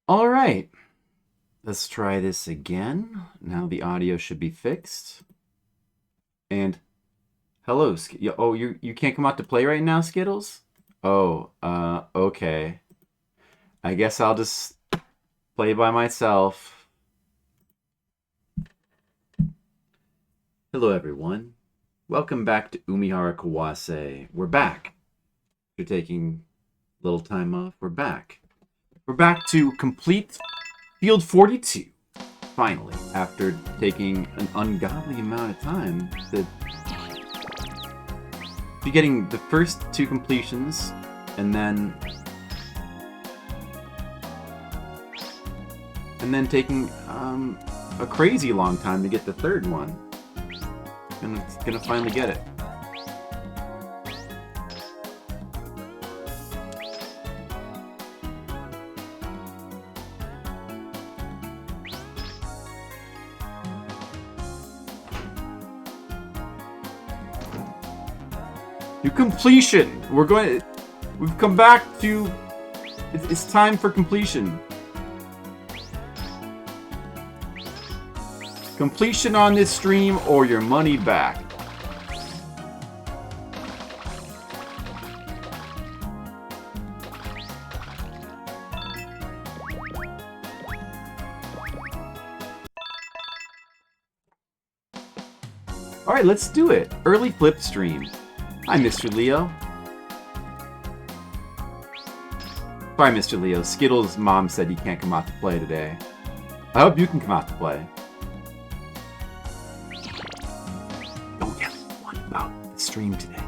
All right, let's try this again. Now the audio should be fixed. And hello, oh, you can't come out to play right now, Skittles? Oh, okay. I guess I'll just play by myself. Hello, everyone. Welcome back to Umihara Kawase. We're back. You're taking a little time off. We're back. We're back to complete Field 42. Finally, after taking an ungodly amount of time to be getting the first two completions, and then taking a crazy long time to get the third one. And it's gonna finally get it. To completion! We've come back to... It's time for completion. Completion on this stream or your money back. Alright, let's do it. Early flip stream. Hi, Mr. Leo. Sorry, Mr. Leo. Skittles' mom said he can't come out to play today. I hope you can come out to play. Don't tell anyone about the stream today.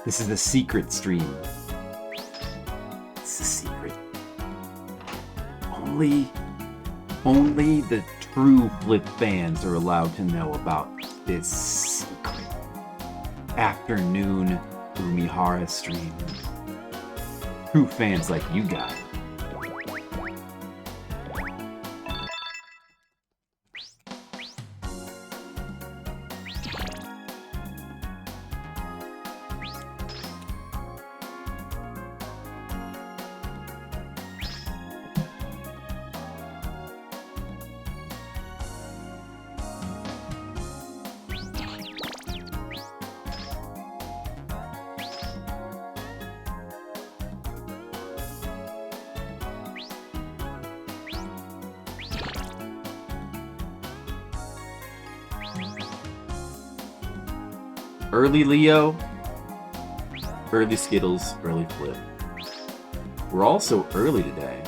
This is a secret stream. It's a secret. Only the true Flip fans are allowed to know about this secret afternoon Umihara stream. True fans like you guys. Early Leo, early Skittles, early Flip. We're all so early today.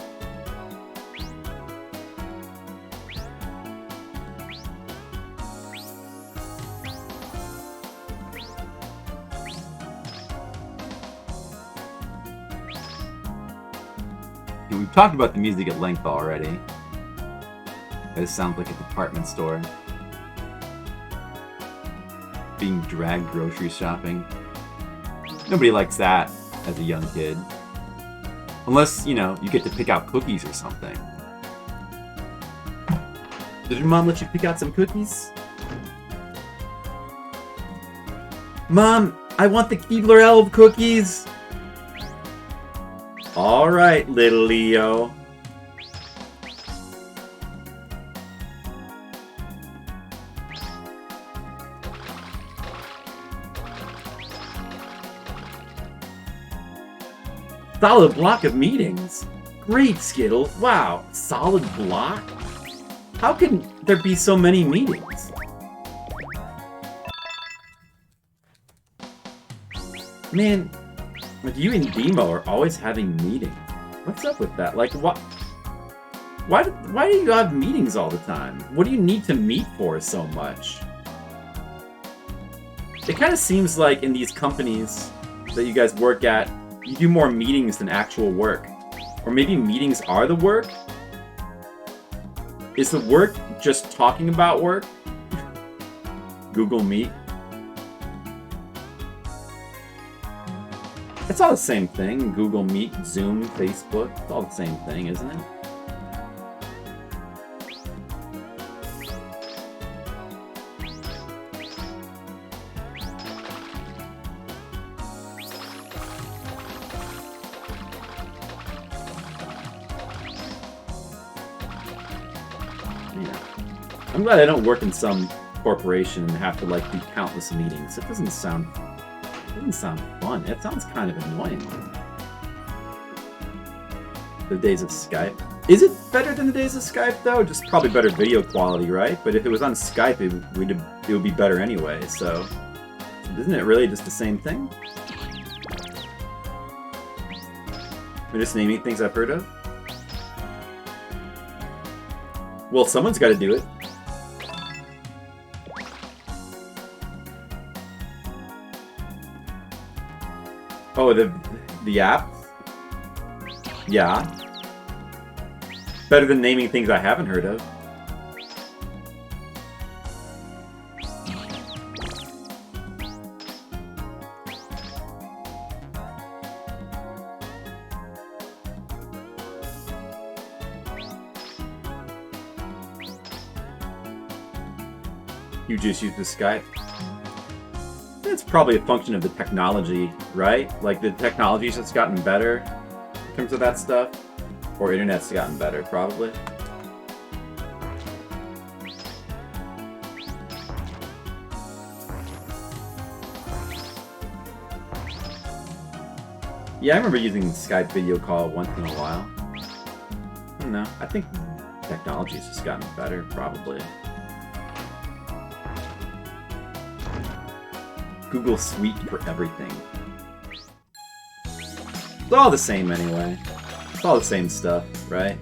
And we've talked about the music at length already. It sounds like a department store. Being dragged grocery shopping. Nobody likes that as a young kid. Unless, you know, you get to pick out cookies or something. Did your mom let you pick out some cookies? Mom, I want the Keebler Elf cookies! Alright, little Leo. Solid block of meetings. Great, Skittles. Wow, solid block? How can there be so many meetings? Man, like you and Demo are always having meetings. What's up with that? Like, what? Why do you have meetings all the time? What do you need to meet for so much? It kind of seems like in these companies that you guys work at, you do more meetings than actual work. Or maybe meetings are the work? Is the work just talking about work? Google Meet? It's all the same thing. Google Meet, Zoom, Facebook. It's all the same thing, isn't it? I'm glad I don't work in some corporation and have to like do countless meetings. It doesn't sound fun. It sounds kind of annoying. The days of Skype. Is it better than the days of Skype though? Just probably better video quality, right? But if it was on Skype, it would be better anyway. So isn't it really just the same thing? We're just naming things I've heard of. Well, someone's got to do it. Oh, the app? Yeah. Better than naming things I haven't heard of. You just use the Skype? That's probably a function of the technology, right? Like, the technology's just gotten better in terms of that stuff. Or internet's gotten better, probably. Yeah, I remember using Skype video call once in a while. I don't know. I think technology's just gotten better, probably. Google Suite for everything. It's all the same anyway. It's all the same stuff, right?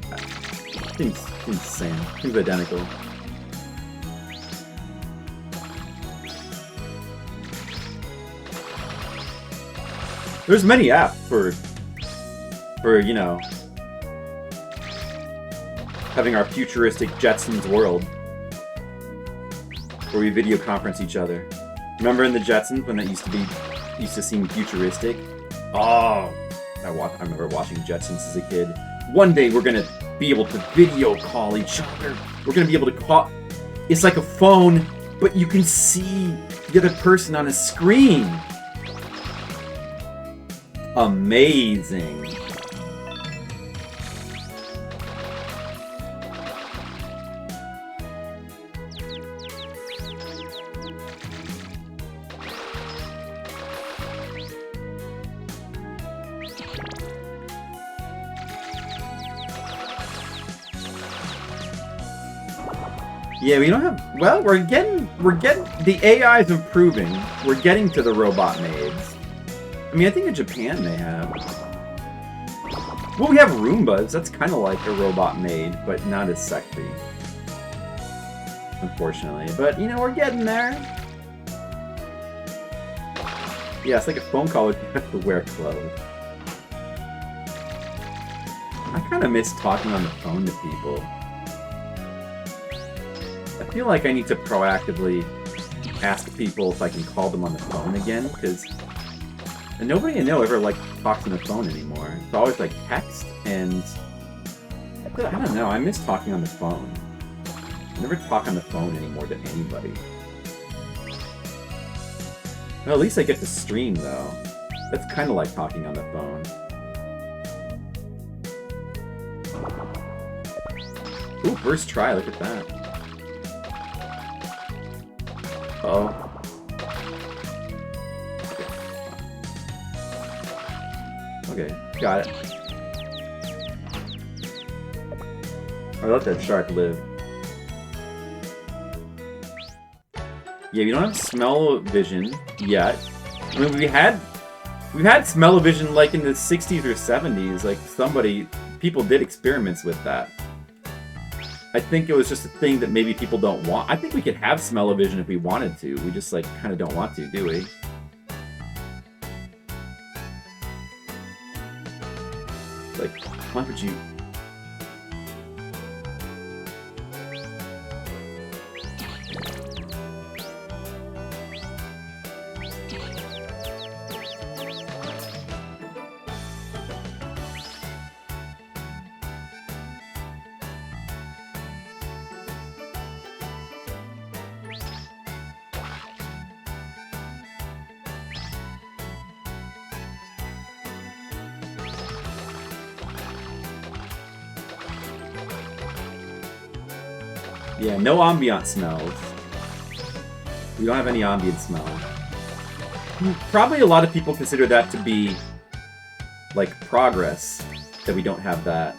Seems the same. Seems identical. There's many apps for you know, having our futuristic Jetsons world where we video conference each other. Remember in the Jetsons when that used to seem futuristic? Oh, I remember watching Jetsons as a kid. One day we're gonna be able to video call each other. We're gonna be able to call. It's like a phone, but you can see the other person on a screen. Amazing. Yeah, we don't have. Well, we're getting. The AI is improving. We're getting to the robot maids. I mean, I think in Japan they have. Well, we have Roombas. That's kind of like a robot maid, but not as sexy. Unfortunately, but you know, we're getting there. Yeah, it's like a phone call if you have to wear clothes. I kind of miss talking on the phone to people. I feel like I need to proactively ask people if I can call them on the phone again, because nobody I know ever like talks on the phone anymore. It's always like text, and I don't know. I miss talking on the phone. I never talk on the phone anymore to anybody. Well, at least I get to stream though. That's kind of like talking on the phone. Ooh, first try. Look at that. Uh-oh. Okay, got it. I let that shark live. Yeah, we don't have smell-o-vision yet. I mean, we've had smell-o-vision like in the 60s or 70s. Like people did experiments with that. I think it was just a thing that maybe people don't want. I think we could have smell-o-vision if we wanted to. We just like kind of don't want to, do we? Like, why would you? Yeah, no ambient smells. We don't have any ambient smells. Probably a lot of people consider that to be, like, progress, that we don't have that.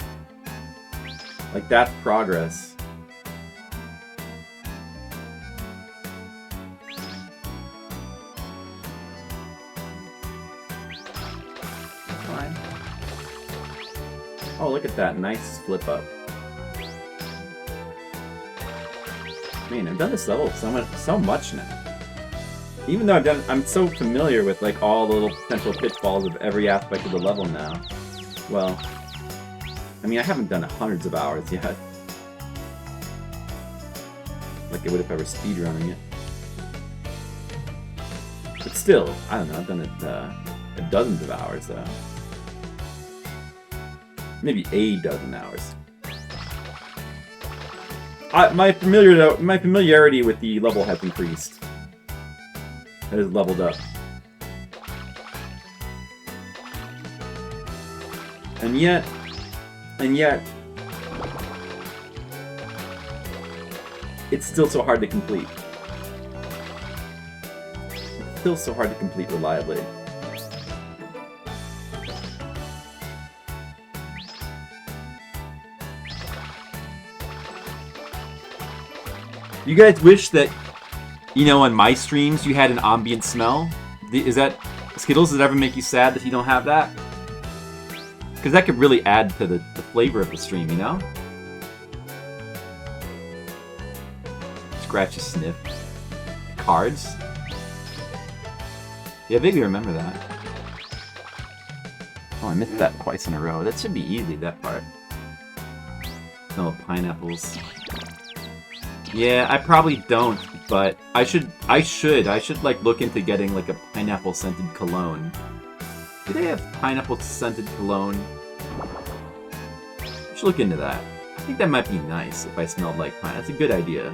Like, that's progress. Fine. Oh, look at that. Nice flip up. Man, I've done this level so much now. Even though I'm so familiar with like all the little potential pitfalls of every aspect of the level now. Well, I mean, I haven't done it hundreds of hours yet. Like I would if I were speedrunning it. But still, I don't know, I've done it dozens of hours though. Maybe a dozen hours. My familiarity with the level has increased. It has leveled up. And yet, it's still so hard to complete. It's still so hard to complete reliably. You guys wish that, you know, on my streams you had an ambient smell? Is that... Skittles, does it ever make you sad that you don't have that? Because that could really add to the flavor of the stream, you know? Scratch a sniff. Cards? Yeah, vaguely remember that. Oh, I missed that twice in a row. That should be easy, that part. No, pineapples. Yeah, I probably don't, but I should like look into getting like a pineapple scented cologne. Do they have pineapple scented cologne? I should look into that. I think that might be nice if I smelled like pine. That's a good idea.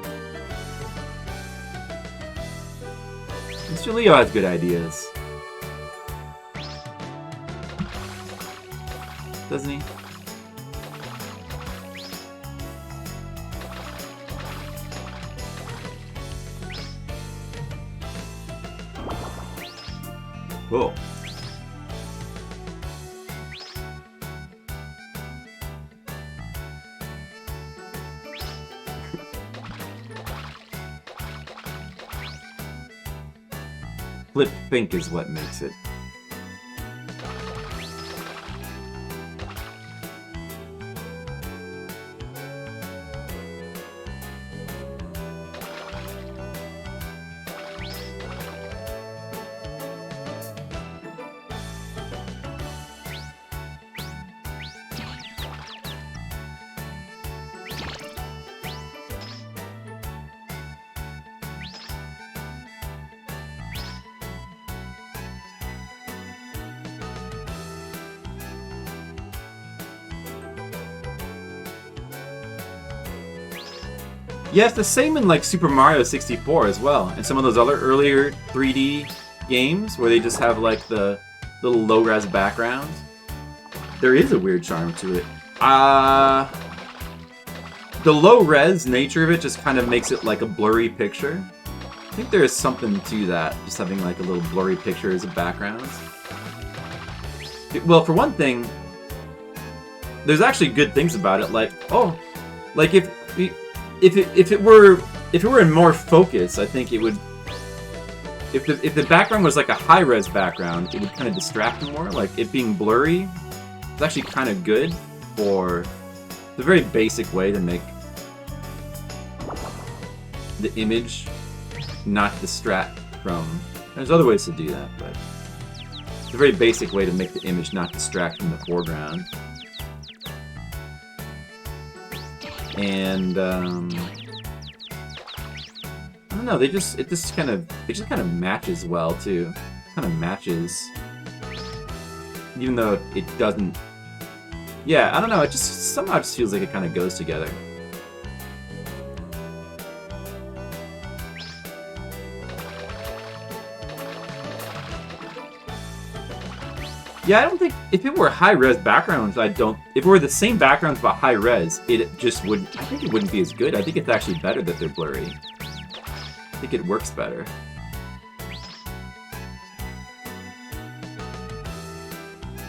Mr. Leo has good ideas. Doesn't he? Cool. Flip pink is what makes it. Yeah, it's the same in like Super Mario 64 as well, and some of those other earlier 3D games where they just have like the little low-res backgrounds. There is a weird charm to it. The low-res nature of it just kind of makes it like a blurry picture. I think there is something to that, just having like a little blurry picture as a background. Well, for one thing, there's actually good things about it. Like, oh, like if it were in more focus, I think it would. If the background was like a high-res background, it would kind of distract more. Like it being blurry, it's actually kind of good for the very basic way to make the image not distract from. There's other ways to do that, but it's a very basic way to make the image not distract from the foreground. And I don't know. It just kind of matches well too. Kind of matches, even though it doesn't. Yeah, I don't know. It just somehow just feels like it kind of goes together. Yeah, I don't think if it were high-res backgrounds, if it were the same backgrounds but high-res, it just wouldn't, I think it wouldn't be as good. I think it's actually better that they're blurry. I think it works better.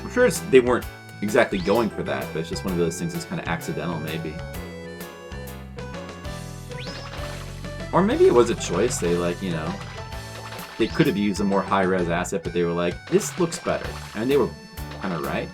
I'm sure they weren't exactly going for that, but it's just one of those things that's kind of accidental, maybe. Or maybe it was a choice. They, like, you know, they could have used a more high-res asset, but they were like, this looks better. And they were kind of right.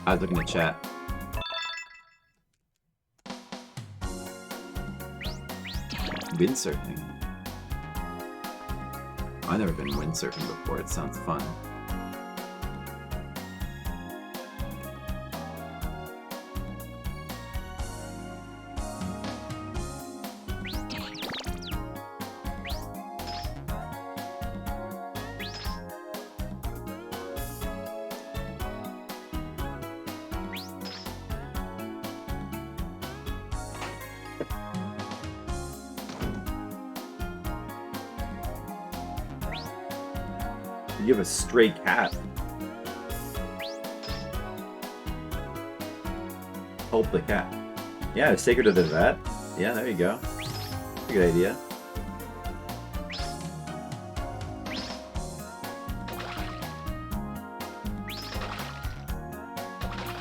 I was looking at chat. Windsurfing. I've never been windsurfing before. It sounds fun. You have a stray cat. Help the cat. Yeah, just take her to the vet. Yeah, there you go. Good idea.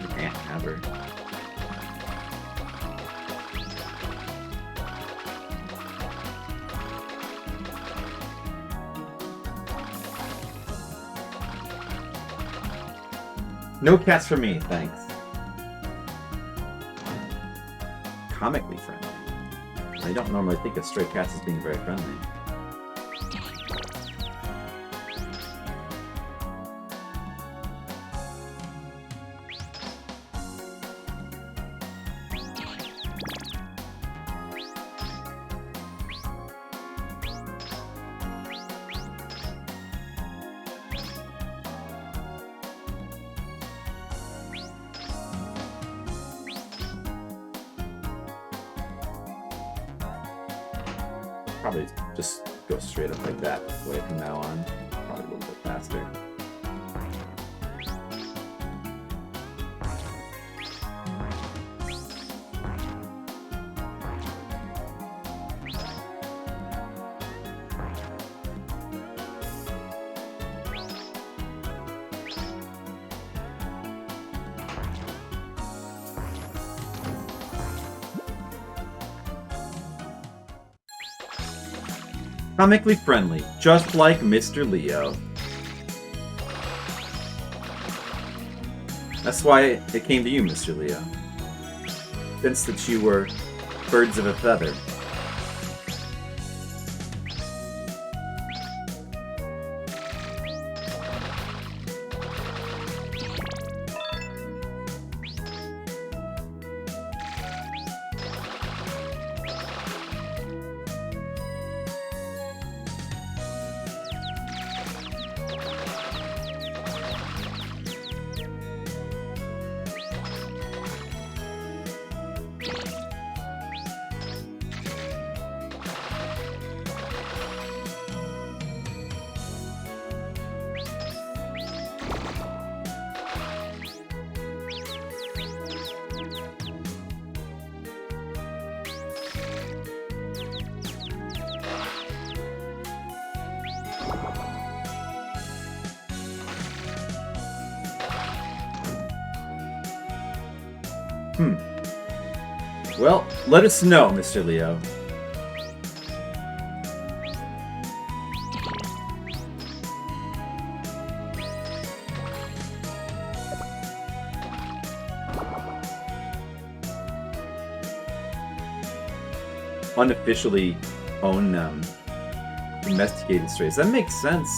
You can't have her. No cats for me, thanks. Comically friendly. I don't normally think of stray cats as being very friendly. Probably just go straight up like that way from now on. Probably a little bit faster. Comically friendly, just like Mr. Leo. That's why it came to you, Mr. Leo. Since that you were birds of a feather. Well, let us know, Mr. Leo. Unofficially own domesticated strays. That makes sense.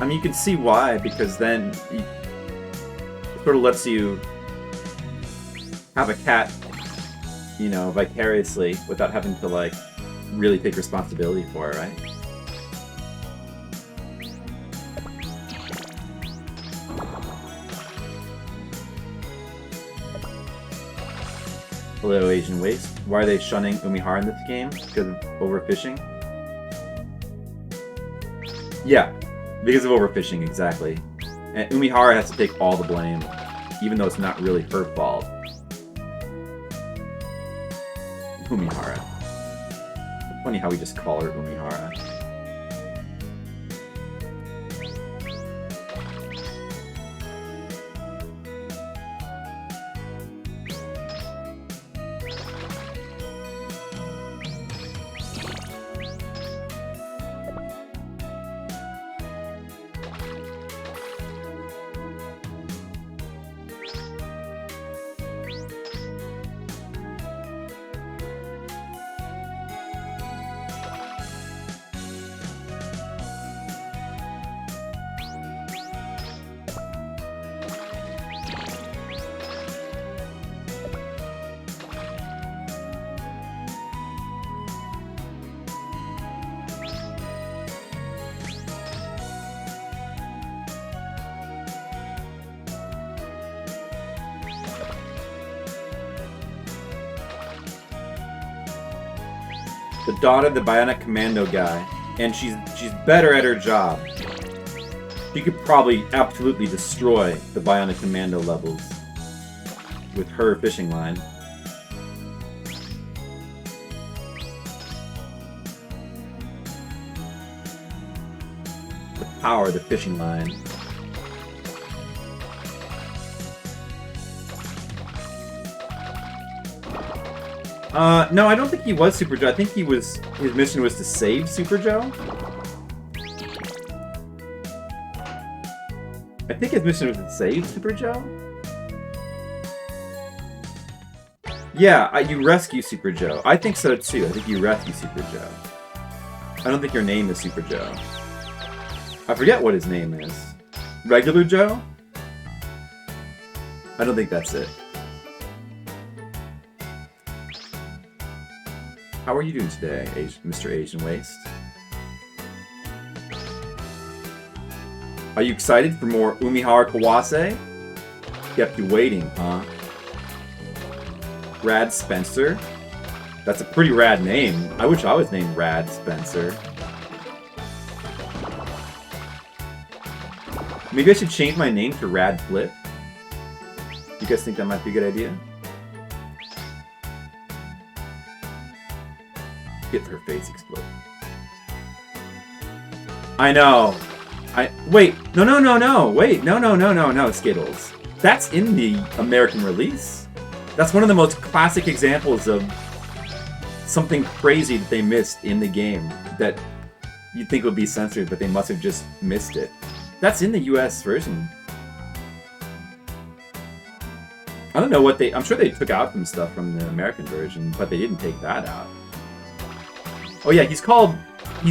I mean, you can see why, because then it sort of lets you have a cat, you know, vicariously without having to, like, really take responsibility for it, right? Hello, Asian Waste. Why are they shunning Umihara in this game? Because of overfishing? Yeah, because of overfishing, exactly. And Umihara has to take all the blame, even though it's not really her fault. Umihara. Funny how we just call her Umihara. The daughter of the Bionic Commando guy, and she's better at her job. She could probably absolutely destroy the Bionic Commando levels with her fishing line. The power of the fishing line. No, I don't think he was Super Joe. I think his mission was to save Super Joe. I think his mission was to save Super Joe. Yeah, you rescue Super Joe. I think so too. I think you rescue Super Joe. I don't think your name is Super Joe. I forget what his name is. Regular Joe? I don't think that's it. How are you doing today, Mr. Asian Waste? Are you excited for more Umihara Kawase? Kept you waiting, huh? Rad Spencer? That's a pretty rad name. I wish I was named Rad Spencer. Maybe I should change my name to Rad Flip. You guys think that might be a good idea? Get her face explode. I know. Wait. No. Wait. No, Skittles. That's in the American release. That's one of the most classic examples of something crazy that they missed in the game that you'd think would be censored, but they must have just missed it. That's in the US version. I don't know what I'm sure they took out some stuff from the American version, but they didn't take that out. Oh yeah, he's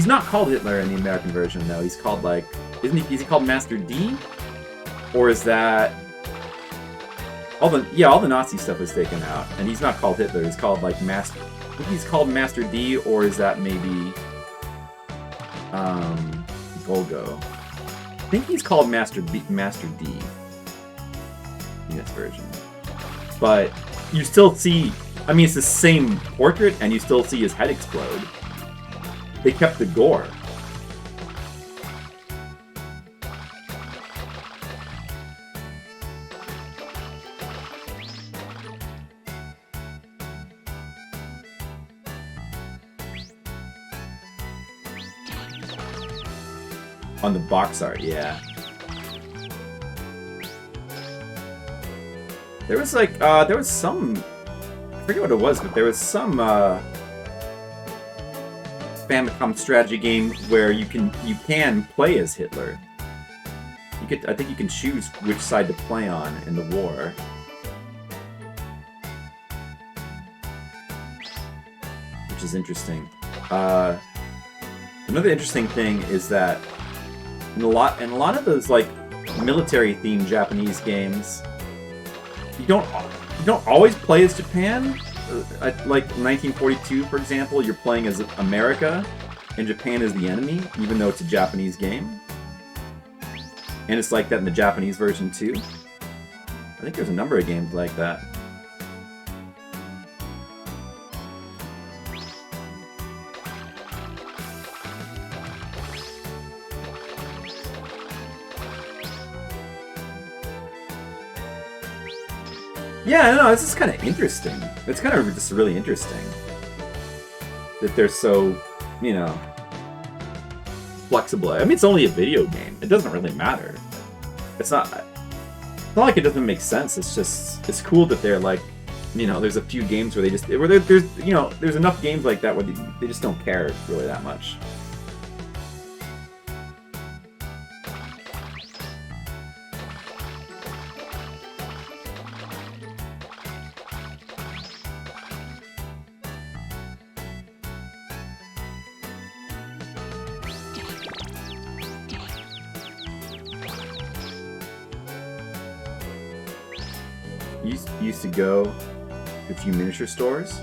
not called Hitler in the American version though. He's called like, is he called Master D? Or is that all the Nazi stuff was taken out, and he's not called Hitler. He's called like I think he's called Master D, or is that maybe Golgo? I think he's called Master D in this version. But you still see, I mean, it's the same portrait, and you still see his head explode. They kept the gore. On the box art, yeah. There was like, there was some, I forget what it was, but there was some, Famicom strategy game where you can play as Hitler. I think you can choose which side to play on in the war. Which is interesting. Another interesting thing is that in a lot of those like military-themed Japanese games, you don't always play as Japan. Like 1942, for example, you're playing as America, and Japan is the enemy, even though it's a Japanese game. And it's like that in the Japanese version too. I think there's a number of games like that. Yeah, I don't know, this is kind of interesting. It's kind of just really interesting that they're so, you know, flexible. I mean, it's only a video game. It doesn't really matter. It's not like it doesn't make sense. It's just, it's cool that they're like, you know, there's a few games where there's, you know, there's enough games like that where they just don't care really that much. Used to go to a few miniature stores.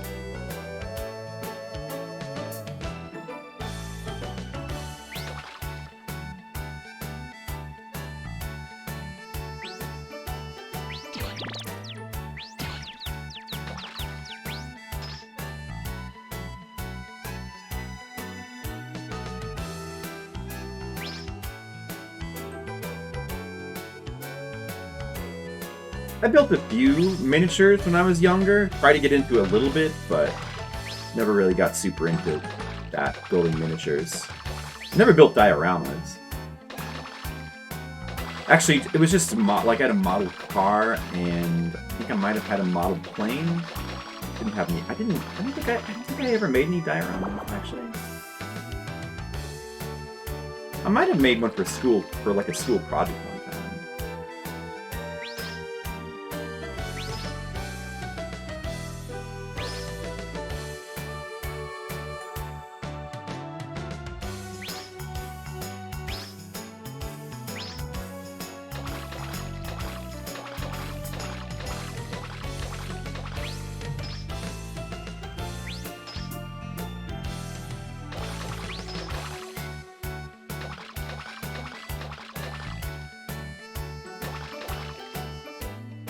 I built a few miniatures when I was younger. Tried to get into it a little bit, but never really got super into that, building miniatures. Never built dioramas. Actually, it was just like I had a model car, and I think I might have had a model plane. Didn't have any. I don't think I ever made any dioramas actually. I might have made one for school, for like a school project one time.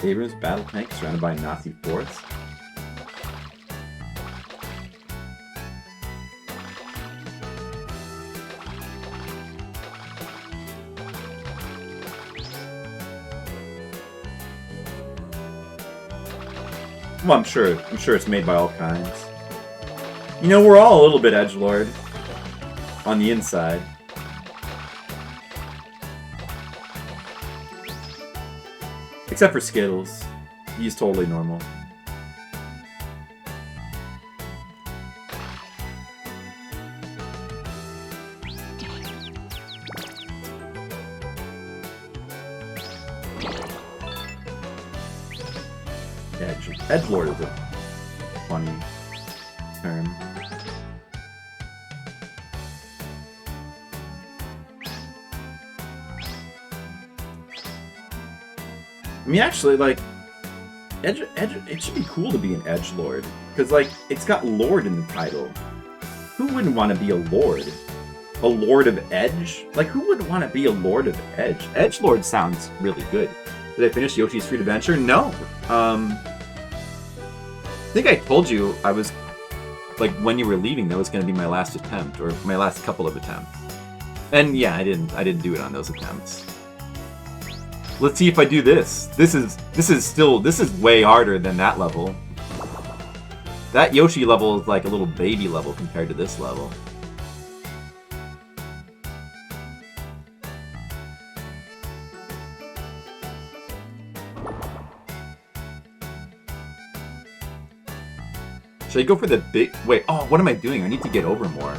Abrams battle tank surrounded by Nazi forts. Well, I'm sure it's made by all kinds. You know, we're all a little bit edgelord on the inside. Except for Skittles. He's totally normal. Edgelord is a funny term. I mean, actually, like, it should be cool to be an edgelord, because, like, it's got lord in the title. Who wouldn't want to be a lord? A lord of edge? Like, who wouldn't want to be a lord of edge? Edgelord sounds really good. Did I finish Yoshi's Street Adventure? No. I think I told you I was, like, when you were leaving, that was going to be my last attempt, or my last couple of attempts. And yeah, I didn't do it on those attempts. Let's see if I do this. This is way harder than that level. That Yoshi level is like a little baby level compared to this level. Should I go for the big... Wait, oh, what am I doing? I need to get over more.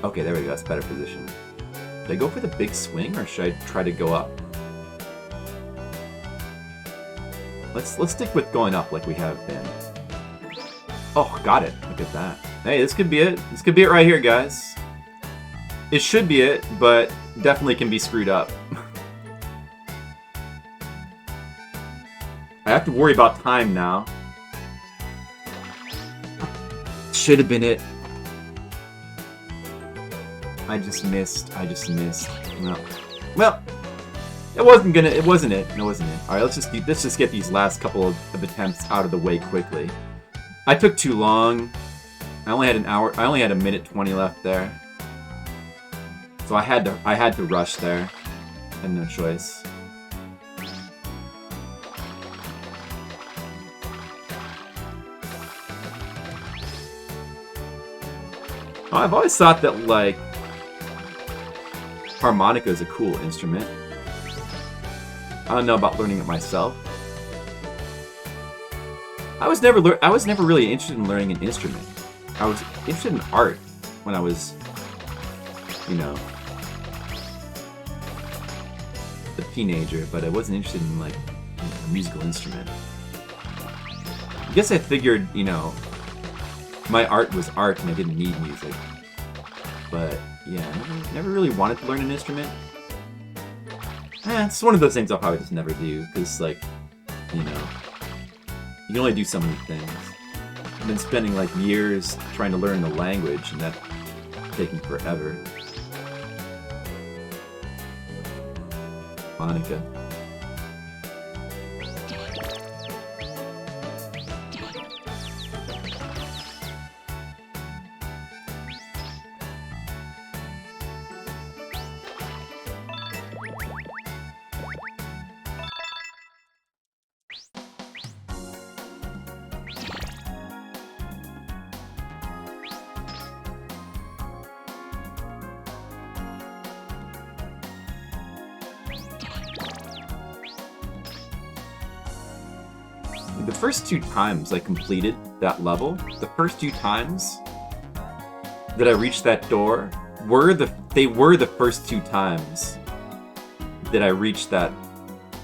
Okay, there we go. That's better position. Should I go for the big swing, or should I try to go up? Let's stick with going up like we have been. Oh, got it. Look at that. Hey, this could be it. This could be it right here, guys. It should be it, but definitely can be screwed up. I have to worry about time now. Should have been it. I just missed. No. Well, it wasn't it. It wasn't it. All right, let's just get these last couple of attempts out of the way quickly. I took too long. I only had an hour. I only had a minute 20 left there. So I had to rush there. I had no choice. Oh, I've always thought that, like, harmonica is a cool instrument. I don't know about learning it myself. I was never really interested in learning an instrument. I was interested in art when I was, you know, a teenager, but I wasn't interested in, like, a musical instrument. I guess I figured, you know, my art was art and I didn't need music. But, yeah, I never really wanted to learn an instrument. It's one of those things I'll probably just never do, because, like, you know, you can only do so many things. I've been spending, like, years trying to learn the language, and that's taking forever. Monica. The first 2 times I completed that level, the first 2 times that I reached that door were the first 2 times that I reached that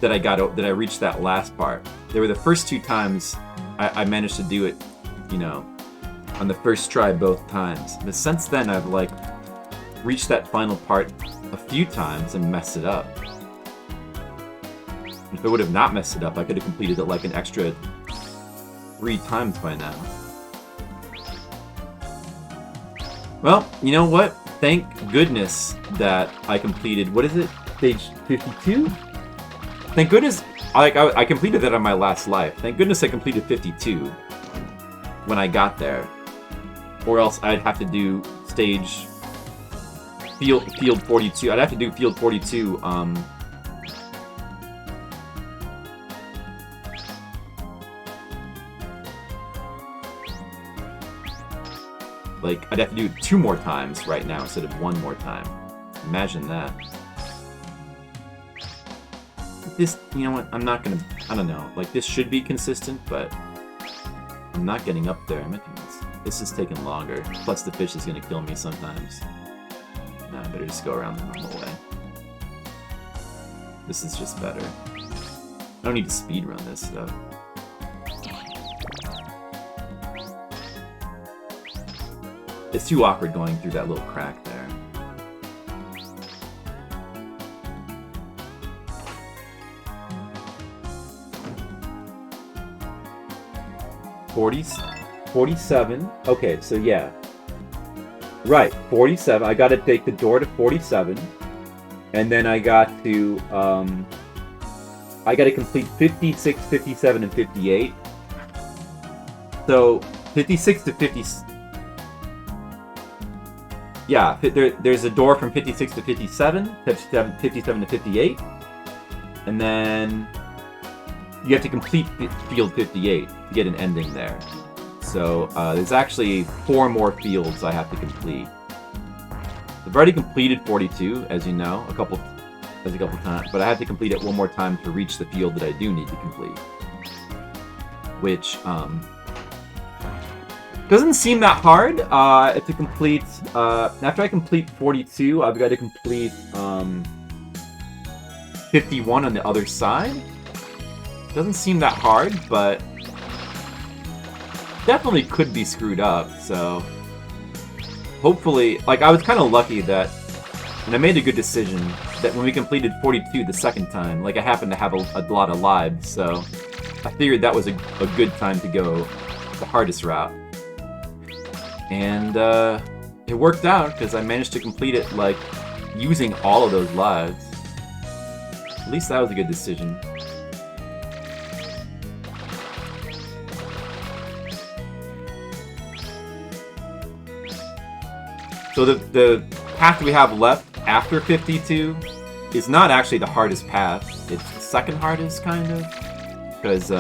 I reached that last part. They were the first 2 times I managed to do it, you know, on the first try both times. But since then I've, like, reached that final part a few times and messed it up. If I would have not messed it up, I could have completed it like an extra 3 times by now. Well, you know what? Thank goodness that I completed, what is it? Stage 52? Thank goodness, I completed that on my last life. Thank goodness I completed 52 when I got there. Or else I'd have to do field 42. I'd have to do field 42, like, I'd have to do it 2 more times right now instead of 1 more time. Imagine that. This, you know what, I don't know. Like, this should be consistent, but I'm not getting up there. This is taking longer. Plus, the fish is going to kill me sometimes. Nah, I better just go around the normal way. This is just better. I don't need to speedrun this, though. It's too awkward going through that little crack there. $47. Okay, so yeah. Right, 47. I gotta take the door to 47. And then I got to, I gotta complete 56, 57, and 58. So, 56 to 50... Yeah, there's a door from 56 to 57, 57 to 58, and then you have to complete field 58 to get an ending there. So there's actually 4 more fields I have to complete. I've already completed 42, as you know, a couple times, but I have to complete it 1 more time to reach the field that I do need to complete. which doesn't seem that hard. To complete, after I complete 42, I've got to complete 51 on the other side. Doesn't seem that hard, but definitely could be screwed up, so hopefully, like, I was kind of lucky that, and I made a good decision, that when we completed 42 the second time, like, I happened to have a lot of lives, so I figured that was a good time to go the hardest route. And it worked out, because I managed to complete it, like, using all of those lives. At least that was a good decision. So the path we have left after 52 is not actually the hardest path. It's the second hardest, kind of. Because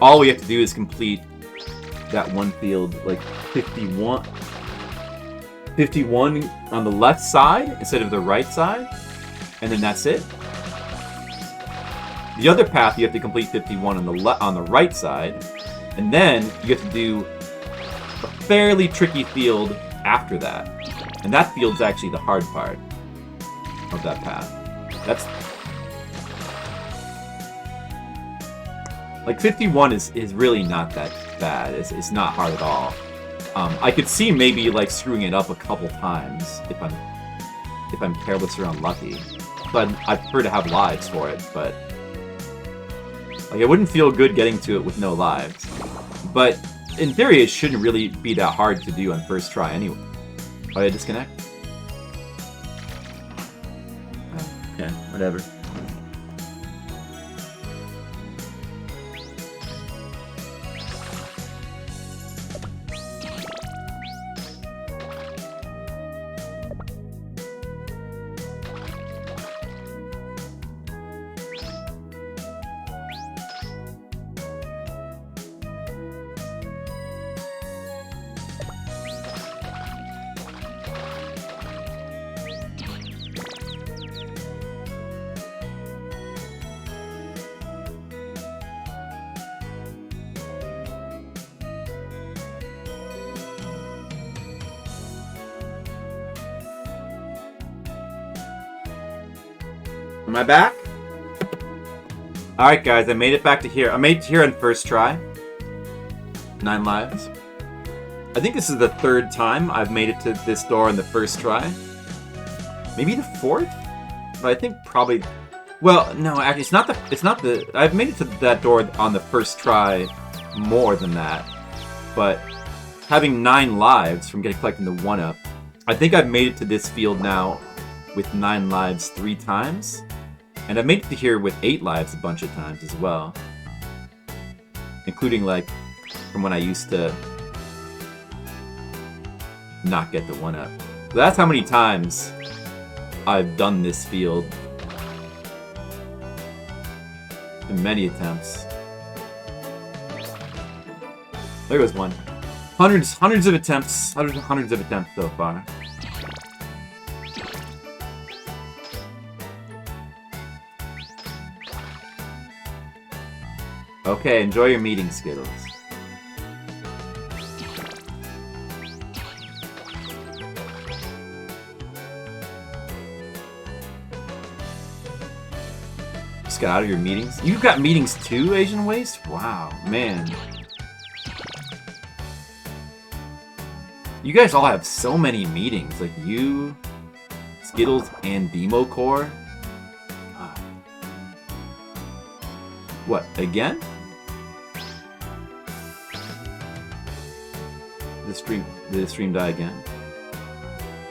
all we have to do is complete that one field, like 51 on the left side instead of the right side, and then that's it. The other path, you have to complete 51 on the right side, and then you have to do a fairly tricky field after that. And that field's actually the hard part of that path. That's... like, 51 is really not that bad. It's not hard at all. I could see maybe, like, screwing it up a couple times if I'm careless or unlucky. But I prefer to have lives for it, but... like, it wouldn't feel good getting to it with no lives. But in theory, it shouldn't really be that hard to do on first try anyway. Oh, did I disconnect? Oh, okay, whatever. Am I back? Alright guys, I made it back to here. I made it here on first try. 9 lives. I think this is the 3rd time I've made it to this door on the first try. Maybe the 4th? But I think probably... well, no, actually, it's not the... I've made it to that door on the first try more than that. But having 9 lives from collecting the 1-up, I think I've made it to this field now with 9 lives 3 times. And I've made it to here with 8 lives a bunch of times as well. Including, like, from when I used to not get the 1-up. So that's how many times I've done this field. In many attempts. There goes one. Hundreds of attempts. Hundreds of attempts so far. Okay, enjoy your meeting, Skittles. Just got out of your meetings? You've got meetings too, Asian Waste? Wow, man. You guys all have so many meetings. Like you, Skittles, and Demo Core. God. What, again? Did the stream die again?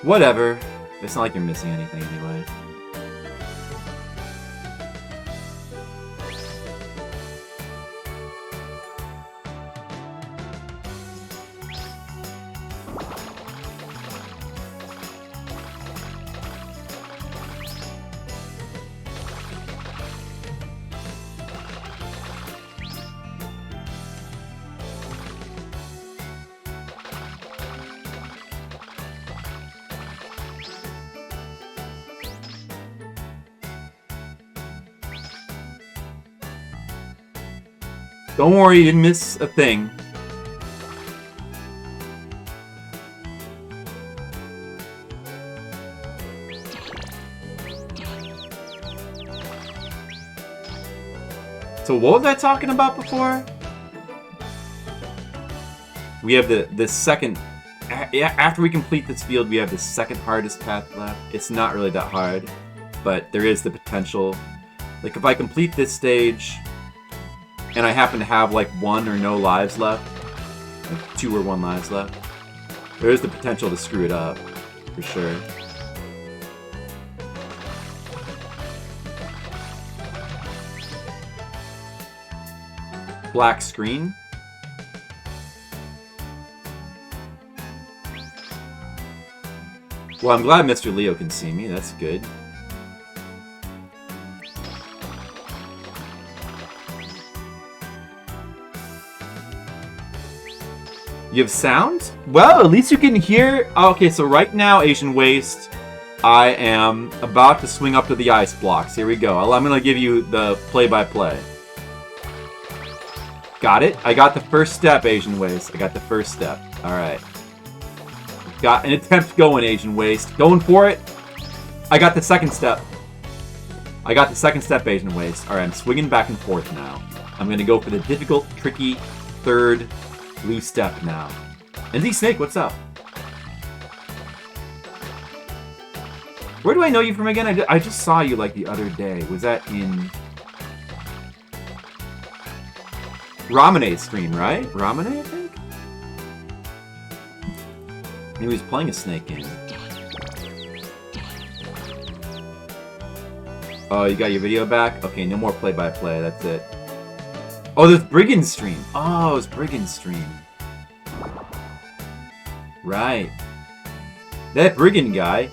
Whatever. It's not like you're missing anything anyway. Don't worry, you didn't miss a thing. So what was I talking about before? We have the second... After we complete this field, we have the second hardest path left. It's not really that hard, but there is the potential. Like, if I complete this stage, and I happen to have, like, 1 or no lives left, like 2 or 1 lives left, there is the potential to screw it up, for sure. Black screen. Well, I'm glad Mr. Leo can see me. That's good. You have sound? Well, at least you can hear... Okay, so right now, Asian Waste, I am about to swing up to the ice blocks. Here we go. I'm going to give you the play-by-play. Got it? I got the first step, Asian Waste. I got the first step. Alright. Got an attempt going, Asian Waste. Going for it. I got the second step. I got the second step, Asian Waste. Alright, I'm swinging back and forth now. I'm going to go for the difficult, tricky, third blue step now. NZ Snake, what's up? Where do I know you from again? I just saw you like the other day. Was that in... Ramene's stream, right? Ramene, I think? He was playing a snake game. Oh, you got your video back? Okay, no more play-by-play, that's it. Oh, there's Brigand stream. Oh, it's Brigand stream. Right. That Brigand guy,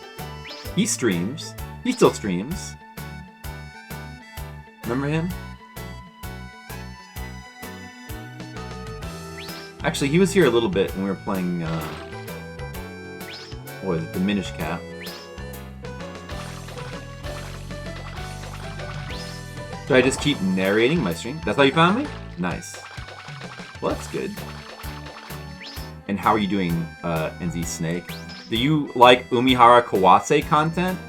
he streams. He still streams. Remember him? Actually, he was here a little bit when we were playing, what was it, the Minish Cap. Do I just keep narrating my stream? That's how you found me? Nice. Well, that's good. And how are you doing, NZ Snake? Do you like Umihara Kawase content?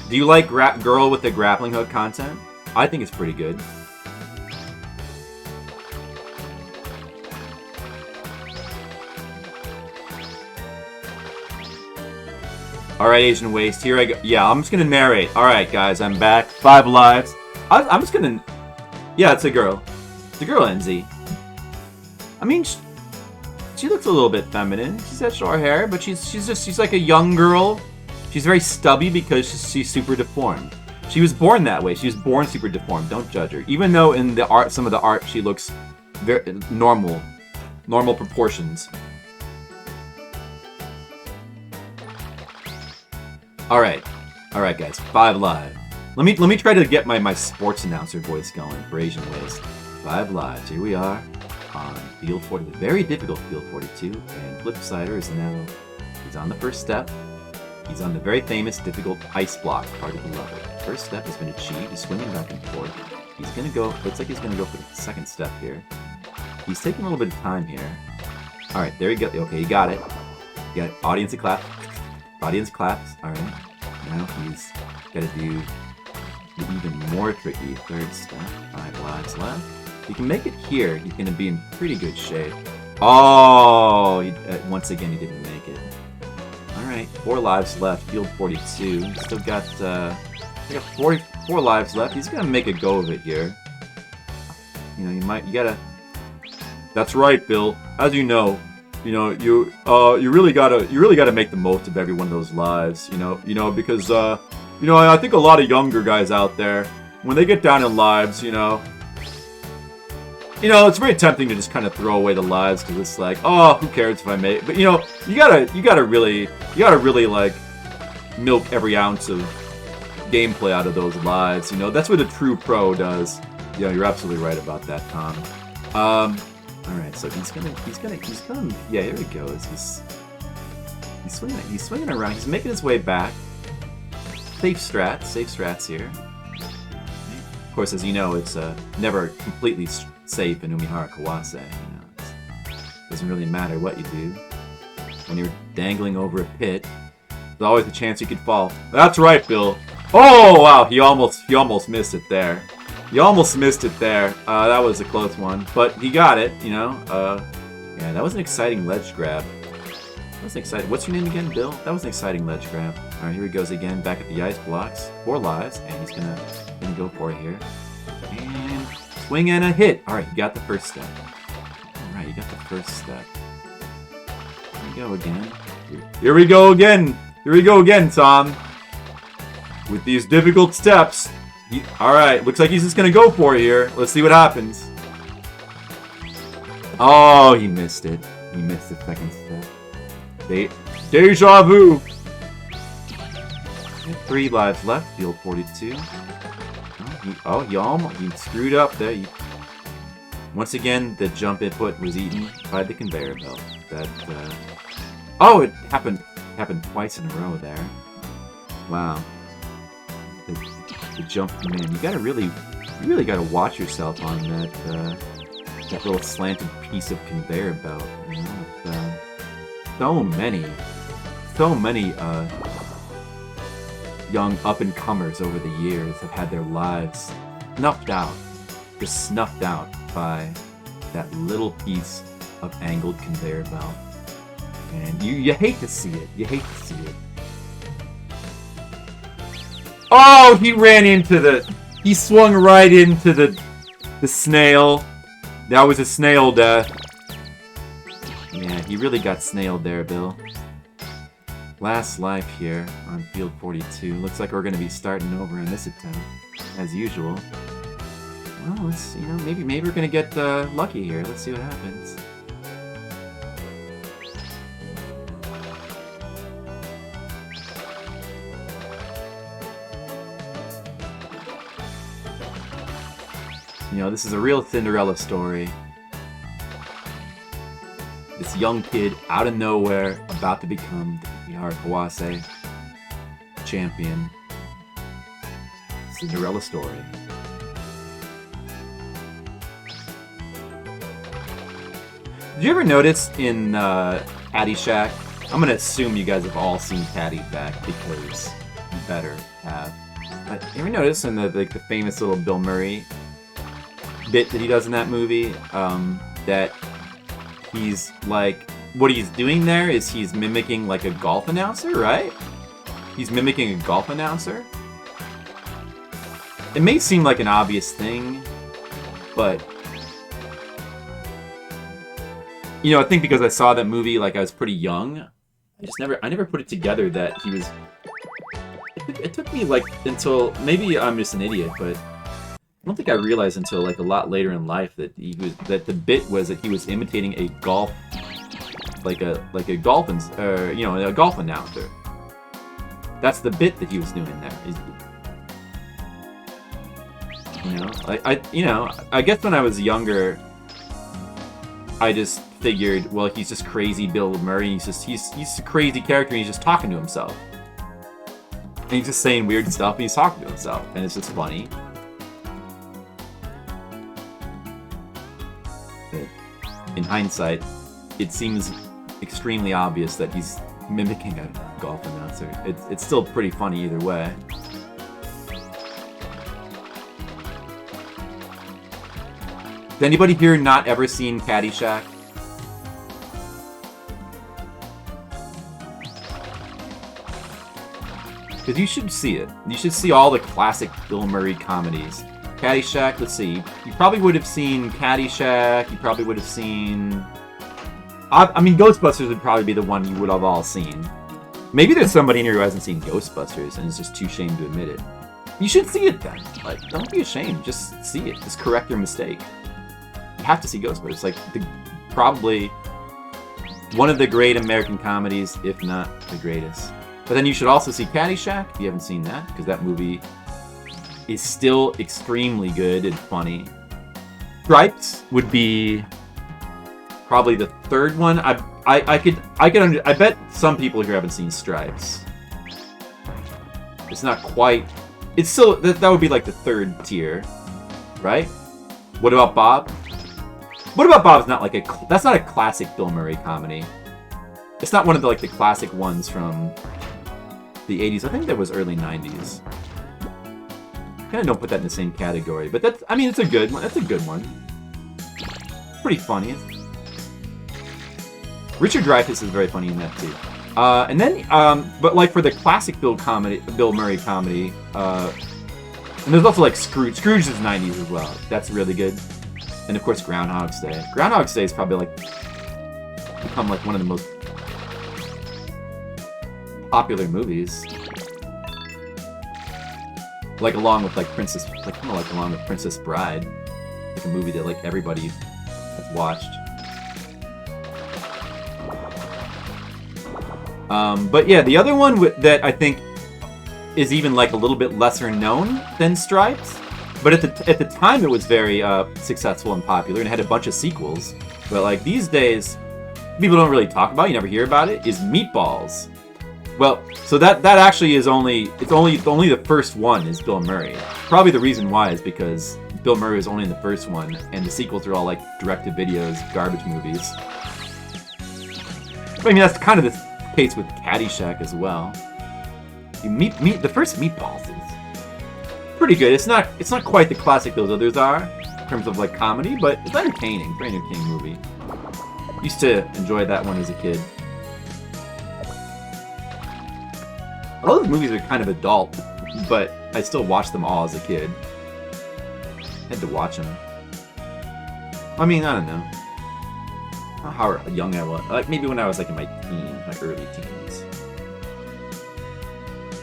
Do you like Girl with the Grappling Hook content? I think it's pretty good. Alright, Asian Waste, here I go. Yeah, I'm just gonna narrate. Alright, guys, I'm back. 5 lives. I'm just gonna... Yeah, it's a girl. It's a girl, NZ. I mean, she looks a little bit feminine. She's got short hair, but she's like a young girl. She's very stubby because she's super deformed. She was born that way. She was born super deformed. Don't judge her. Even though in the art, some of the art, she looks very normal proportions. Alright, guys, 5 live. Let me try to get my sports announcer voice going for Asian Waste. 5 lives. Here we are on field 40, the very difficult field 42, and Flipsider is now, he's on the first step. He's on the very famous difficult ice block part of the level. First step has been achieved. He's swinging back and forth. He's gonna go. Looks like he's gonna go for the second step here. He's taking a little bit of time here. All right, there you go. Okay, you got it. You got it. Audience clap. Audience claps. All right. Now he's got to do the even more tricky third step. 5 lives left. If he can make it here, he's going to be in pretty good shape. Oh! Once again, he didn't make it. Alright, 4 lives left. Field 42. Still got 44 lives left. He's going to make a go of it here. You know, you gotta... That's right, Bill. As you know, you really gotta make the most of every one of those lives, because I think a lot of younger guys out there, when they get down in lives, it's very tempting to just kind of throw away the lives because it's like, oh, who cares if I make? But you gotta really like milk every ounce of gameplay out of those lives. That's what a true pro does. Yeah, you're absolutely right about that, Tom. Alright, so he's gonna, yeah, here he goes. He's swinging around. He's making his way back. Safe strats here. course, as you know, it's never completely safe in Umihara Kawase. You know, it doesn't really matter what you do. When you're dangling over a pit, there's always a chance you could fall. That's right, Bill. Oh wow, he almost missed it there. He almost missed it there. That was a close one, but he got it. You know. Yeah, that was an exciting ledge grab. That was exciting. What's your name again, Bill? That was an exciting ledge grab. All right, here he goes again, back at the ice blocks. 4 lives, and he's gonna go for it here. And swing and a hit. All right, you got the first step. All right, you got the first step. Here we go again. Here we go again. Here we go again, Tom. With these difficult steps. All right, looks like he's just gonna go for it here. Let's see what happens. Oh, he missed it. He missed the second step. Deja vu. And 3 lives left. Field 42. He screwed up there. Once again, the jump input was eaten by the conveyor belt. Oh, it happened twice in a row there. Wow. The jump, man, you really gotta watch yourself on that little slanted piece of conveyor belt. You know, so many young up-and-comers over the years have had their lives snuffed out by that little piece of angled conveyor belt. And you hate to see it. You hate to see it. Oh, he swung right into the snail. That was a snail death. Yeah, he really got snailed there, Bill. Last life here on field 42. Looks like we're going to be starting over in this attempt, as usual. Well, maybe we're going to get lucky here. Let's see what happens. You know, this is a real Cinderella story. This young kid, out of nowhere, about to become the Umihara Kawase champion. Cinderella story. Did you ever notice in Caddyshack? I'm gonna assume you guys have all seen Caddyshack because you better have. But you ever notice in the famous little Bill Murray bit that he does in that movie, that he's like, what he's doing there is he's mimicking like a golf announcer, right? He's mimicking a golf announcer. It may seem like an obvious thing, but you know, I think because I saw that movie like I was pretty young, I never put it together that he was. It took me like until, maybe I'm just an idiot, but I don't think I realized until like a lot later in life that the bit was that he was imitating a golf, like a golf a golf announcer. That's the bit that he was doing there. I guess when I was younger, I just figured, well, he's just crazy Bill Murray. He's a crazy character. And he's just talking to himself, and he's just saying weird stuff. And he's talking to himself, and it's just funny. In hindsight, it seems extremely obvious that he's mimicking a golf announcer. It's still pretty funny either way. Has anybody here not ever seen Caddyshack? Because you should see it. You should see all the classic Bill Murray comedies. Caddyshack, let's see. You probably would have seen Caddyshack. You probably would have seen... I mean, Ghostbusters would probably be the one you would have all seen. Maybe there's somebody in here who hasn't seen Ghostbusters and is just too ashamed to admit it. You should see it then. Like, don't be ashamed. Just see it. Just correct your mistake. You have to see Ghostbusters. Like, probably one of the great American comedies, if not the greatest. But then you should also see Caddyshack, if you haven't seen that, because that movie is still extremely good and funny. Sprites would be probably the third one. I bet some people here haven't seen Stripes. It's not quite. It's still that would be like the third tier. right? What About Bob? What About Bob's not like that's not a classic Bill Murray comedy. It's not one of the like the classic ones from the 80s. I think that was early 90s. Kind of don't put that in the same category, but that's, I mean, it's a good one. That's a good one. Pretty funny. Richard Dreyfuss is very funny in that too. And then, but like for the classic Bill Murray comedy, and there's also like Scrooge. Scrooge is 90s as well. That's really good. And of course, Groundhog's Day. Groundhog's Day is probably like become like one of the most popular movies. Like along with like Princess, like kind of like along with Princess Bride, like a movie that like everybody has watched. But yeah, the other one that I think is even like a little bit lesser known than Stripes, but at the time it was very successful and popular and had a bunch of sequels. But like these days, people don't really talk about it, you never hear about it, is Meatballs. Well, so that actually is only the first one is Bill Murray. Probably the reason why is because Bill Murray was only in the first one, and the sequels are all like direct-to-videos, garbage movies. But I mean, that's kind of the case with Caddyshack as well. The first Meatballs is pretty good. It's not quite the classic those others are in terms of like comedy, but it's entertaining. Very entertaining movie. Used to enjoy that one as a kid. All those movies are kind of adult, but I still watched them all as a kid. Had to watch them. I mean, I don't know how young I was. Like maybe when I was like in my early teens.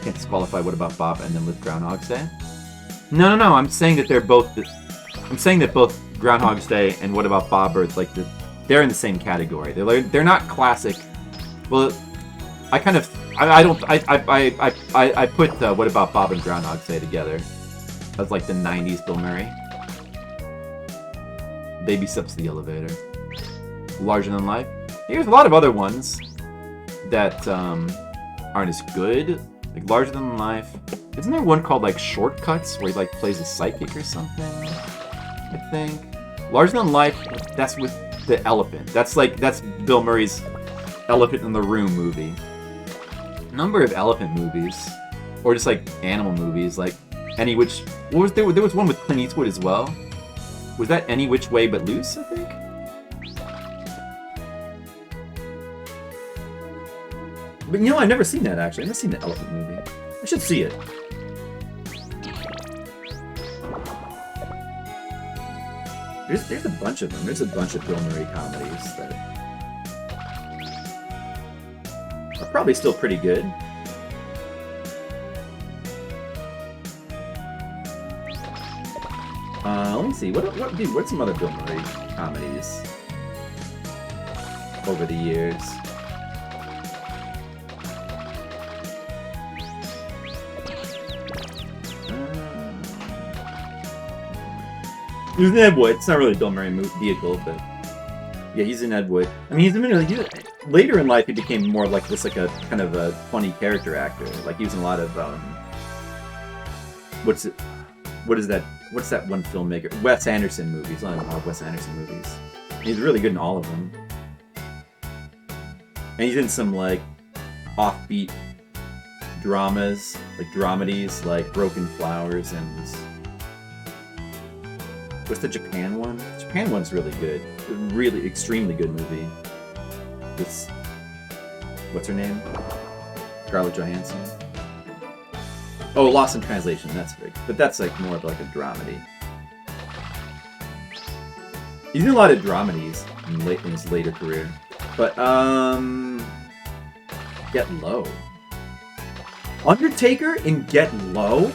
Can't disqualify What About Bob and then with Groundhog's Day. No. I'm saying that they're both. I'm saying that both Groundhog's Day and What About Bob are like they're in the same category. They're not classic. Well, I kind of. I put What About Bob and Groundhog's Day together as like the 90s Bill Murray. Baby Steps to the Elevator. Larger Than Life. Here's a lot of other ones that aren't as good. Like Larger Than Life. Isn't there one called like Shortcuts where he like plays a psychic or something? I think. Larger Than Life, that's with the elephant. That's Bill Murray's Elephant in the Room movie. Number of elephant movies, or just like animal movies, like Any Which. What was there? There was one with Clint Eastwood as well. Was that Any Which Way But Loose? I think. But you know, I've never seen that actually. I've never seen the elephant movie. I should see it. There's a bunch of them. There's a bunch of Bill Murray comedies that are probably still pretty good. Let me see. What's some other Bill Murray comedies over the years? He's in Ed Wood. It's not really a Bill Murray vehicle, but yeah, he's in Ed Wood. I mean, later in life, he became more like this, like a kind of a funny character actor. Like he was in a lot of what's that one filmmaker? Wes Anderson movies. A lot of Wes Anderson movies. He's really good in all of them. And he's in some like offbeat dramas, like dramedies, like Broken Flowers and. What's the Japan one? The Japan one's really good. A really extremely good movie. It's what's her name? Scarlett Johansson. Oh, Lost in Translation. That's big, but that's like more of like a dramedy. He's in a lot of dramedies in his later career, but Get Low. Undertaker in Get Low?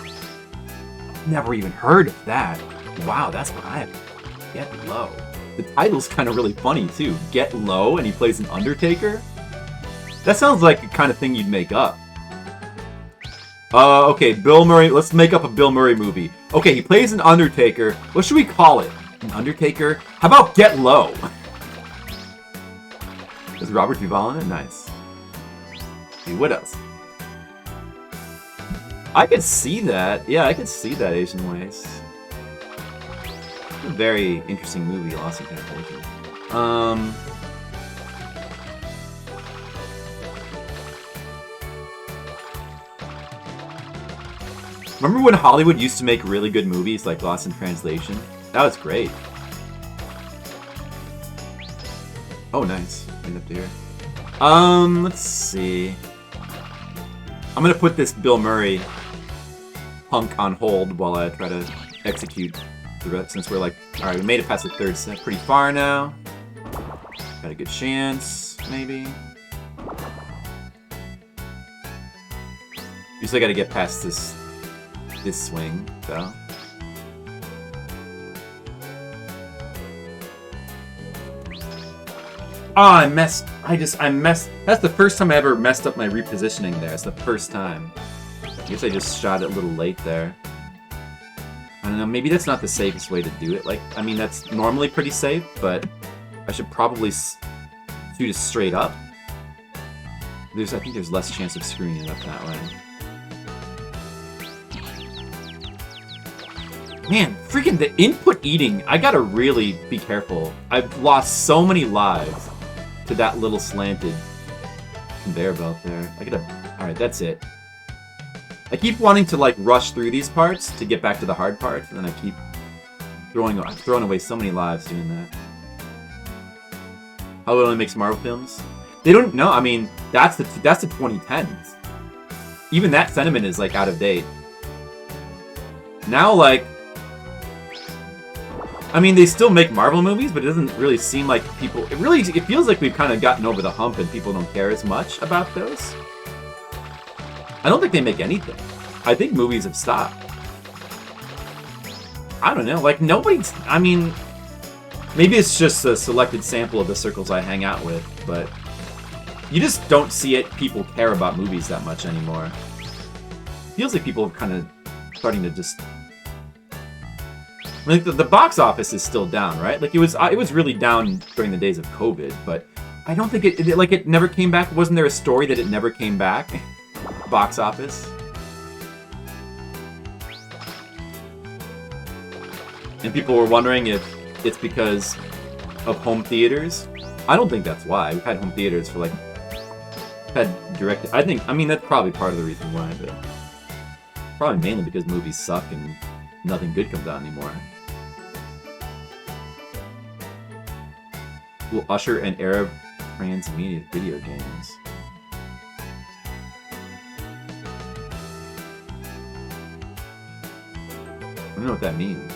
Never even heard of that. Wow, that's what I have. Get Low. The title's kind of really funny, too. Get Low, and he plays an Undertaker? That sounds like the kind of thing you'd make up. Okay, Bill Murray. Let's make up a Bill Murray movie. Okay, he plays an Undertaker. What should we call it? An Undertaker? How about Get Low? Is Robert Duvall in it? Nice. Okay, what else? I could see that. Yeah, I could see that, Asian Ways. a very interesting movie, Lost in Translation. Remember when Hollywood used to make really good movies like Lost in Translation? That was great. Oh, nice. Right up here. Let's see. I'm gonna put this Bill Murray punk on hold while I try to execute the rest, since we're like, alright, we made it past the third set pretty far now. Got a good chance, maybe. We still gotta get past this swing, though. Oh, I messed. That's the first time I ever messed up my repositioning there. It's the first time. I guess I just shot it a little late there. I don't know, maybe that's not the safest way to do it. Like, I mean, that's normally pretty safe, but I should probably shoot it straight up. I think there's less chance of screwing it up that way. Man, freaking the input eating, I gotta really be careful. I've lost so many lives to that little slanted conveyor belt there. Alright, that's it. I keep wanting to like rush through these parts to get back to the hard parts, and then I keep throwing away so many lives doing that. Hollywood only makes Marvel films? They don't know. I mean, that's the 2010s. Even that sentiment is like out of date. Now, like, I mean, they still make Marvel movies, but it doesn't really seem like people. It feels like we've kind of gotten over the hump, and people don't care as much about those. I don't think they make anything. I think movies have stopped. I don't know. Like, nobody's... I mean, maybe it's just a selected sample of the circles I hang out with, but you just don't see it. People care about movies that much anymore. It feels like people are kind of starting to just... I mean, the box office is still down, right? Like, it was really down during the days of COVID, but I don't think it never came back. Wasn't there a story that it never came back? Box office. And people were wondering if it's because of home theaters. I don't think that's why. We've had home theaters for like... I mean, that's probably part of the reason why, but... Probably mainly because movies suck and nothing good comes out anymore. Will usher an era of transmedia video games. I don't know what that means.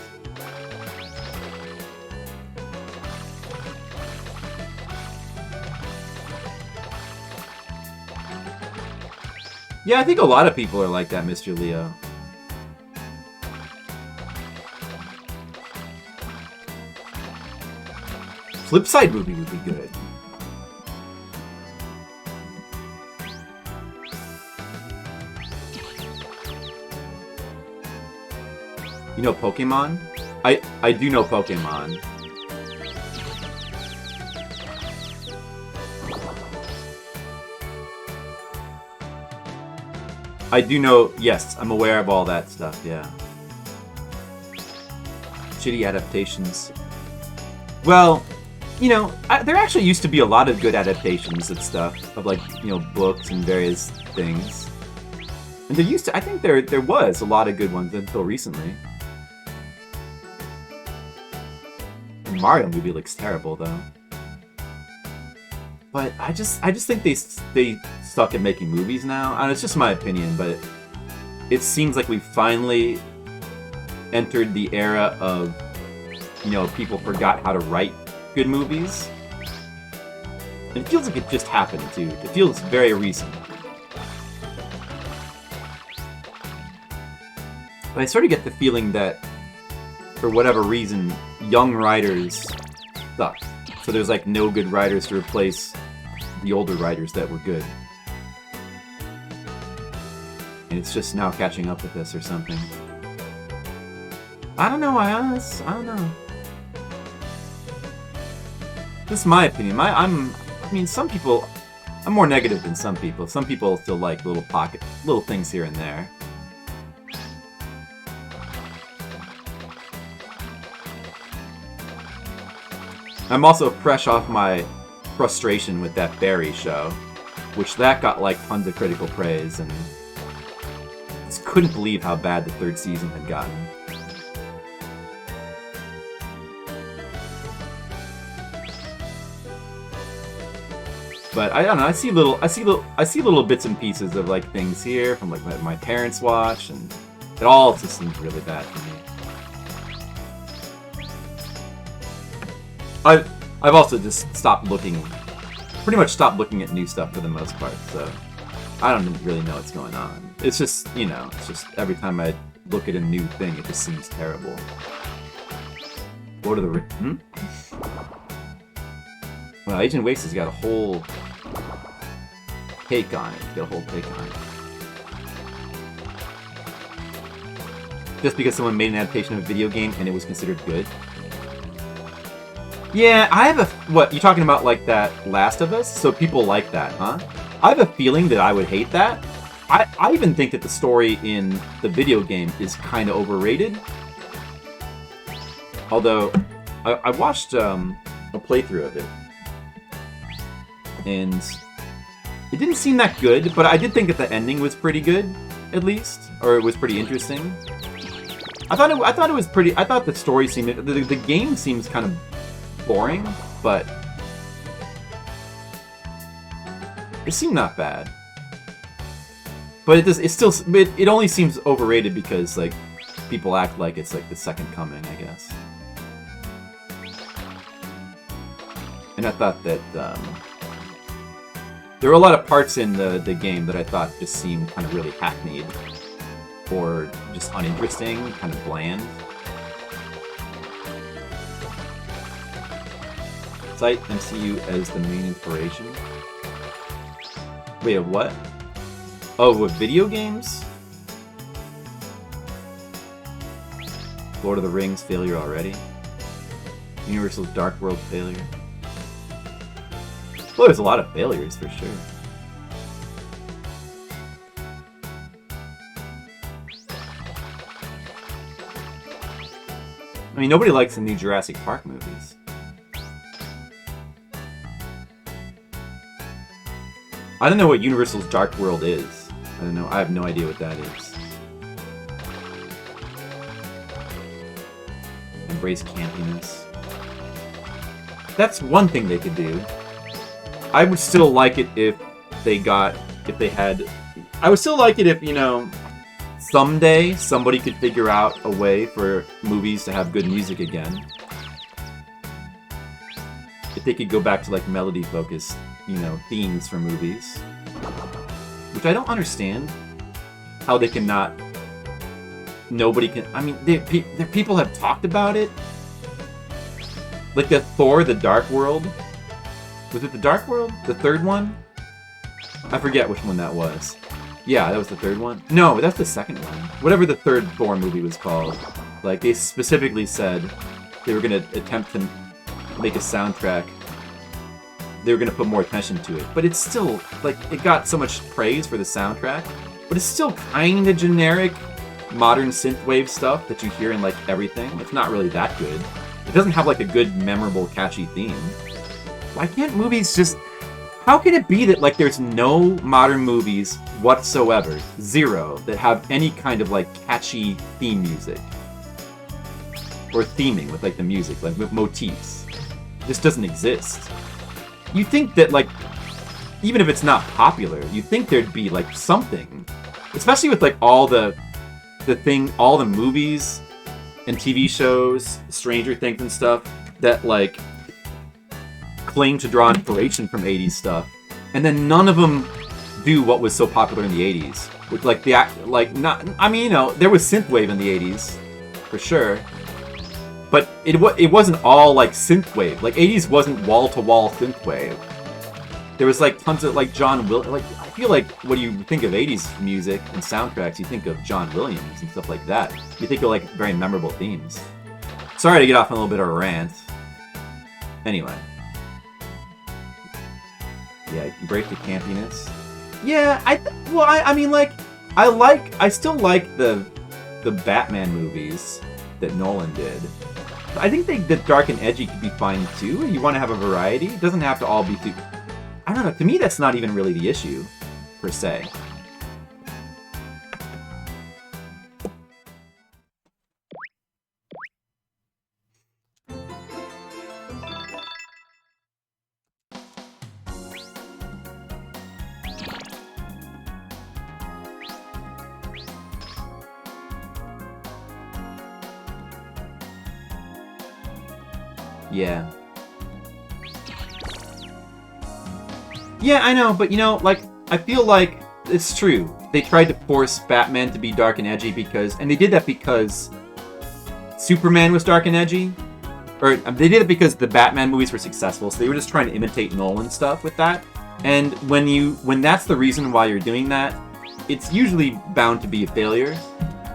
Yeah, I think a lot of people are like that, Mr. Leo. Flipside movie would be good. You know Pokemon? I do know Pokemon. I do know, yes, I'm aware of all that stuff, yeah. Shitty adaptations. Well, you know, there actually used to be a lot of good adaptations of stuff, of like, you know, books and various things. And there used to, I think there was a lot of good ones until recently. The Mario movie looks terrible though. But I just think they suck at making movies now. And it's just my opinion, but it seems like we finally entered the era of, you know, people forgot how to write good movies. And it feels like it just happened too. It feels very recent. But I sort of get the feeling that, for whatever reason, young writers suck. So there's like no good writers to replace the older writers that were good. And it's just now catching up with us or something. I don't know, I don't know. This is my opinion. I mean, some people... I'm more negative than some people. Some people still like little things here and there. I'm also fresh off my frustration with that Barry show, which that got like tons of critical praise, and just couldn't believe how bad the third season had gotten. But I don't know. I see little bits and pieces of like things here from like my parents watch, and it all just seems really bad for me. I've also just pretty much stopped looking at new stuff for the most part. So I don't really know what's going on. It's just it's just every time I look at a new thing, it just seems terrible. Lord of the Well, Agent Waste has got a whole take on it. Just because someone made an adaptation of a video game and it was considered good? Yeah, I have what, you talking about like that Last of Us? So people like that, huh? I have a feeling that I would hate that. I even think that the story in the video game is kind of overrated. Although, I watched a playthrough of it. And it didn't seem that good, but I did think that the ending was pretty good, at least. Or it was pretty interesting. I thought it was pretty... I thought the story seemed... The game seems kind of boring, but it seemed not bad. But it only seems overrated because like people act like it's like the second coming, I guess. And I thought that there were a lot of parts in the game that I thought just seemed kind of really hackneyed or just uninteresting, kind of bland. Cite MCU as the main inspiration. Wait, what? Oh, with video games? Lord of the Rings failure already? Universal's Dark World failure? Well, there's a lot of failures for sure. I mean, nobody likes the new Jurassic Park movies. I don't know what Universal's Dark World is. I don't know. I have no idea what that is. Embrace campiness. That's one thing they could do. I would still like it if they had... I would still like it if, someday somebody could figure out a way for movies to have good music again. If they could go back to, like, melody-focused, themes for movies. Which I don't understand. How they cannot... Nobody can... I mean, people have talked about it. Like the Thor, The Dark World. Was it The Dark World? The third one? I forget which one that was. Yeah, that was the third one. No, that's the second one. Whatever the third Thor movie was called. Like, they specifically said they were going to attempt to make a soundtrack. They were going to put more attention to it. But it's still, like, it got so much praise for the soundtrack. But it's still kind of generic, modern synthwave stuff that you hear in, like, everything. It's not really that good. It doesn't have, like, a good, memorable, catchy theme. Why can't movies just... How can it be that, like, there's no modern movies whatsoever, zero, that have any kind of, like, catchy theme music? Or theming with, like, the music, like, with motifs. This doesn't exist. You think that, like, even if it's not popular, you think there'd be, like, something. Especially with, like, all the movies and TV shows, Stranger Things and stuff, that, like... claim to draw inspiration from 80s stuff, and then none of them do what was so popular in the 80s. With like there was synthwave in the 80s, for sure, but it wasn't all like synthwave. Like 80s wasn't wall-to-wall synthwave. There was like tons of like I feel like when you think of 80s music and soundtracks, you think of John Williams and stuff like that. You think of like very memorable themes. Sorry to get off on a little bit of a rant. Anyway. Yeah, break the campiness. Yeah, I still like the Batman movies that Nolan did. I think the dark and edgy could be fine too. You want to have a variety. It doesn't have to all be too... I don't know. To me, that's not even really the issue, per se. Yeah. Yeah, I know, but you know, like, I feel like it's true. They tried to force Batman to be dark and edgy because, and they did that because Superman was dark and edgy. Or they did it because the Batman movies were successful, so they were just trying to imitate Nolan stuff with that. And when that's the reason why you're doing that, it's usually bound to be a failure.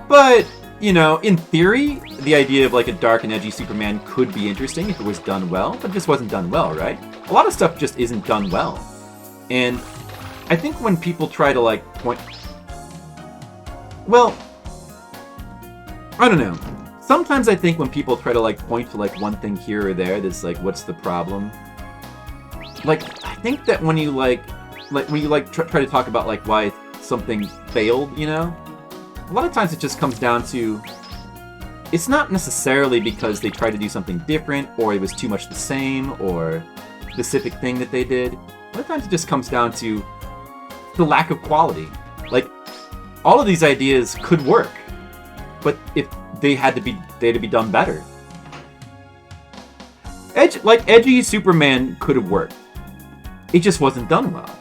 But you know, in theory, the idea of like a dark and edgy Superman could be interesting if it was done well, but it just wasn't done well, right? A lot of stuff just isn't done well. And I think when people try to like point... Well, I don't know. Sometimes I think when people try to like point to like one thing here or there, that's like, what's the problem? Like, I think that when you try to talk about like why something failed, you know? A lot of times it just comes down to, it's not necessarily because they tried to do something different, or it was too much the same, or a specific thing that they did. A lot of times it just comes down to the lack of quality. Like, all of these ideas could work, but if they had to be done better. Edgy Superman could have worked. It just wasn't done well.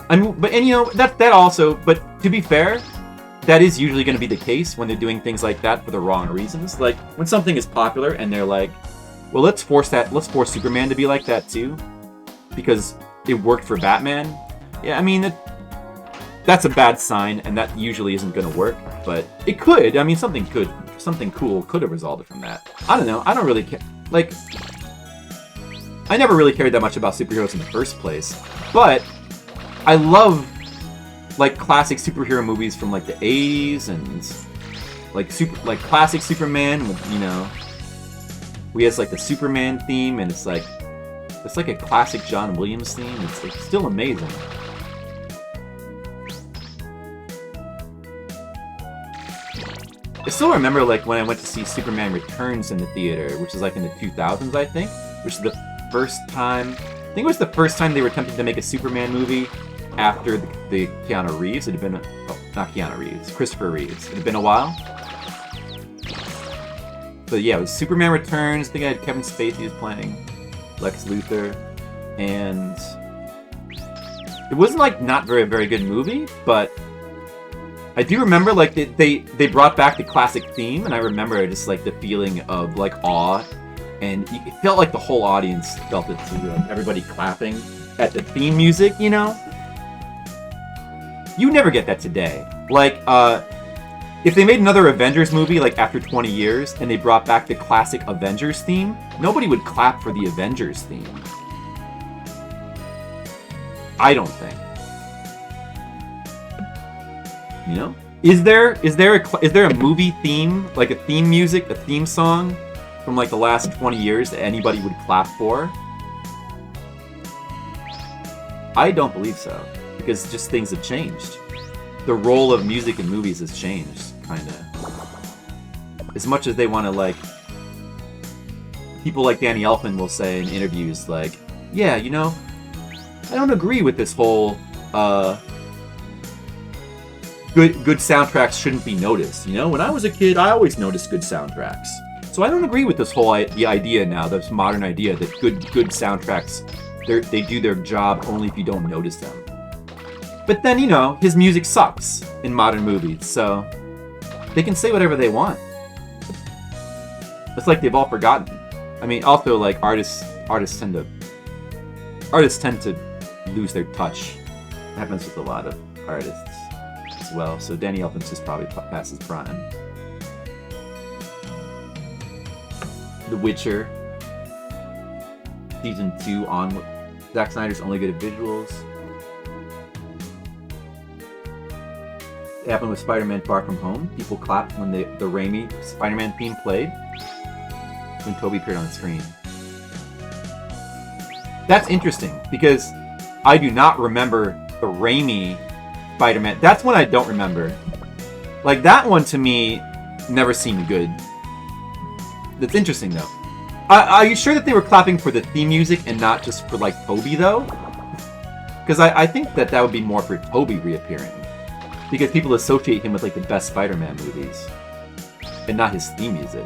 I mean, and you know, that also, but to be fair, that is usually going to be the case when they're doing things like that for the wrong reasons. Like, when something is popular and they're like, well, let's force Superman to be like that too, because it worked for Batman. Yeah, I mean, that's a bad sign, and that usually isn't going to work, but it could. I mean, something cool could have resulted from that. I don't know. I don't really care. Like, I never really cared that much about superheroes in the first place, but I love like classic superhero movies from like the 80s and like classic Superman with, you know, we has like the Superman theme, and it's like a classic John Williams theme. It's like still amazing. I still remember like when I went to see Superman Returns in the theater, which is like in the 2000s, I think, which is the first time, I think it was the first time they were attempting to make a Superman movie after the Keanu Reeves. It had been, not Keanu Reeves, Christopher Reeves. It had been a while. But yeah, it was Superman Returns. I think I had Kevin Spacey was playing Lex Luthor, and it wasn't like not very good movie, but I do remember like they brought back the classic theme, and I remember just like the feeling of like awe, and it felt like the whole audience felt it too. Like everybody clapping at the theme music, you know. You never get that today. Like, if they made another Avengers movie, like, after 20 years, and they brought back the classic Avengers theme, nobody would clap for the Avengers theme. I don't think. You know? Is there a movie theme, like a theme music, a theme song, from, like, the last 20 years that anybody would clap for? I don't believe so. Because just things have changed. The role of music in movies has changed, kinda. As much as they want to, like... People like Danny Elfman will say in interviews, like, yeah, you know, I don't agree with this whole, good soundtracks shouldn't be noticed, you know? When I was a kid, I always noticed good soundtracks. So I don't agree with this whole the idea now, this modern idea that good soundtracks, they do their job only if you don't notice them. But then, you know, his music sucks in modern movies, so they can say whatever they want. It's like they've all forgotten. I mean, also, like, artists tend to lose their touch. It happens with a lot of artists as well, so Danny Elfman's just probably past his prime. The Witcher. Season 2 on. Zack Snyder's only good at visuals. It happened with Spider-Man Far From Home. People clapped when the Raimi Spider-Man theme played. when Toby appeared on the screen. That's interesting, because I do not remember the Raimi Spider-Man. That's one I don't remember. Like, that one to me never seemed good. That's interesting, though. Are you sure that they were clapping for the theme music and not just for, like, Toby, though? Because I think that would be more for Toby reappearing. Because people associate him with, like, the best Spider-Man movies. And not his theme music.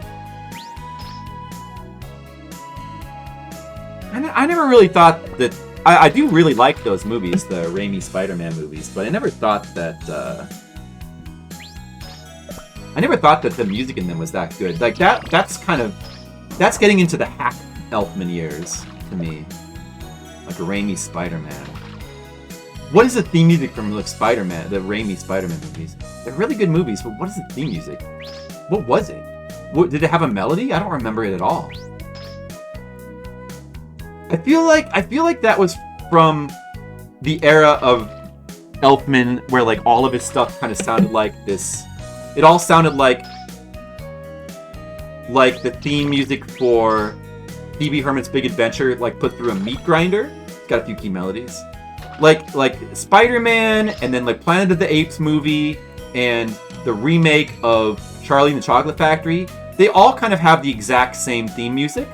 I never really thought that... I do really like those movies, the Raimi Spider-Man movies, but I never thought that... I never thought that the music in them was that good. Like, that's kind of... That's getting into the hack Elfman years, to me. Like a Raimi Spider-Man. What is the theme music from, like, Spider-Man, the Raimi Spider-Man movies? They're really good movies, but what is the theme music? What was it? Did it have a melody? I don't remember it at all. I feel like that was from the era of Elfman, where, like, all of his stuff kind of sounded like this. It all sounded like the theme music for Pee-wee Herman's Big Adventure, like, put through a meat grinder. It's got a few key melodies. Like Spider-Man, and then, like, Planet of the Apes movie, and the remake of Charlie and the Chocolate Factory. They all kind of have the exact same theme music.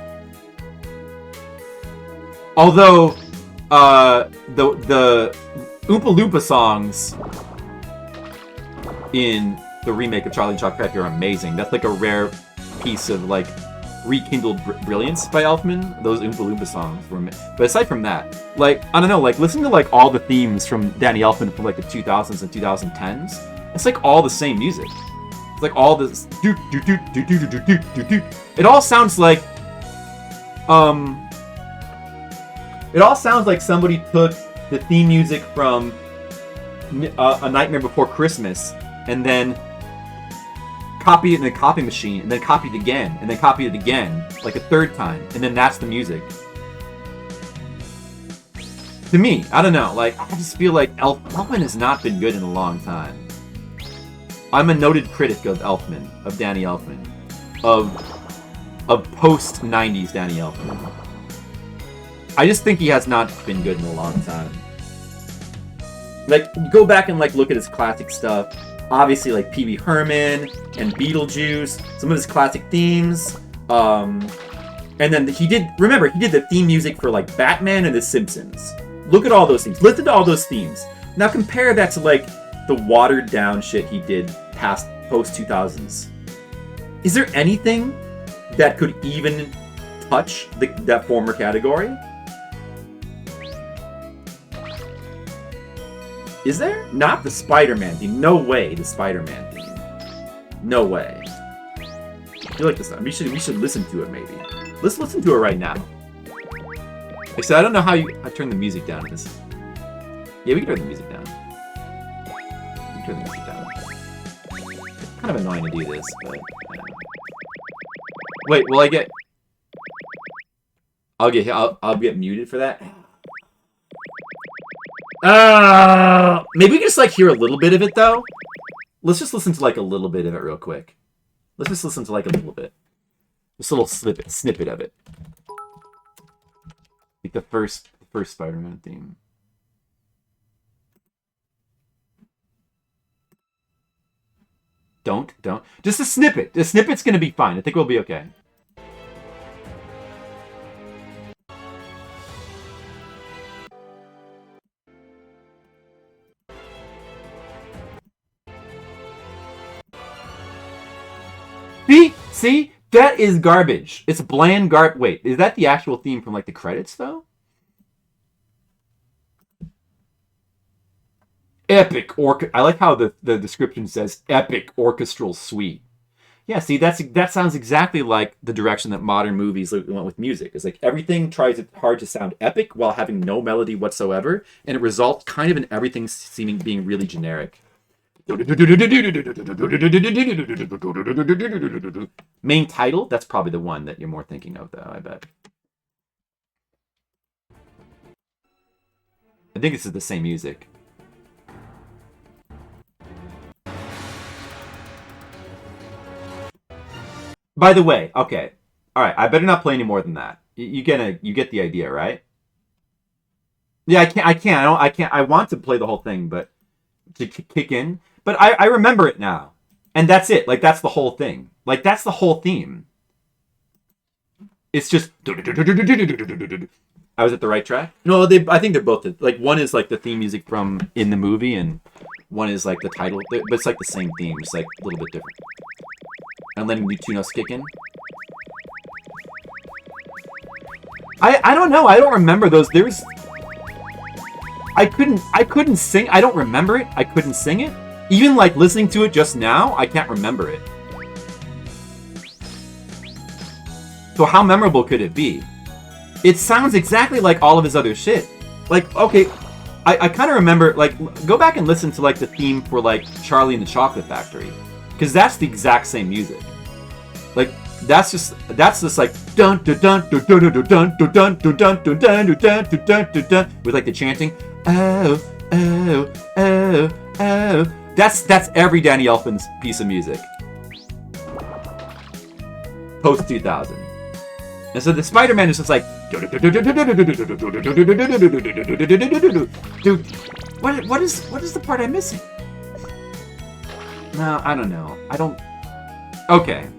Although, the Oompa Loompa songs in the remake of Charlie and the Chocolate Factory are amazing. That's like a rare piece of, like, rekindled brilliance by Elfman. Those Oompa Loompa songs were amazing. But aside from that, like, I don't know, like, listening to, like, all the themes from Danny Elfman from, like, the 2000s and 2010s, it's like all the same music. It's like all this It all sounds like somebody took the theme music from A Nightmare Before Christmas and then copied it in a copy machine, and then copied it again, and then copied it again, like a third time, and then that's the music. To me, I don't know, like, I just feel like Elfman has not been good in a long time. I'm a noted critic of Elfman, of Danny Elfman, of post-90s Danny Elfman. I just think he has not been good in a long time. Like, go back and, like, look at his classic stuff. Obviously, like, Pee-wee Herman and Beetlejuice, some of his classic themes. And then he did the theme music for, like, Batman and The Simpsons. Look at all those themes. Listen to all those themes. Now compare that to, like, the watered-down shit he did post-2000s. Is there anything that could even touch that former category? Is there? Not the Spider-Man theme. No way, the Spider-Man theme. No way. I feel like this. We should listen to it, maybe. Let's listen to it right now. Except I don't know how I turn the music down in this. Yeah, we can turn the music down. We can turn the music down. It's kind of annoying to do this, but... Wait, will I get... I'll get muted for that? Maybe we can just, like, hear a little bit of it, though. Let's just listen to, like, a little bit of it real quick. Let's just listen to, like, a little bit. Just a little snippet of it. Like the first Spider-Man theme. Don't. Just a snippet. The snippet's gonna be fine. I think we'll be okay. See? That is garbage. It's bland Wait, is that the actual theme from, like, the credits, though? Epic I like how the description says epic orchestral suite. Yeah, see, that sounds exactly like the direction that modern movies went with music. It's like everything tries hard to sound epic while having no melody whatsoever, and it results kind of in everything being really generic. Main title, that's probably the one that you're more thinking of, though, I bet. I think this is the same music. By the way, okay, All right, I better not play any more than that. You get the idea, right? Yeah, I can't. I want to play the whole thing, but to kick in. But I remember it now, and that's it. Like that's the whole thing. Like that's the whole theme. It's just. I was at the right track. No, I think they're both like one is like the theme music from in the movie, and one is like the title. But it's like the same theme, just like a little bit different. And letting you two notes kick in. I don't know. I don't remember those. There's. I couldn't sing. I don't remember it. I couldn't sing it. Even like listening to it just now, I can't remember it. So how memorable could it be? It sounds exactly like all of his other shit. Like, okay, I kind of remember, like, go back and listen to like the theme for like Charlie and the Chocolate Factory, because that's the exact same music. Like, that's just like dun dun dun dun dun dun dun dun dun dun dun dun dun dun dun with like the chanting. Oh, oh, oh, oh. That's every Danny Elfman's piece of music. Post 2000. And so the Spider-Man is just like, dude, what is the part I'm missing? No, I don't know. I don't. Okay,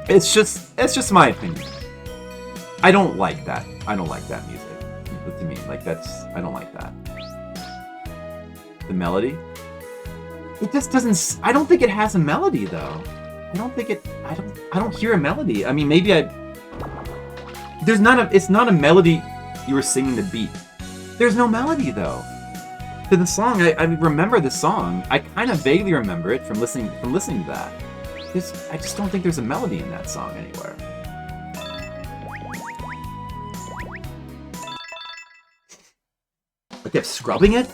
it's just my opinion. I don't like that. I don't like that music. To me, like I don't like that. The melody. It just doesn't. I don't think it has a melody though. I don't hear a melody. I mean, maybe there's not a. It's not a melody. You were singing the beat. There's no melody though. To the song, I remember the song. I kind of vaguely remember it from listening to that. I just don't think there's a melody in that song anywhere. I kept scrubbing it.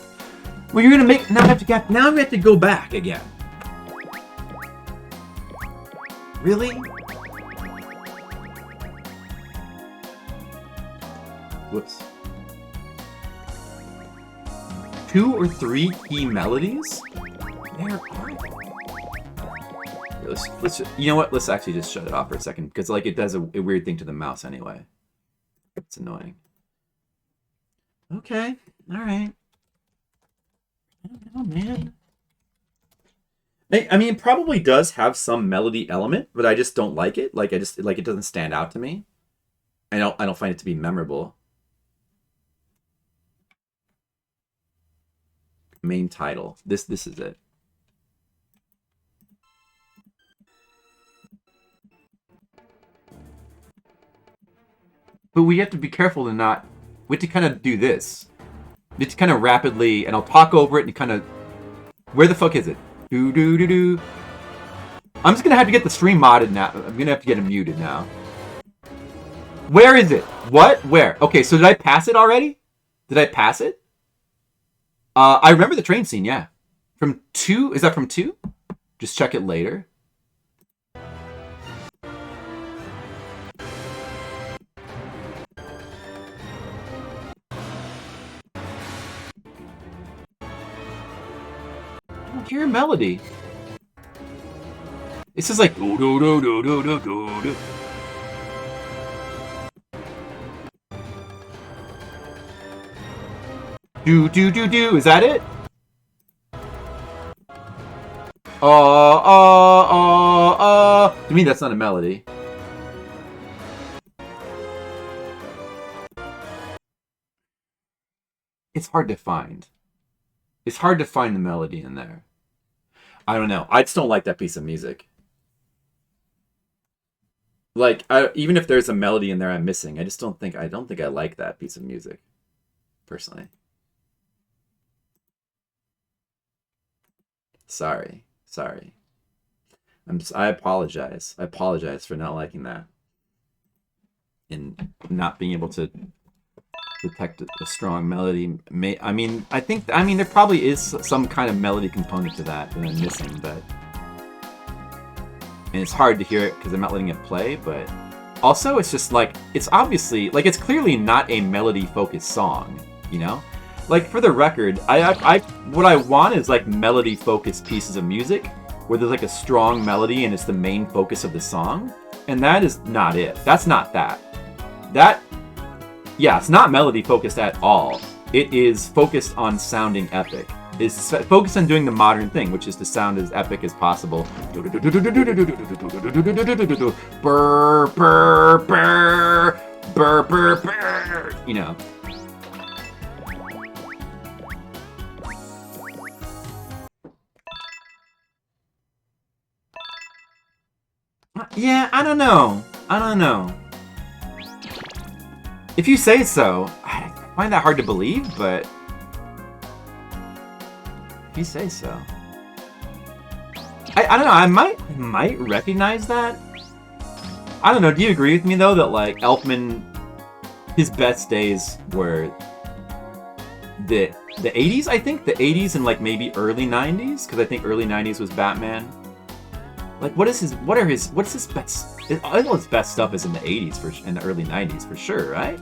Well, you're gonna make now. Now we have to go back again. Really? Whoops. 2 or 3 key melodies? Where are they? Let's just, you know what? Let's actually just shut it off for a second, because like it does a weird thing to the mouse anyway. It's annoying. Okay. All right. I don't know, man. I mean, it probably does have some melody element, but I just don't like it. Like it doesn't stand out to me. I don't find it to be memorable. Main title. This is it. But we have to be careful to not. We have to kind of do this. We have to kind of rapidly, and I'll talk over it and kind of. Where the fuck is it? Do do do do. I'm just gonna have to get the stream modded now. I'm gonna have to get it muted now. Where is it? What? Where? Okay, so did I pass it already? Did I pass it? I remember the train scene, yeah. From 2? Is that from 2? Just check it later. I don't hear a melody. It's just like do do do do do do do do. Do do do do. Is that it? To me, that's not a melody. It's hard to find. It's hard to find the melody in there. I don't know. I just don't like that piece of music. Like, even if there's a melody in there I'm missing, I don't think I like that piece of music, personally. Sorry. I apologize. I apologize for not liking that. And not being able to detect a strong melody. There probably is some kind of melody component to that I'm missing, but... And it's hard to hear it because I'm not letting it play, but... Also, it's just like, it's obviously, like, it's clearly not a melody-focused song, you know? Like, for the record, what I want is, like, melody-focused pieces of music, where there's, like, a strong melody and it's the main focus of the song. and that is not it. That's not that. Yeah, it's not melody focused at all. It is focused on sounding epic. It's focused on doing the modern thing, which is to sound as epic as possible. Burr, burr, burr, burr, burr, burr, you know. Yeah, I don't know. If you say so, I find that hard to believe, but if you say so. I don't know, I might recognize that. I don't know, do you agree with me though that like Elfman, his best days were the 80s, I think? The 80s and like maybe early 90s? Because I think early 90s was Batman. Like, what's his best? All his best stuff is in the 80s and the early 90s for sure, right?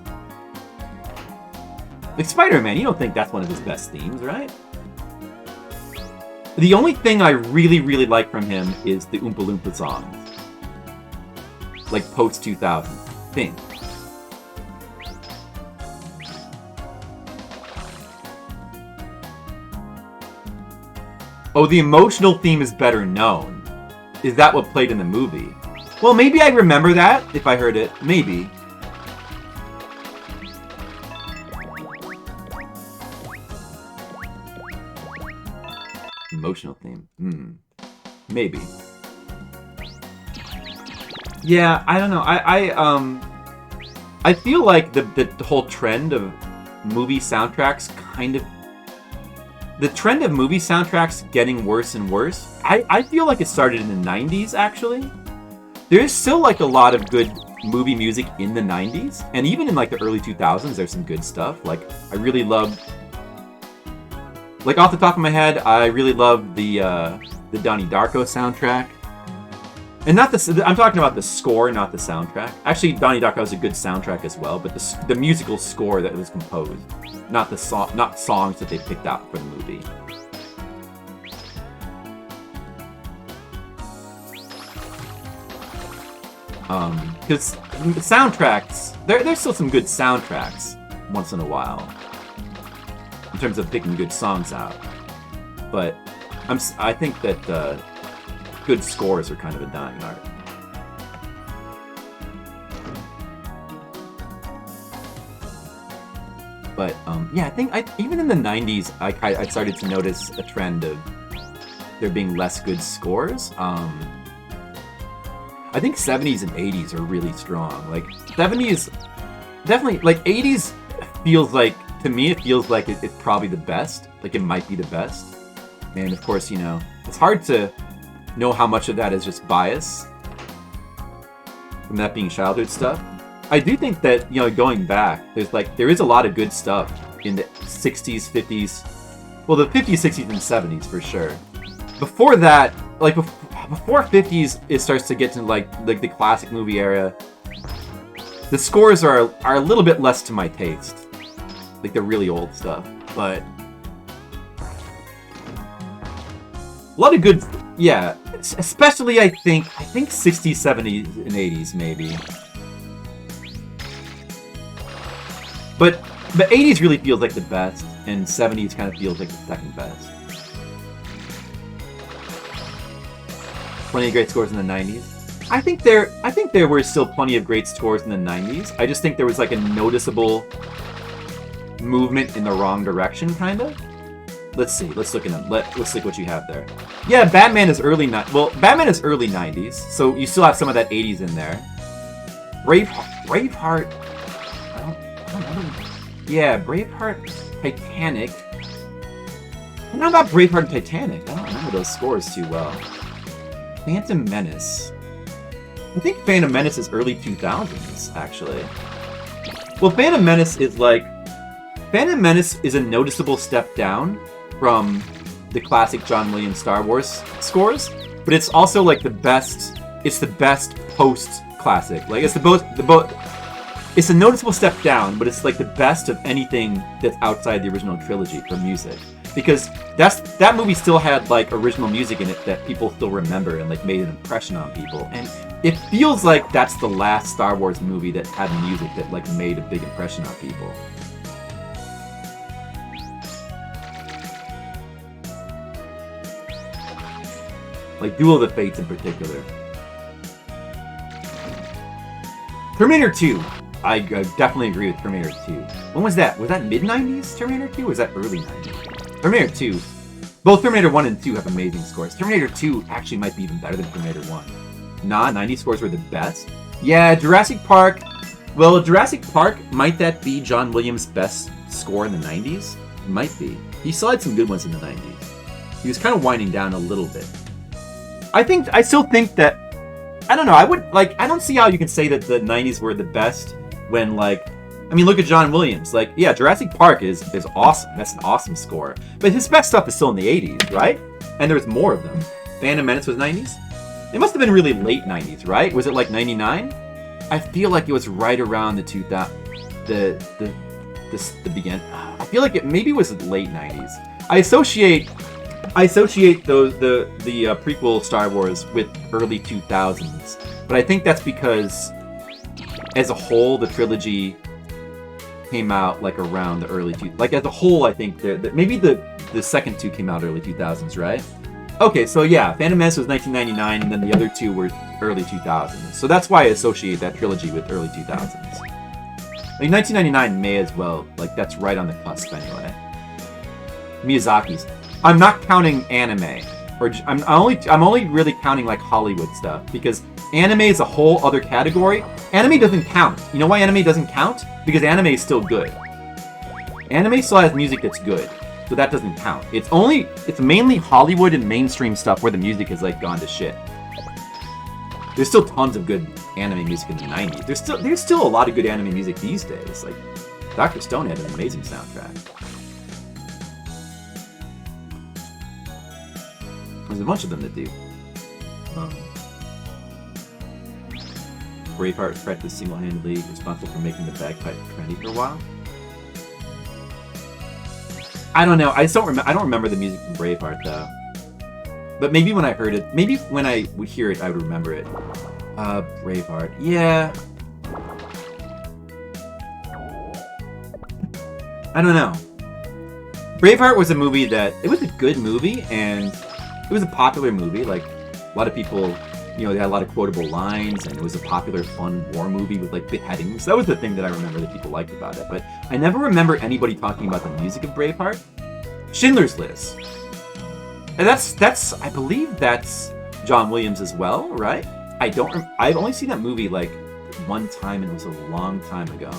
Like Spider-Man, you don't think that's one of his best themes, right? The only thing I really, really like from him is the Oompa Loompa songs. Like post 2000 thing. Oh, the emotional theme is better known. Is that what played in the movie? Well, maybe I remember that if I heard it. Maybe. Emotional theme. Maybe. Yeah, I don't know. I feel like the whole trend of movie soundtracks kind of... The trend of movie soundtracks getting worse and worse, I feel like it started in the 90s, actually. There's still, like, a lot of good movie music in the 90s, and even in, like, the early 2000s, there's some good stuff. Like, I really love... Like, off the top of my head, I really love the Donnie Darko soundtrack. And not the... I'm talking about the score, not the soundtrack. Actually, Donnie Darko is a good soundtrack as well, but the musical score that was composed. Not songs that they picked out for the movie. Because the soundtracks, there's still some good soundtracks once in a while, in terms of picking good songs out. But I think that good scores are kind of a dying art. But yeah, I think even in the 90s, I started to notice a trend of there being less good scores. I think 70s and 80s are really strong. Like 70s, definitely. Like 80s feels like, to me, it feels like it's probably the best. Like it might be the best. And of course, you know, it's hard to know how much of that is just bias from that being childhood stuff. I do think that, you know, going back, there is a lot of good stuff in the 60s, 50s, well, the 50s, 60s, and 70s for sure. Before that, like before 50s, it starts to get to like the classic movie era. The scores are a little bit less to my taste, like the really old stuff. But a lot of good, yeah. Especially I think 60s, 70s, and 80s maybe. But the 80s really feels like the best, and 70s kind of feels like the second best. Plenty of great scores in the 90s. I think there were still plenty of great scores in the 90s. I just think there was like a noticeable movement in the wrong direction, kind of. Let's see. Let's look at them. Let's look what you have there. Yeah, Batman is early 90s, so you still have some of that 80s in there. Braveheart. Yeah, Braveheart, Titanic. I don't know about Braveheart and Titanic. I don't remember those scores too well. Phantom Menace. I think Phantom Menace is early 2000s, actually. Well, Phantom Menace is a noticeable step down from the classic John Williams Star Wars scores, but it's also like the best post-classic. Like, it's a noticeable step down, but it's like the best of anything that's outside the original trilogy for music. because that movie still had like original music in it that people still remember and like made an impression on people. And it feels like that's the last Star Wars movie that had music that like made a big impression on people. Like Duel of the Fates in particular. Terminator 2. I definitely agree with Terminator 2. When was that? Was that mid-90s Terminator 2 or was that early 90s? Terminator 2. Both Terminator 1 and 2 have amazing scores. Terminator 2 actually might be even better than Terminator 1. Nah, 90s scores were the best. Yeah, Jurassic Park. Well, Jurassic Park, might that be John Williams' best score in the 90s? It might be. He still had some good ones in the 90s. He was kind of winding down a little bit. I still think that, I don't know, I don't see how you can say that the 90s were the best when, like, I mean, look at John Williams. Like, yeah, Jurassic Park is awesome. That's an awesome score. But his best stuff is still in the 80s, right? And there's more of them. Phantom Menace was 90s? It must have been really late 90s, right? Was it like 99? I feel like it was right around the 2000, the begin. I feel like it maybe was late 90s. I associate those the prequel Star Wars with early 2000s, but I think that's because as a whole the trilogy came out like around the early like as a whole I think maybe the second two came out early 2000s, right? Okay, so yeah, Phantom Menace was 1999 and then the other two were early 2000s. So that's why I associate that trilogy with early 2000s. Like 1999 may as well, like that's right on the cusp anyway. Miyazaki's. I'm not counting anime, or I'm only really counting like Hollywood stuff because anime is a whole other category. Anime doesn't count. You know why anime doesn't count? Because anime is still good. Anime still has music that's good, so that doesn't count. It's mainly Hollywood and mainstream stuff where the music has like gone to shit. There's still tons of good anime music in the 90s. There's still a lot of good anime music these days. Like Dr. Stone had an amazing soundtrack. There's a bunch of them that do. Braveheart was practiced single-handedly responsible for making the bagpipe trendy for a while. I don't know. I don't remember the music from Braveheart though. But maybe when I heard it, maybe when I would hear it, I would remember it. Braveheart. Yeah. I don't know. Braveheart was a movie that it was a good movie and it was a popular movie. Like a lot of people, they had a lot of quotable lines, and it was a popular, fun war movie with like beheadings. That was the thing that I remember that people liked about it. But I never remember anybody talking about the music of Braveheart. Schindler's List. And that's I believe that's John Williams as well, right? I've only seen that movie like one time, and it was a long time ago.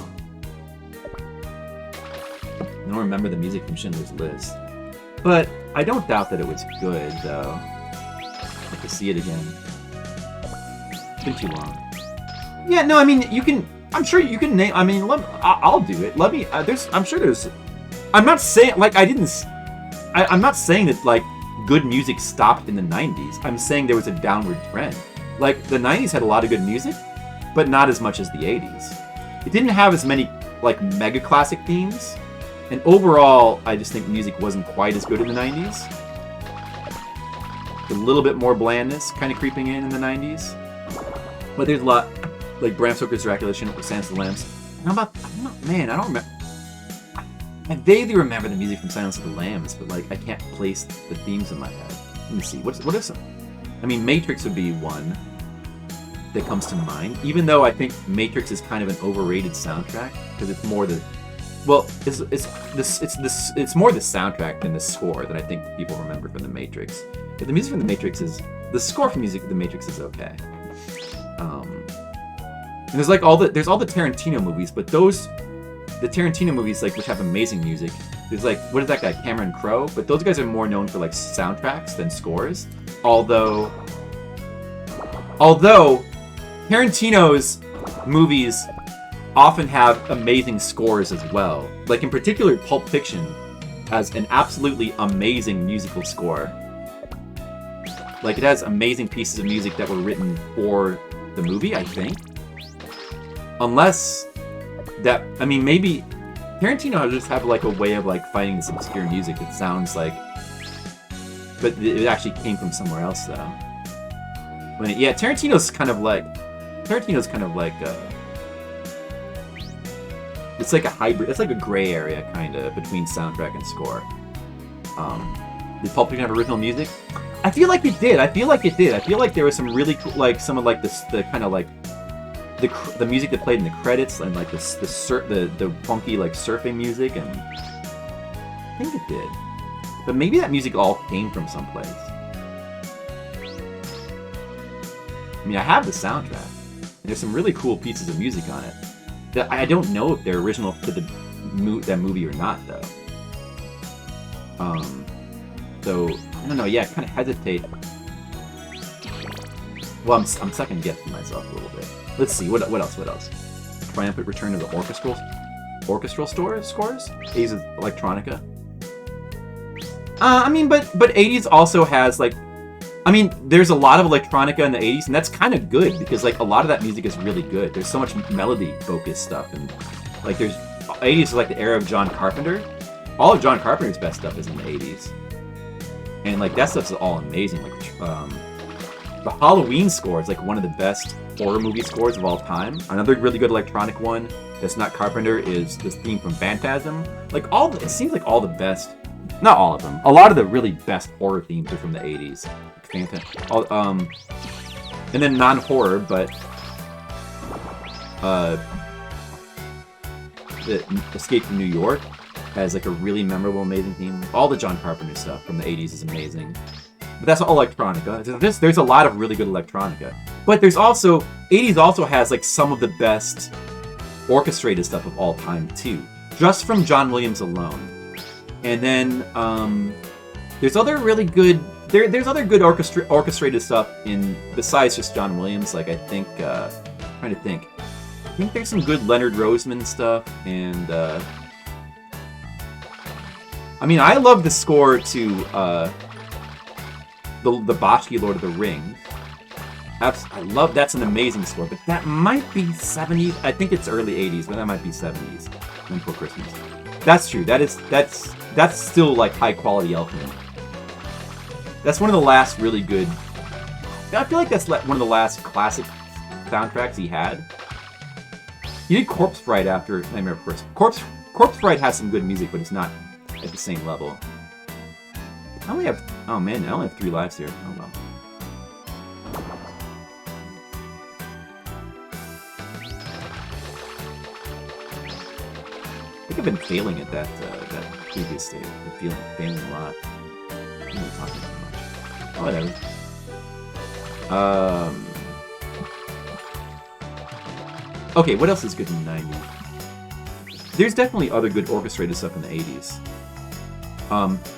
I don't remember the music from Schindler's List. But I don't doubt that it was good, though. I'll have to see it again. It's been too long. Yeah, no, I mean, you can... I'm sure you can name... I mean, I'll do it. Let me... I'm sure there's... I'm not saying... Like, I'm not saying that, like, good music stopped in the 90s. I'm saying there was a downward trend. Like, the 90s had a lot of good music, but not as much as the 80s. It didn't have as many, like, mega classic themes. And overall, I just think music wasn't quite as good in the 90s. A little bit more blandness kind of creeping in the 90s. But there's a lot, like Bram Stoker's Dracula, Silence of the Lambs. I don't remember. I vaguely remember the music from Silence of the Lambs, but like I can't place the themes in my head. Let me see, what is some? I mean, Matrix would be one that comes to mind, even though I think Matrix is kind of an overrated soundtrack, because it's more the... Well, it's more the soundtrack than the score that I think people remember from The Matrix. If the music from The Matrix is... The score from music from The Matrix is okay. And there's like all the Tarantino movies, but the Tarantino movies like which have amazing music. There's like, what is that guy, Cameron Crowe? But those guys are more known for like soundtracks than scores. Although Tarantino's movies often have amazing scores as well. Like in particular, Pulp Fiction has an absolutely amazing musical score. Like it has amazing pieces of music that were written for the movie, I think. Unless that, I mean, maybe Tarantino just have like a way of like finding this obscure music that sounds like, but it actually came from somewhere else though. But yeah, Tarantino's kind of like it's like a hybrid. It's like a gray area kind of between soundtrack and score. Did Pulp Fiction have original music? I feel like it did. I feel like there was some really cool, like some of like the kind of like the music that played in the credits and like the funky like surfing music, and I think it did. But maybe that music all came from someplace. I mean, I have the soundtrack. And there's some really cool pieces of music on it. That I don't know if they're original to that movie or not, though. So I don't know. Yeah, I kind of hesitate. Well, I'm second guessing myself a little bit. Let's see. What else? Triumphant return of the orchestral scores. A's of electronica. I mean, but 80s also has like. I mean, there's a lot of electronica in the 80s, and that's kind of good because like a lot of that music is really good. There's so much melody-focused stuff, and like there's 80s is like the era of John Carpenter. All of John Carpenter's best stuff is in the 80s, and like that stuff's all amazing. Like the Halloween score is like one of the best horror movie scores of all time. Another really good electronic one that's not Carpenter is this theme from Phantasm. Like it seems like all the best, not all of them, a lot of the really best horror themes are from the 80s. And then non-horror, but the Escape from New York has like a really memorable, amazing theme. All the John Carpenter stuff from the 80s is amazing. But that's all electronica. There's a lot of really good electronica. But there's also, 80s also has like some of the best orchestrated stuff of all time too. Just from John Williams alone. And then there's other really good, there's other good orchestrated stuff in, besides just John Williams. Like I think, trying to think. I think there's some good Leonard Roseman stuff, and I mean, I love the score to the Bashki Lord of the Rings. I love, that's an amazing score, but that might be 70s. I think it's early 80s, but that might be 70s. Before Christmas. That's true. That's still like high quality Elfman. That's one of the last really good. I feel like that's one of the last classic soundtracks he had. He did Corpse Bride after Nightmare Before Christmas. Corpse Bride has some good music, but it's not at the same level. I only have, oh man, I only have 3 lives here. Oh well. I think I've been failing at that previous state. I've been failing a lot. I'm not talking too much. Oh, whatever. Okay, what else is good in the 90s? There's definitely other good orchestrated stuff in the 80s.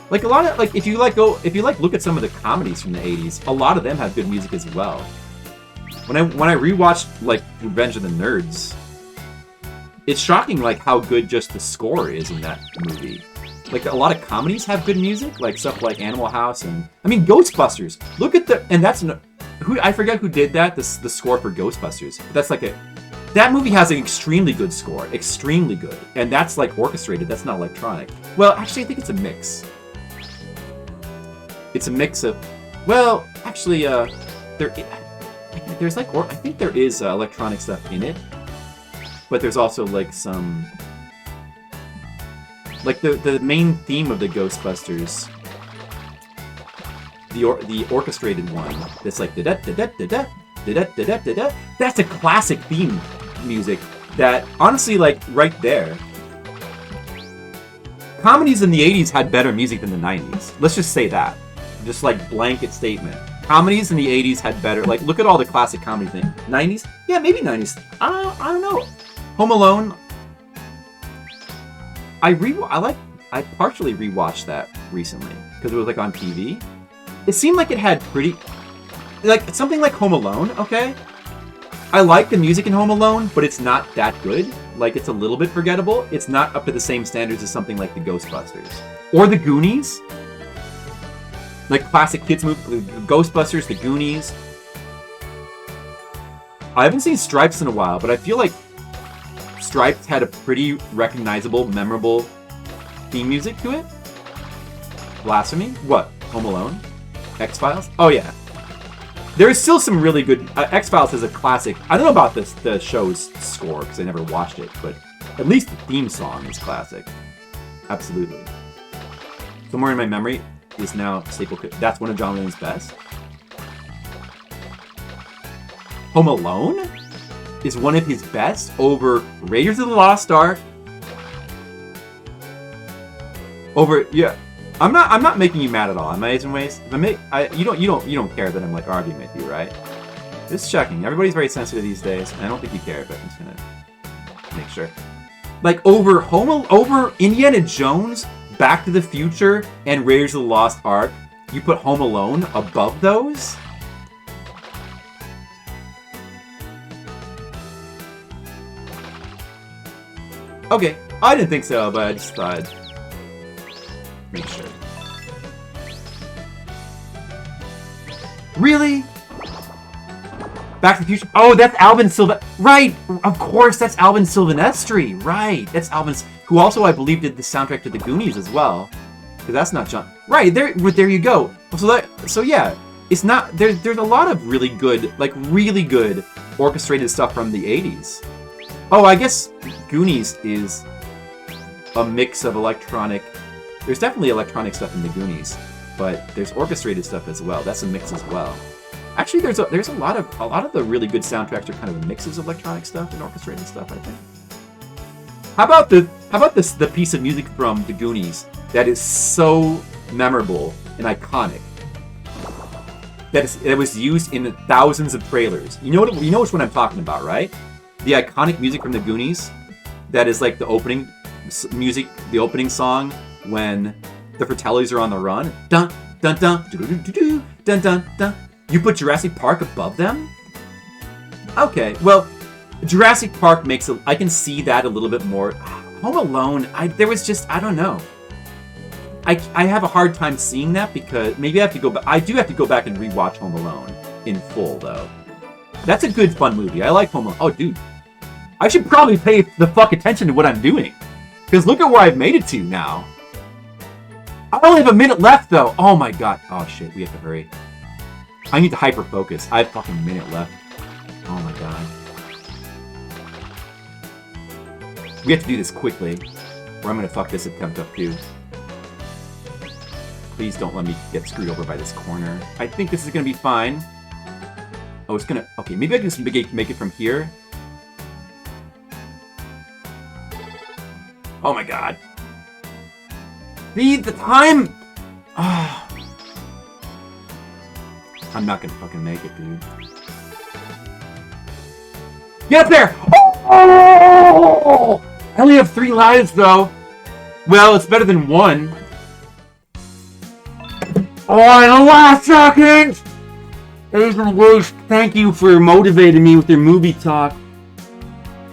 Like a lot of, like if you look at some of the comedies from the 80s, a lot of them have good music as well. When I rewatched like Revenge of the Nerds, it's shocking like how good just the score is in that movie. Like a lot of comedies have good music, like stuff like Animal House and I mean Ghostbusters. Look at I forget who did that, the score for Ghostbusters. But that's like that movie has an extremely good score, extremely good, and that's like orchestrated. That's not electronic. Well, actually, I think it's a mix. It's a mix of, well, actually, there's like, I think there is electronic stuff in it, but there's also like some, like the main theme of the Ghostbusters, the orchestrated one. That's like da da da da da da da da da da. That's a classic theme music that honestly, like right there, comedies in the 80s had better music than the 90s. Let's just say that, just like blanket statement. Comedies in the 80s had better, like look at all the classic comedy things. 90s, yeah, maybe 90s. I don't know. Home Alone, I partially rewatched that recently because it was like on TV. It seemed like it had pretty, like something like Home Alone. Okay, I like the music in Home Alone, but it's not that good. Like, it's a little bit forgettable. It's not up to the same standards as something like the Ghostbusters. Or the Goonies. Like, classic kids movie. Ghostbusters, the Goonies. I haven't seen Stripes in a while, but I feel like Stripes had a pretty recognizable, memorable theme music to it. Blasphemy? What? Home Alone? X-Files? Oh yeah. There is still some really good... X-Files is a classic. I don't know about the show's score, because I never watched it, but at least the theme song is classic. Absolutely. Somewhere in my memory is now staple... That's one of John Williams' best. Home Alone is one of his best over Raiders of the Lost Ark. Over... Yeah. I'm not making you mad at all. Am I in ways? You don't care that I'm like arguing with you, right? Just checking. Everybody's very sensitive these days, and I don't think you care, but I'm just gonna make sure. Like over Indiana Jones, Back to the Future, and Raiders of the Lost Ark, you put Home Alone above those? Okay, I didn't think so, but I just thought I'd make sure. Really? Back to the Future? Oh, that's Alvin Silva. Right, of course, that's Alvin Silvestri. Right, that's Alvin, who also I believe did the soundtrack to the Goonies as well. Because that's not John. Right there you go. So yeah, it's not. There's a lot of really good orchestrated stuff from the '80s. Oh, I guess Goonies is a mix of electronic. There's definitely electronic stuff in the Goonies, but there's orchestrated stuff as well. That's a mix as well. Actually, there's a lot of the really good soundtracks are kind of mixes of electronic stuff and orchestrated stuff, I think. How about the piece of music from the Goonies that is so memorable and iconic that was used in thousands of trailers? You know which one I'm talking about, right? The iconic music from the Goonies that is like the opening music, the opening song when the Fratellis are on the run. Dun dun dun dun dun dun dun. You put Jurassic Park above them? Okay, well, Jurassic Park makes I can see that a little bit more. Home Alone, I don't know. I have a hard time seeing that because maybe I have to go back. I do have to go back and rewatch Home Alone in full, though. That's a good, fun movie. I like Home Alone. Oh, dude. I should probably pay the fuck attention to what I'm doing. Because look at where I've made it to now. I only have a minute left, though. Oh, my God. Oh, shit. We have to hurry. I need to hyper-focus. I have a fucking minute left. Oh, my God. We have to do this quickly, or I'm going to fuck this attempt up, too. Please don't let me get screwed over by this corner. I think this is going to be fine. Oh, it's going to... Okay, maybe I can just make it from here. Oh, my God. The time... Oh. I'm not gonna fucking make it, dude. Get up there! Oh! I only have 3 lives, though. Well, it's better than 1. Oh, in the last second! Asian Waste, thank you for motivating me with your movie talk.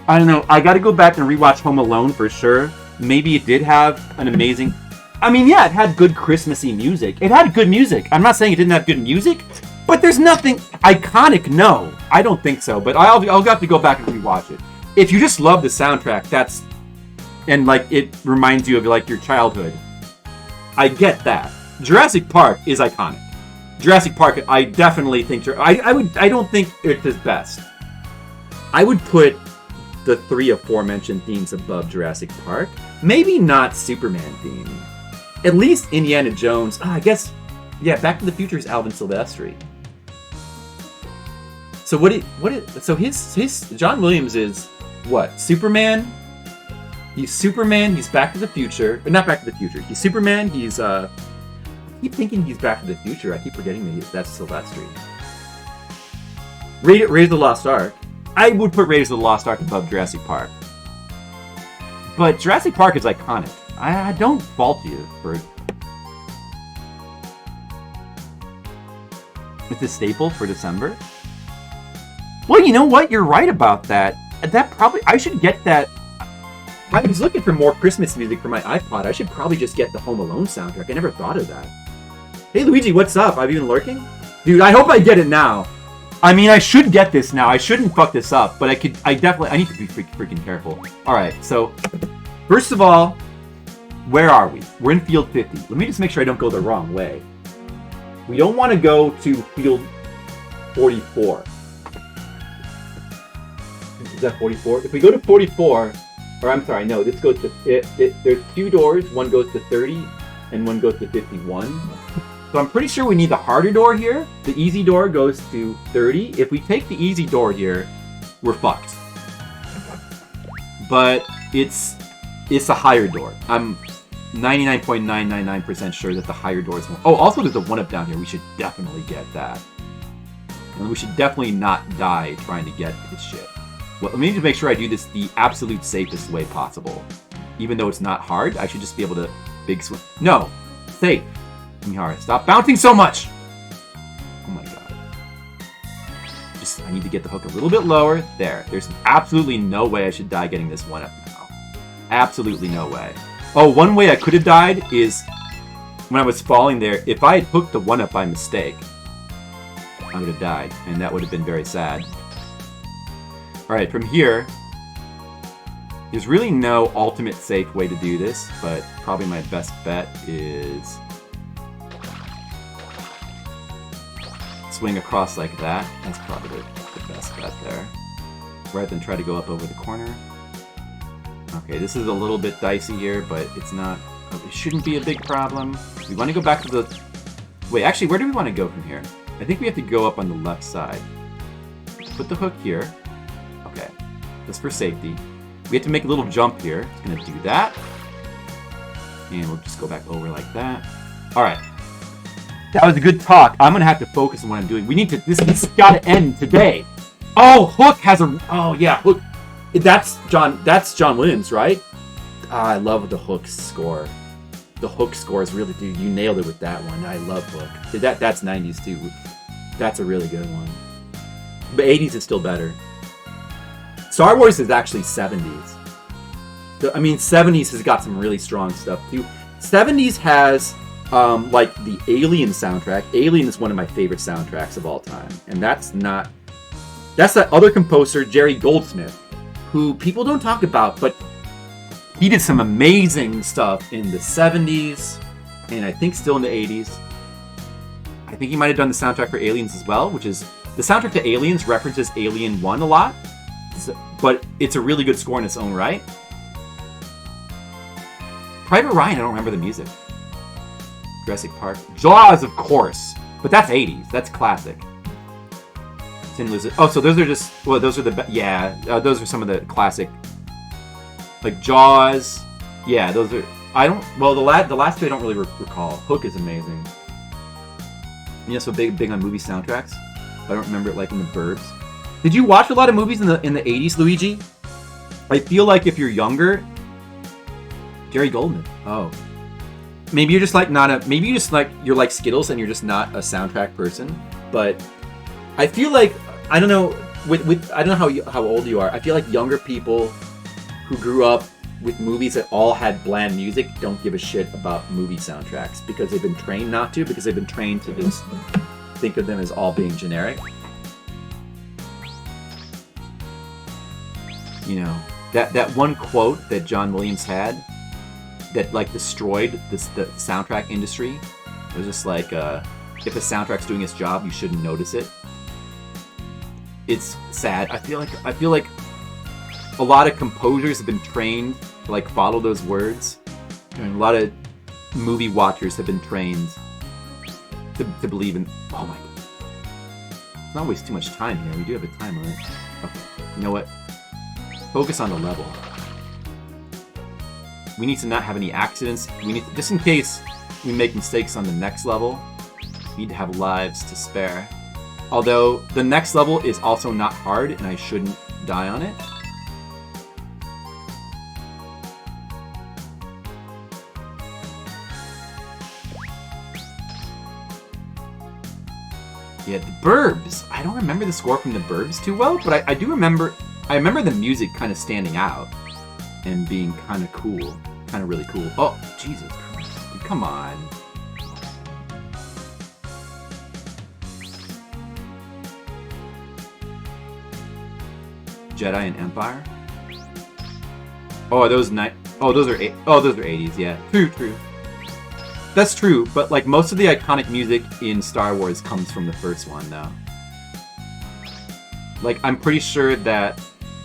I don't know, I gotta go back and rewatch Home Alone for sure. Maybe it did have an amazing... I mean, yeah, it had good Christmassy music. It had good music. I'm not saying it didn't have good music, but there's nothing iconic, no. I don't think so, but I'll have to go back and rewatch it. If you just love the soundtrack, that's... And, like, it reminds you of, like, your childhood. I get that. Jurassic Park is iconic. Jurassic Park, I definitely think... I don't think it's his best. I would put the 3 aforementioned themes above Jurassic Park. Maybe not Superman theme. At least Indiana Jones. I guess, yeah, Back to the Future is Alvin Silvestri. So so his John Williams is what? Superman? He's Superman, he's Back to the Future. But not Back to the Future. He's Superman, he's I keep thinking he's Back to the Future. I keep forgetting that that's Silvestri. Raiders of the Lost Ark. I would put Raiders of the Lost Ark above Jurassic Park. But Jurassic Park is iconic. I don't fault you for... It's a staple for December? Well, you know what? You're right about that. That probably... I should get that... I was looking for more Christmas music for my iPod. I should probably just get the Home Alone soundtrack. I never thought of that. Hey, Luigi, what's up? Have you been lurking? Dude, I hope I get it now. I mean, I should get this now. I shouldn't fuck this up, but I need to be freaking careful. Alright, so, first of all, where are we? We're in field 50. Let me just make sure I don't go the wrong way. We don't want to go to field 44. Is that 44? If we go to 44, or I'm sorry, no, this goes to, there's 2 doors. One goes to 30, and one goes to 51. So I'm pretty sure we need the harder door here. The easy door goes to 30. If we take the easy door here, we're fucked. But it's a higher door. I'm 99.999% sure that the higher door is more. Oh, also there's a 1-up down here. We should definitely get that. And we should definitely not die trying to get this shit. Well, let me just make sure I do this the absolute safest way possible. Even though it's not hard, I should just be able to big swing. No! Safe! Umihara, stop bouncing so much! Oh my god. I need to get the hook a little bit lower. There. There's absolutely no way I should die getting this 1-up now. Absolutely no way. Oh, one way I could have died is when I was falling there. If I had hooked the 1-up by mistake, I would have died, and that would have been very sad. Alright, from here, there's really no ultimate safe way to do this, but probably my best bet is swing across like that. That's probably the best bet there. Rather than try to go up over the corner. Okay, this is a little bit dicey here, but it's not... It shouldn't be a big problem. We want to go back to the... Wait, actually, where do we want to go from here? I think we have to go up on the left side. Put the hook here. Okay, just for safety. We have to make a little jump here. It's going to do that. And we'll just go back over like that. Alright. That was a good talk. I'm going to have to focus on what I'm doing. We need to... This has got to end today. Oh, Hook has a... Oh, yeah, Hook... That's John Williams, right? Ah, I love the Hook score. The Hook score is really... Dude, you nailed it with that one. I love Hook. That's 90s, too. That's a really good one. But 80s is still better. Star Wars is actually 70s. I mean, 70s has got some really strong stuff, too. 70s has, like, the Alien soundtrack. Alien is one of my favorite soundtracks of all time. And that's not... That's that other composer, Jerry Goldsmith, who people don't talk about, but he did some amazing stuff in the 70s, and I think still in the 80s. I think he might have done the soundtrack for Aliens as well, which is... The soundtrack to Aliens references Alien 1 a lot, but it's a really good score in its own right. Private Ryan, I don't remember the music. Jurassic Park. Jaws, of course, but that's 80s. That's classic. Oh, so those are just... Well, those are the... Yeah, those are some of the classic... Like Jaws. Yeah, those are... I don't... Well, the last two I don't really recall. Hook is amazing. You know, so big on movie soundtracks. I don't remember it like in The Burbs. Did you watch a lot of movies in the 80s, Luigi? I feel like if you're younger... Jerry Goldman. Oh. Maybe you're just like not a... Maybe you just like... You're like Skittles and you're just not a soundtrack person. But I feel like... I don't know... I don't know how old you are. I feel like younger people who grew up with movies that all had bland music don't give a shit about movie soundtracks because they've been trained not to, because they've been trained to just think of them as all being generic. You know, that one quote that John Williams had that like destroyed the soundtrack industry. It was just like, if a soundtrack's doing its job, you shouldn't notice it. It's sad. I feel like a lot of composers have been trained to like follow those words, and a lot of movie watchers have been trained to believe in. Oh my god! Let's not waste too much time here. We do have a time limit. Okay, you know what? Focus on the level. We need to not have any accidents. We need to, just in case we make mistakes on the next level, we need to have lives to spare. Although the next level is also not hard, and I shouldn't die on it. Yeah, The Burbs. I don't remember the score from The Burbs too well, but I do remember... I remember the music kind of standing out and being kind of cool. Kind of really cool. Oh, Jesus Christ. Come on. Jedi and Empire. Oh, are those those are 80s. Yeah, true. That's true, but like most of the iconic music in Star Wars comes from the first one, though. Like I'm pretty sure that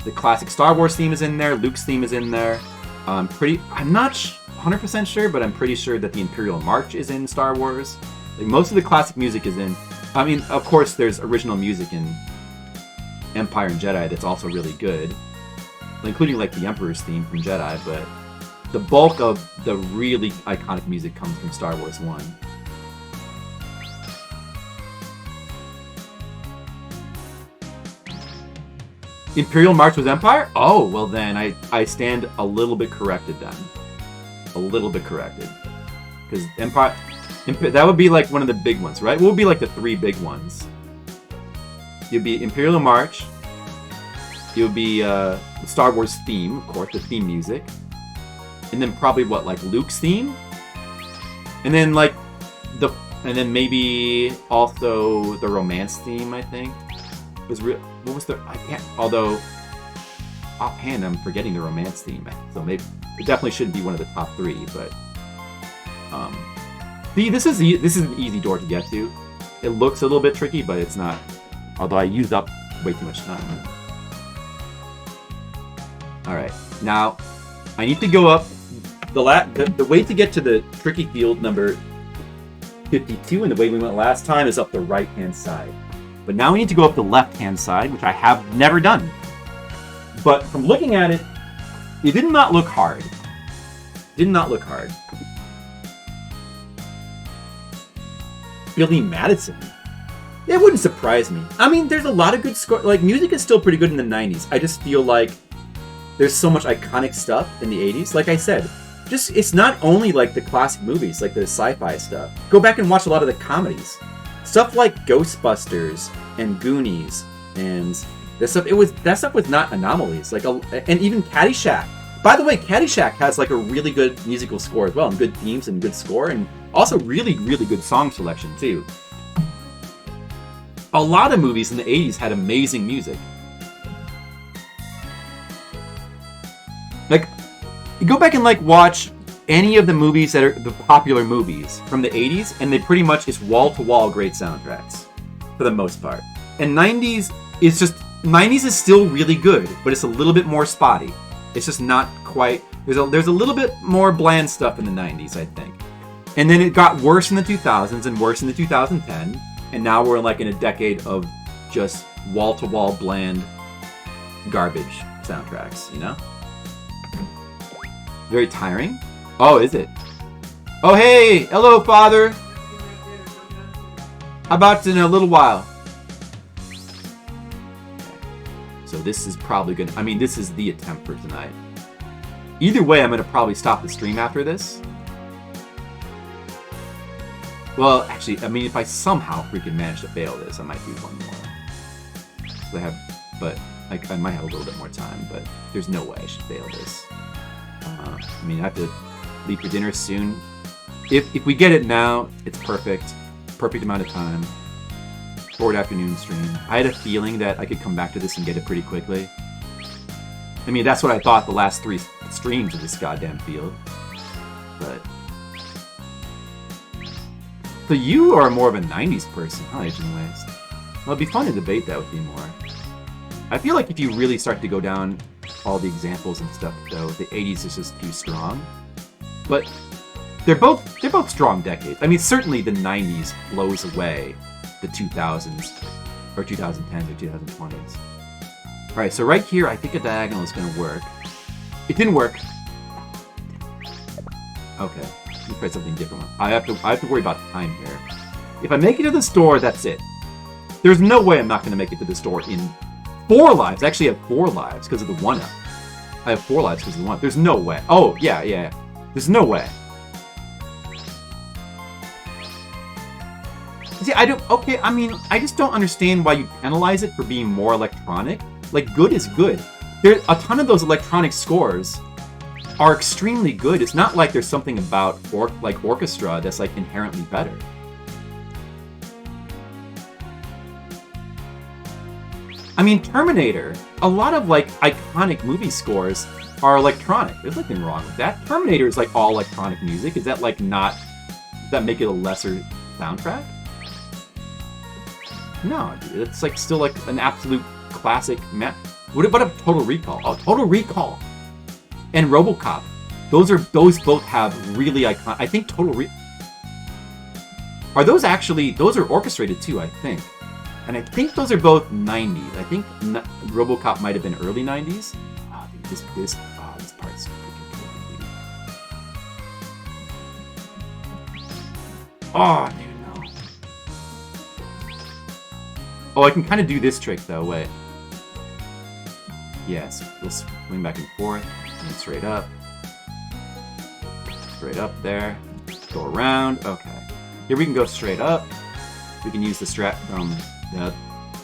the classic Star Wars theme is in there, Luke's theme is in there. I'm not 100% sure, but I'm pretty sure that the Imperial March is in Star Wars. Like most of the classic music is in. I mean, of course, there's original music in Empire and Jedi that's also really good, including like the Emperor's theme from Jedi, but the bulk of the really iconic music comes from Star Wars 1. Imperial March was Empire? Oh, well then I stand a little bit corrected then. A little bit corrected. Because Empire, that would be like one of the big ones, right? What would be like the 3 big ones? It would be Imperial March. It would be the Star Wars theme, of course, the theme music. And then probably what, like Luke's theme? And then like and then maybe also the romance theme, I think. What was the, I can't, although offhand I'm forgetting the romance theme, so maybe it definitely shouldn't be one of the top 3, but see, this is an easy door to get to. It looks a little bit tricky, but it's not, although I used up way too much time. Alright, now I need to go up the way to get to the tricky field number 52, and the way we went last time is up the right hand side. But now we need to go up the left-hand side, which I have never done. But from looking at it, it did not look hard. Did not look hard. Billy Madison. It wouldn't surprise me. I mean, there's a lot of good score. Like, music is still pretty good in the 90s. I just feel like there's so much iconic stuff in the 80s. Like I said, it's not only like the classic movies, like the sci-fi stuff. Go back and watch a lot of the comedies. Stuff like Ghostbusters and Goonies and that stuff was not anomalies. Like and even Caddyshack. By the way, Caddyshack has like a really good musical score as well, and good themes and good score, and also really, really good song selection too. A lot of movies in the 80s had amazing music. Like, you go back and like watch any of the movies that are the popular movies from the 80s, and they pretty much is wall-to-wall great soundtracks for the most part. And 90s is still really good, but it's a little bit more spotty. It's just not quite. There's a little bit more bland stuff in the 90s, I think. And then it got worse in the 2000s and worse in the 2010, and now we're like in a decade of just wall-to-wall bland garbage soundtracks, you know? Very tiring. Oh, is it? Oh, hey! Hello, Father! How about in a little while? So this is probably gonna... I mean, this is the attempt for tonight. Either way, I'm gonna probably stop the stream after this. Well, actually, I mean, if I somehow freaking manage to fail this, I might do one more. I might have a little bit more time, but there's no way I should fail this. I mean, I have to leave for dinner soon. If we get it now, it's perfect. Perfect amount of time. Forward afternoon stream. I had a feeling that I could come back to this and get it pretty quickly. I mean, that's what I thought the last 3 streams of this goddamn field. But... So you are more of a 90s person, huh, Agent Waste? Well, it'd be fun to debate that with you more. I feel like if you really start to go down all the examples and stuff, though, the 80s is just too strong. But they're both strong decades. I mean, certainly the 90s blows away the 2000s, or 2010s, or 2020s. Alright, so right here, I think a diagonal is going to work. It didn't work. Okay, let me try something different. I have to worry about time here. If I make it to the store, that's it. There's no way I'm not going to make it to the store in 4 lives. I actually have 4 lives because of the 1-up. I have 4 lives because of the 1-up. There's no way. Oh, yeah. There's no way. See, I mean, I just don't understand why you penalize it for being more electronic. Like, good is good. A ton of those electronic scores are extremely good. It's not like there's something about orchestra that's like inherently better. I mean, Terminator, a lot of, like, iconic movie scores are electronic. There's nothing wrong with that. Terminator is, like, all electronic music. Is that, like, not... Does that make it a lesser soundtrack? No, dude. It's, like, still, like, an absolute classic... What about Total Recall? Oh, Total Recall and RoboCop. Those both have really iconic... I think Are those actually... Those are orchestrated, too, I think. And I think those are both 90s. I think RoboCop might have been early 90s. Oh, dude, this part's freaking cool, dude. Oh, dude, no. Oh, I can kind of do this trick, though. Wait. Yes, we'll swing back and forth. And straight up. Straight up there. Go around. Okay. Here we can go straight up. We can use the strat from...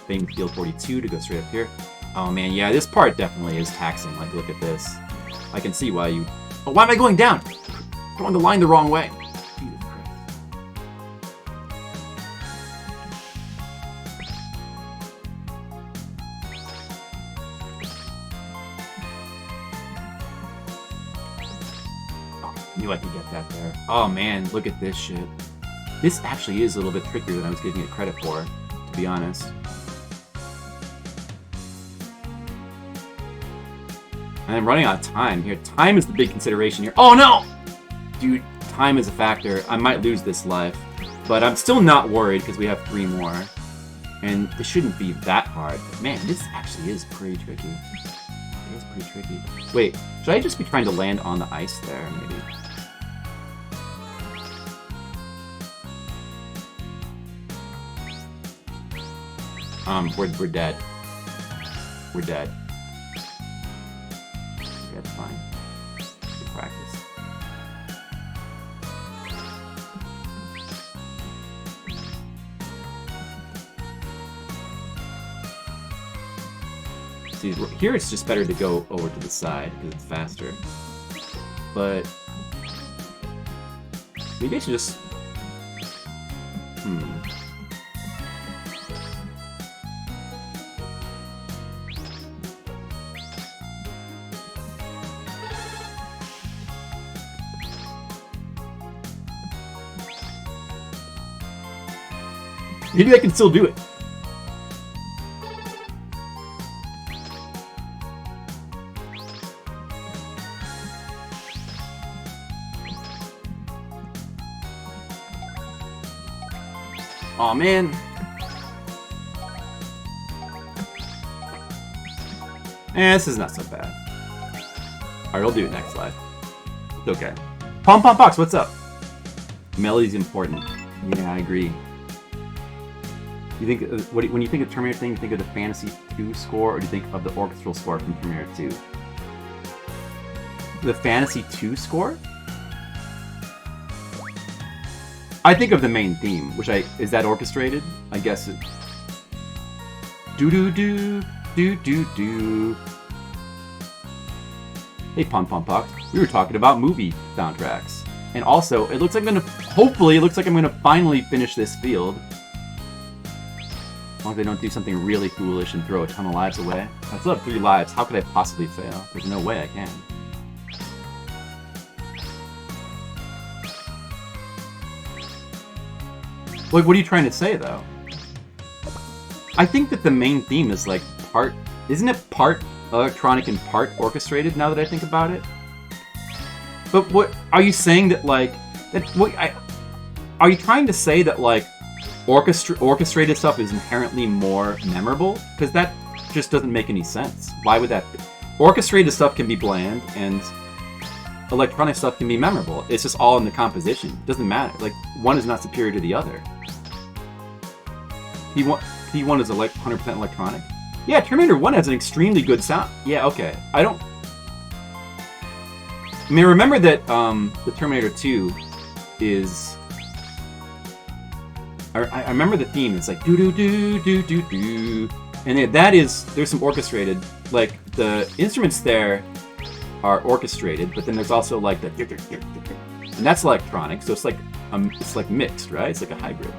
Field 42 to go straight up here. Oh man, yeah, this part definitely is taxing. Like, look at this. I can see why you... Oh, why am I going down? Going the line the wrong way. Jesus Christ. Oh, knew I could get that there. Oh man, look at this shit. This actually is a little bit trickier than I was giving it credit for. To be honest. And I'm running out of time here. Time is the big consideration here. Oh no! Dude, time is a factor. I might lose this life. But I'm still not worried because we have 3 more. And this shouldn't be that hard. But man, this actually is pretty tricky. It is pretty tricky. Wait, should I just be trying to land on the ice there, maybe? We're dead. We're dead. That's fine. Good practice. See, here it's just better to go over to the side because it's faster. But maybe I should just... Maybe I can still do it. Aw, man. This is not so bad. Alright, I'll do it next live. It's okay. Pom Pom Box, what's up? Melody's important. Yeah, I agree. You think when you think of Terminator thing, you think of the Fantasy 2 score, or do you think of the orchestral score from Terminator 2? The Fantasy 2 score? I think of the main theme, which is that orchestrated? I guess it. Do do do do do do. Hey Pom Pom Pox, we were talking about movie soundtracks, and also it looks like hopefully it looks like I'm gonna finally finish this field. As long as they don't do something really foolish and throw a ton of lives away. I still have 3 lives. How could I possibly fail? There's no way I can. Like, what are you trying to say, though? I think that the main theme is, like, part... Isn't it part electronic and part orchestrated, now that I think about it? But what... Are you saying that, like... Are you trying to say that, like... orchestrated stuff is inherently more memorable? Because that just doesn't make any sense. Why would that be? Orchestrated stuff can be bland, and electronic stuff can be memorable. It's just all in the composition. It doesn't matter. Like, one is not superior to the other. P1 is like 100% electronic. Yeah, Terminator 1 has an extremely good sound. Yeah, okay. I mean, remember that the Terminator 2 is... I remember the theme. It's like do do do do do do, and there's some orchestrated. Like the instruments there are orchestrated, but then there's also like the and that's electronic. So it's like mixed, right? It's like a hybrid.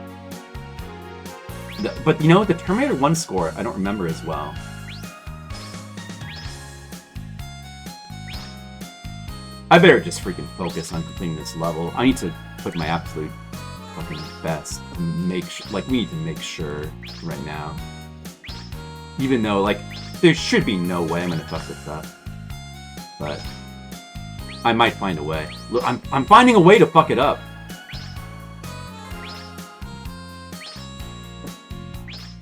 But you know, the Terminator 1 score, I don't remember as well. I better just freaking focus on completing this level. I need to put my absolute fucking best. Make like, we need to make sure right now. Even though, like, there should be no way I'm gonna fuck this up. But I might find a way. Look, I'm finding a way to fuck it up.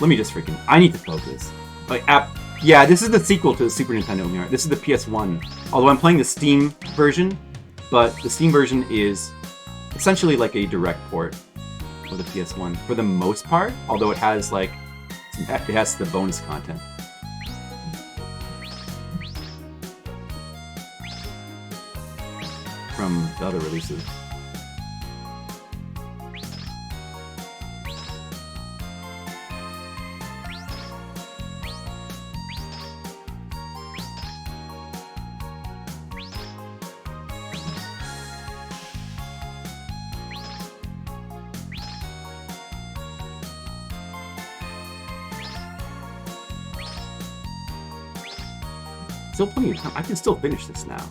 Let me just freaking... I need to focus. Like, yeah, this is the sequel to the Super Nintendo Umihara. This is the PS1. Although I'm playing the Steam version, but the Steam version is essentially like a direct port of the PS1 for the most part. Although it has like... it has the bonus content. From the other releases. Still plenty of time. I can still finish this now.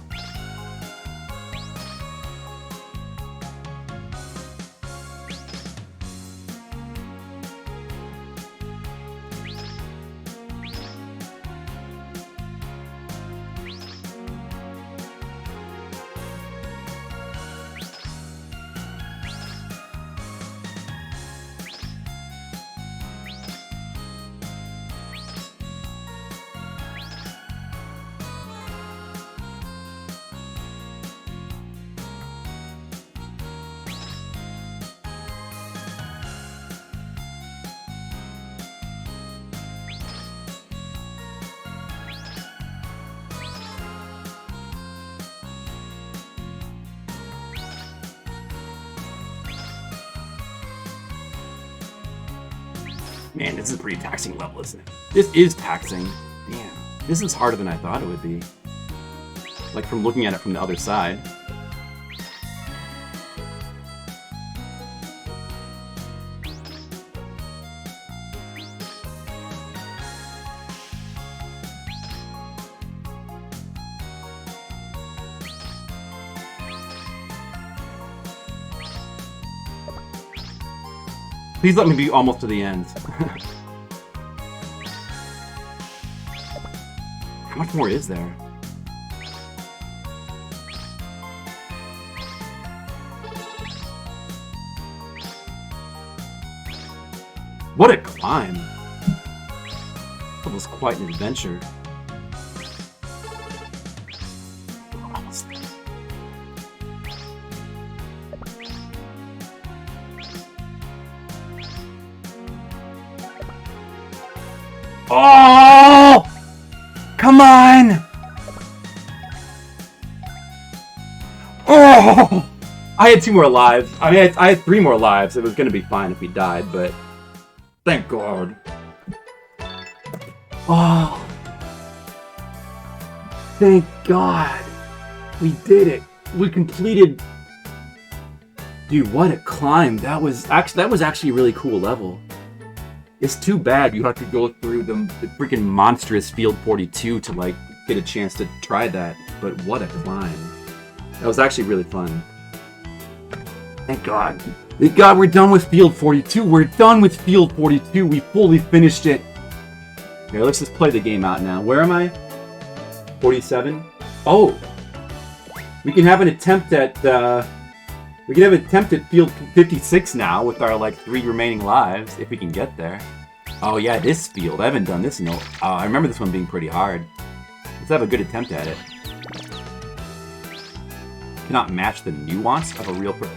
Man, this is a pretty taxing level, isn't it? This is taxing. Damn. This is harder than I thought it would be. Like, from looking at it from the other side. Please let me be almost to the end. How much more is there? What a climb! That was quite an adventure. Almost there. Oh! Come on! Oh! I had 2 more lives. I mean, I had 3 more lives. It was gonna be fine if we died, but... Thank God. Oh. Thank God. We did it. We completed... Dude, what a climb. That was actually a really cool level. It's too bad you have to go through the freaking monstrous Field 42 to, like, get a chance to try that. But what a climb. That was actually really fun. Thank God. Thank God we're done with Field 42. We're done with Field 42. We fully finished it. Okay, let's just play the game out now. Where am I? 47? Oh! We can have an attempt at, Field 56 now with our, like, 3 remaining lives, if we can get there. Oh, yeah, this field. I haven't done this in I remember this one being pretty hard. Let's have a good attempt at it. Cannot match the nuance of a real person.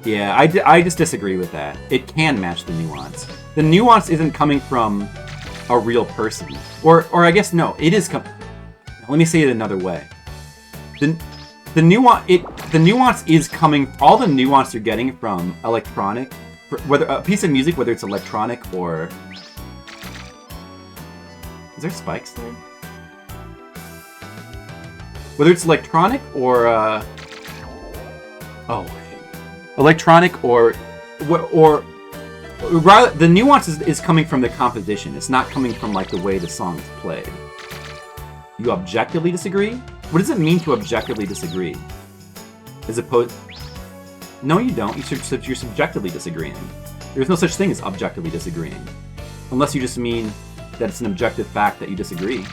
Yeah, I just disagree with that. It can match the nuance. The nuance isn't coming from a real person. Or I guess, no, it is let me say it another way. The nuance is coming... All the nuance you're getting from electronic... Whether a piece of music, whether it's electronic or... Is there spikes there? Whether it's electronic or... Oh... Electronic or rather, the nuance is coming from the composition. It's not coming from like the way the song is played. You objectively disagree? What does it mean to objectively disagree? As opposed... No, you don't. You're subjectively disagreeing. There's no such thing as objectively disagreeing. Unless you just mean that it's an objective fact that you disagree.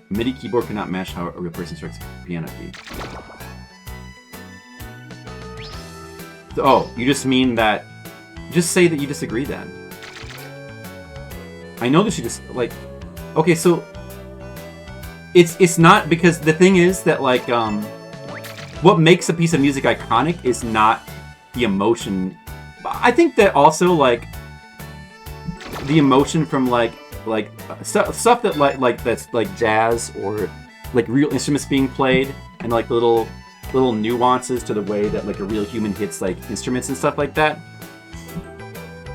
MIDI keyboard cannot match how a real person strikes a piano key. Oh, you just mean that... Just say that you disagree then. I know that you just, like... Okay, so... It's not, because the thing is that, like, what makes a piece of music iconic is not the emotion. I think that also, like, the emotion from, like stuff that, like that's, like, jazz or, like, real instruments being played and, like, little nuances to the way that, like, a real human hits, like, instruments and stuff like that.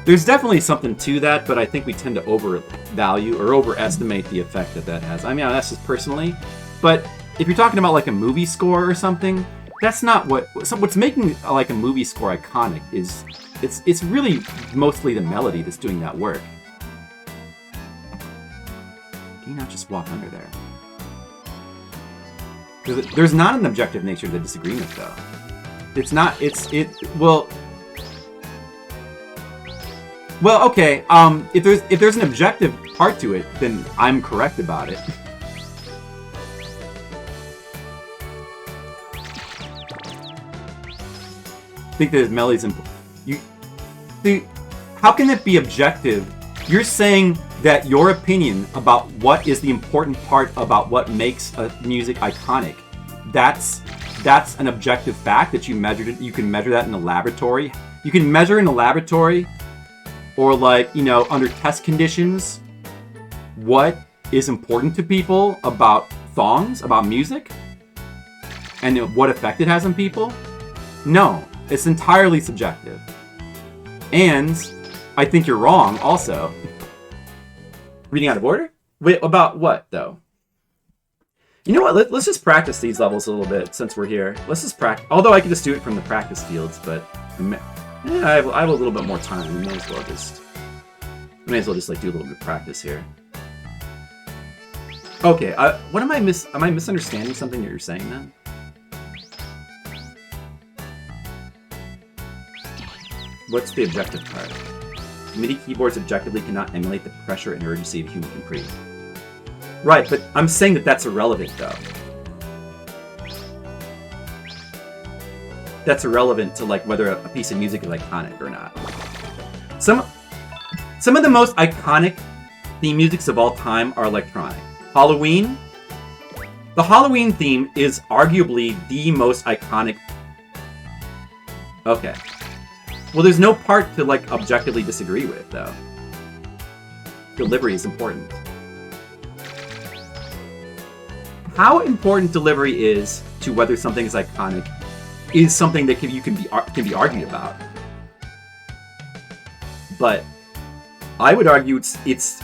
There's definitely something to that, but I think we tend to overvalue or overestimate the effect that has. I mean, that's just personally. But if you're talking about like a movie score or something, that's not what's making like a movie score iconic is it's really mostly the melody that's doing that work. Can you not just walk under there? There's not an objective nature to the disagreement though. It's not. Well, okay. If there's an objective part to it, then I'm correct about it. I think that melody's important. How can it be objective? You're saying that your opinion about what is the important part about what makes a music iconic, that's an objective fact that you measured. You can measure that in a laboratory. You can measure in a laboratory. Or like, you know, under test conditions, what is important to people about songs, about music, and what effect it has on people? No, it's entirely subjective. And I think you're wrong also. Reading out of order? Wait, about what though? You know what, let's just practice these levels a little bit since we're here. Let's just practice, although I could just do it from the practice fields, but... Yeah, I have a little bit more time. We may as well just like do a little bit of practice here. Okay, what am I misunderstanding something that you're saying then? What's the objective part? MIDI keyboards objectively cannot emulate the pressure and urgency of human computing. Right, but I'm saying that that's irrelevant though. That's irrelevant to like whether a piece of music is iconic or not. Some of the most iconic theme musics of all time are electronic. Halloween. The Halloween theme is arguably the most iconic. Okay. Well, there's no part to like objectively disagree with though. Delivery is important. How important delivery is to whether something is iconic is something that can be argued about, but I would argue it's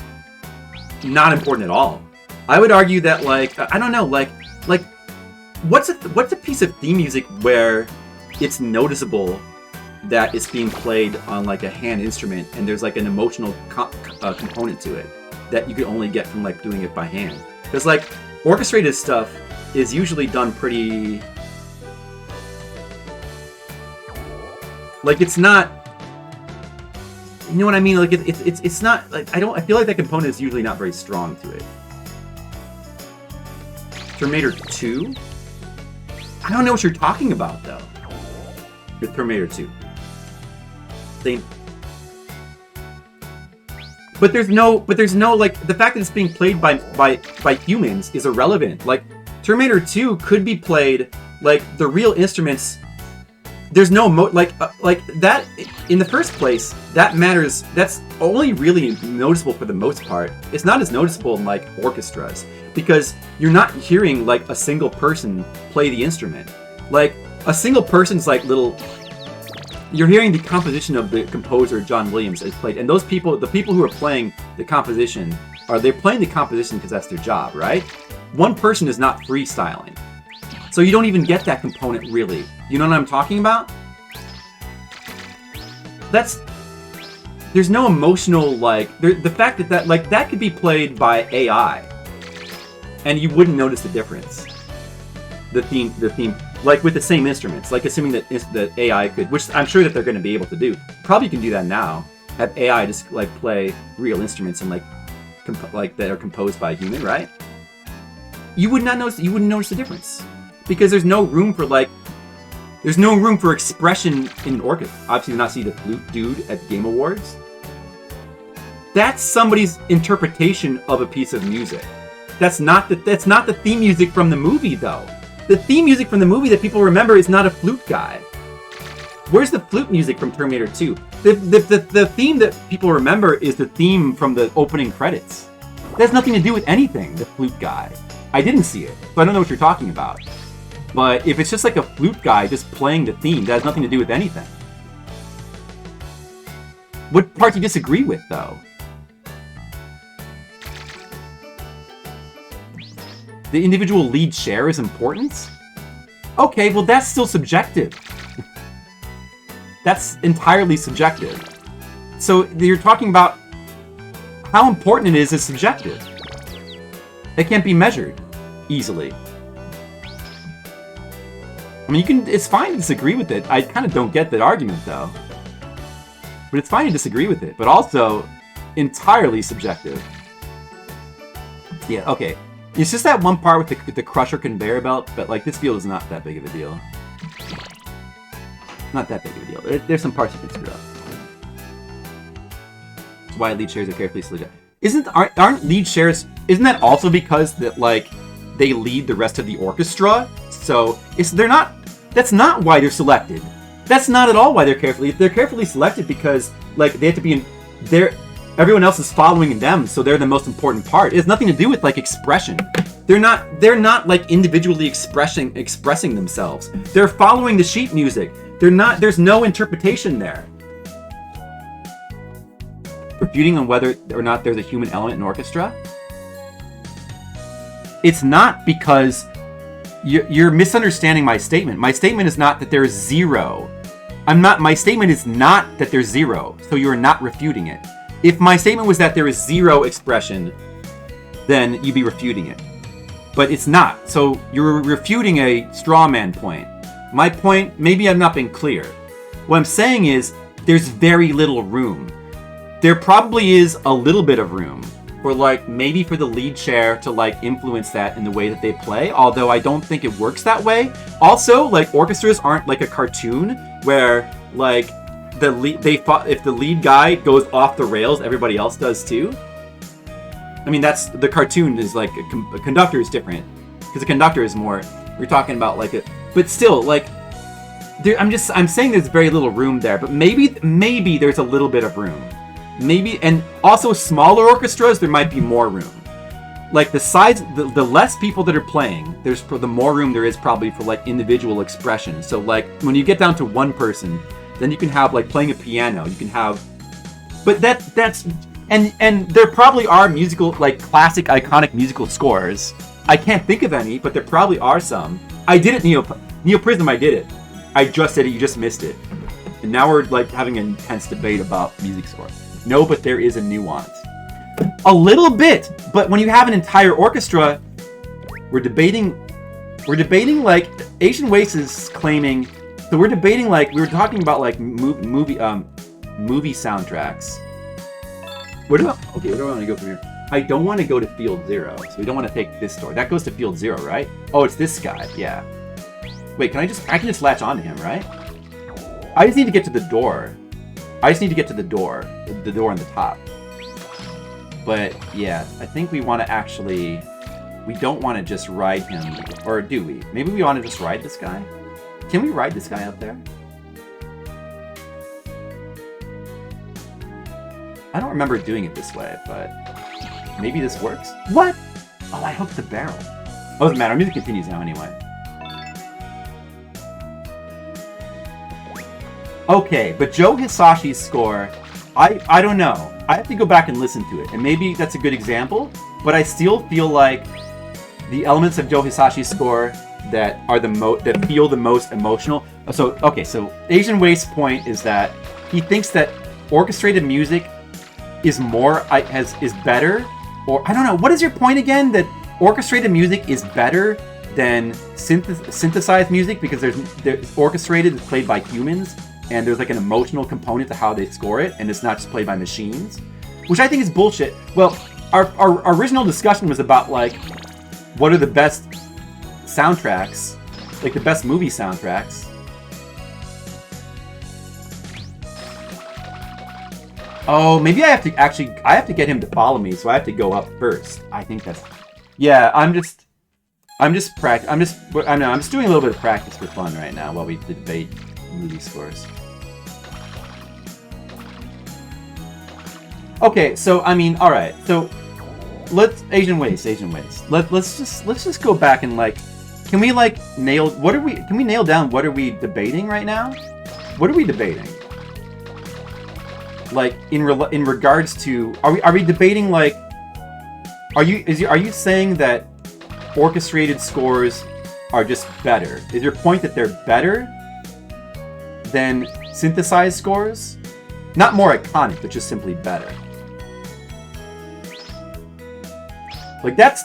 not important at all. I would argue that like I don't know like what's a piece of theme music where it's noticeable that it's being played on like a hand instrument and there's like an emotional component to it that you can only get from like doing it by hand, because like orchestrated stuff is usually done pretty. Like it's not, you know what I mean? Like it's not like I feel like that component is usually not very strong to it. Terminator 2? I don't know what you're talking about though. With Terminator 2. But there's no like the fact that it's being played by humans is irrelevant. Like Terminator 2 could be played like the real instruments. There's no like that in the first place. That matters. That's only really noticeable for the most part. It's not as noticeable in like orchestras because you're not hearing like a single person play the instrument. Like a single person's like little. You're hearing the composition of the composer John Williams is played, and those people, the people who are playing the composition, are they playing the composition because that's their job, right? One person is not freestyling. So you don't even get that component, really. You know what I'm talking about? There's no emotional, like, the fact that, like, that could be played by AI. And you wouldn't notice the difference. The theme, like, with the same instruments. Like, assuming that AI could, which I'm sure that they're going to be able to do. Probably can do that now. Have AI just, like, play real instruments and, like, that are composed by a human, right? You wouldn't notice the difference. Because there's no room for, like, there's no room for expression in an orchestra. Obviously, you not see the flute dude at Game Awards. That's somebody's interpretation of a piece of music. That's not the theme music from the movie, though. The theme music from the movie that people remember is not a flute guy. Where's the flute music from Terminator 2? The theme that people remember is the theme from the opening credits. That has nothing to do with anything, the flute guy. I didn't see it, so I don't know what you're talking about. But if it's just like a flute guy just playing the theme, that has nothing to do with anything. What part do you disagree with, though? The individual lead share is important? Okay, well that's still subjective. That's entirely subjective. So you're talking about how important it is subjective. It can't be measured easily. I mean, it's fine to disagree with it. I kind of don't get that argument, though. But it's fine to disagree with it, but also entirely subjective. Yeah, okay. It's just that one part with the Crusher conveyor belt, but, like, this field is not that big of a deal. Not that big of a deal. There's some parts you can screw up. That's why lead shares are carefully selected. Aren't lead shares... Isn't that also because that, like, they lead the rest of the orchestra? So, that's not why they're selected. That's not at all why they're carefully selected because, like, they have to be in... Everyone else is following them, so they're the most important part. It has nothing to do with, like, expression. They're not like individually expressing themselves. They're following the sheet music. There's no interpretation there. Refuting on whether or not there's a human element in orchestra? It's not because you're misunderstanding my statement. My statement is not that there's zero. My statement is not that there's zero, so you're not refuting it. If my statement was that there is zero expression, then you'd be refuting it. But it's not. So you're refuting a straw man point. My point, maybe I'm not being clear. What I'm saying is there's very little room. There probably is a little bit of room for, like, maybe for the lead chair to, like, influence that in the way that they play, although I don't think it works that way. Also, like, orchestras aren't like a cartoon where, like, if the lead guy goes off the rails, everybody else does too. I mean, the cartoon is like a conductor is different because a conductor is more. We're talking about like it, but still, like, I'm saying there's very little room there, but maybe there's a little bit of room, maybe, and also smaller orchestras there might be more room. Like the size, the less people that are playing, the more room there is probably for like individual expression. So like when you get down to one person. Then you can have, like, playing a piano. You can have... But that's... And there probably are musical, like, classic, iconic musical scores. I can't think of any, but there probably are some. I did it, Neo Prism, I did it. I just did it, you just missed it. And now we're, like, having an intense debate about music score. No, but there is a nuance. A little bit! But when you have an entire orchestra, we're debating, like, Asian Waste is claiming... So we're debating, like, we were talking about, like, movie soundtracks. Where do I want to go from here? I don't want to go to Field 0, so we don't want to take this door. That goes to Field 0, right? Oh, it's this guy, yeah. Wait, I can just latch onto him, right? I just need to get to the door. The door on the top. But, yeah, I think we want to actually... We don't want to just ride him, or do we? Maybe we want to just ride this guy? Can we ride this guy up there? I don't remember doing it this way, but maybe this works? What? Oh, I hooked the barrel. Oh, doesn't matter. Our music continues now anyway. Okay, but Joe Hisashi's score I don't know. I have to go back and listen to it, and maybe that's a good example. But I still feel like the elements of Joe Hisashi's score that are that feel the most emotional. So okay, so Asian Waste's point is that he thinks that orchestrated music is better, or I don't know. What is your point again? That orchestrated music is better than synthesized music because there's orchestrated, it's played by humans, and there's like an emotional component to how they score it, and it's not just played by machines, which I think is bullshit. Well, our original discussion was about like what are the best soundtracks, like the best movie soundtracks. Oh, maybe I have to get him to follow me, so I have to go up first. I think that's... Yeah, I'm just doing a little bit of practice for fun right now while we debate movie scores. Okay, so I mean, all right. So let's Asian Waste. Let's just go back and like, can we nail down what are we debating right now? What are we debating? Like in regards to, are we debating like, are you saying that orchestrated scores are just better? Is your point that they're better than synthesized scores? Not more iconic, but just simply better. Like that's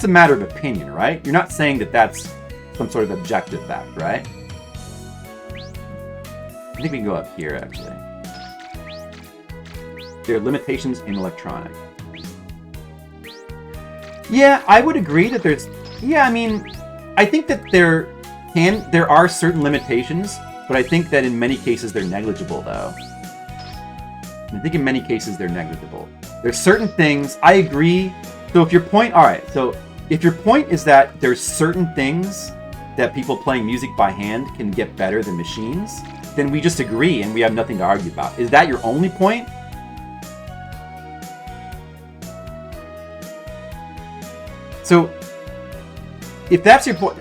a matter of opinion, right? You're not saying that that's some sort of objective fact, right? I think we can go up here actually. There are limitations in electronic. Yeah, I would agree that there's... Yeah, I mean, I think that there are certain limitations, but I think that in many cases they're negligible, though. I think in many cases they're negligible. There's certain things, I agree. So if your point... Alright, so if your point is that there's certain things that people playing music by hand can get better than machines, then we just agree and we have nothing to argue about. Is that your only point? So, if that's your point,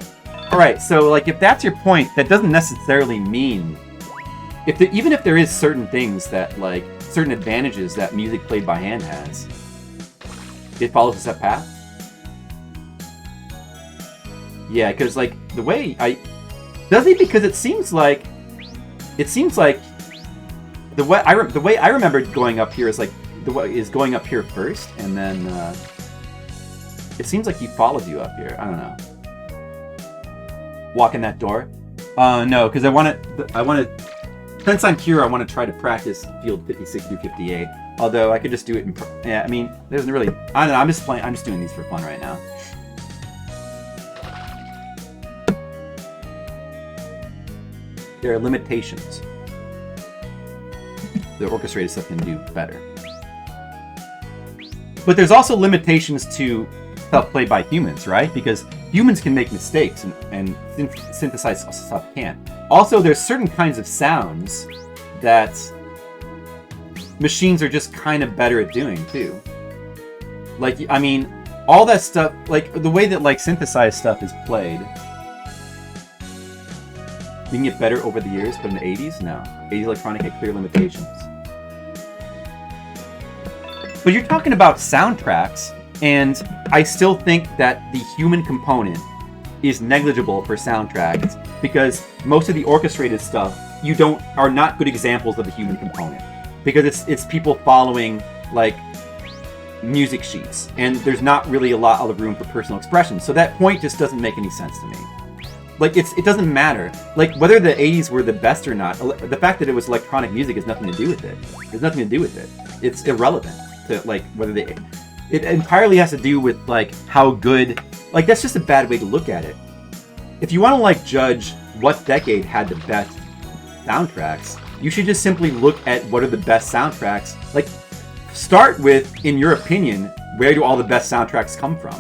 all right. So, like, if that's your point, that doesn't necessarily mean even if there is certain things that, like, certain advantages that music played by hand has, it follows a set path. Yeah, because like the way does he? Because it seems like the way I remember going up here is going up here first, and then. It seems like he follows you up here. I don't know. Walk in that door? No, because I want to. Since I'm here, I want to try to practice field 56 through 58. Although I could just do it. Yeah, I mean, there's really. I don't know. I'm just playing. I'm just doing these for fun right now. There are limitations. The orchestrated stuff can do better. But there's also limitations to stuff played by humans, right? Because humans can make mistakes and synthesized stuff can't. Also, there's certain kinds of sounds that machines are just kind of better at doing too. Like, I mean, all that stuff, like the way that like synthesized stuff is played, you can get better over the years, but in the 80s, no. 80s electronic had clear limitations. But you're talking about soundtracks, and I still think that the human component is negligible for soundtracks because most of the orchestrated stuff are not good examples of the human component because it's people following like music sheets, and there's not really a lot of room for personal expression. So that point just doesn't make any sense to me. Like it doesn't matter. Like whether the 80s were the best or not, the fact that it was electronic music has nothing to do with it. There's nothing to do with it. It's irrelevant to like whether they. It entirely has to do with like how good. Like that's just a bad way to look at it. If you want to like judge what decade had the best soundtracks, you should just simply look at what are the best soundtracks. Like start with, in your opinion, where do all the best soundtracks come from?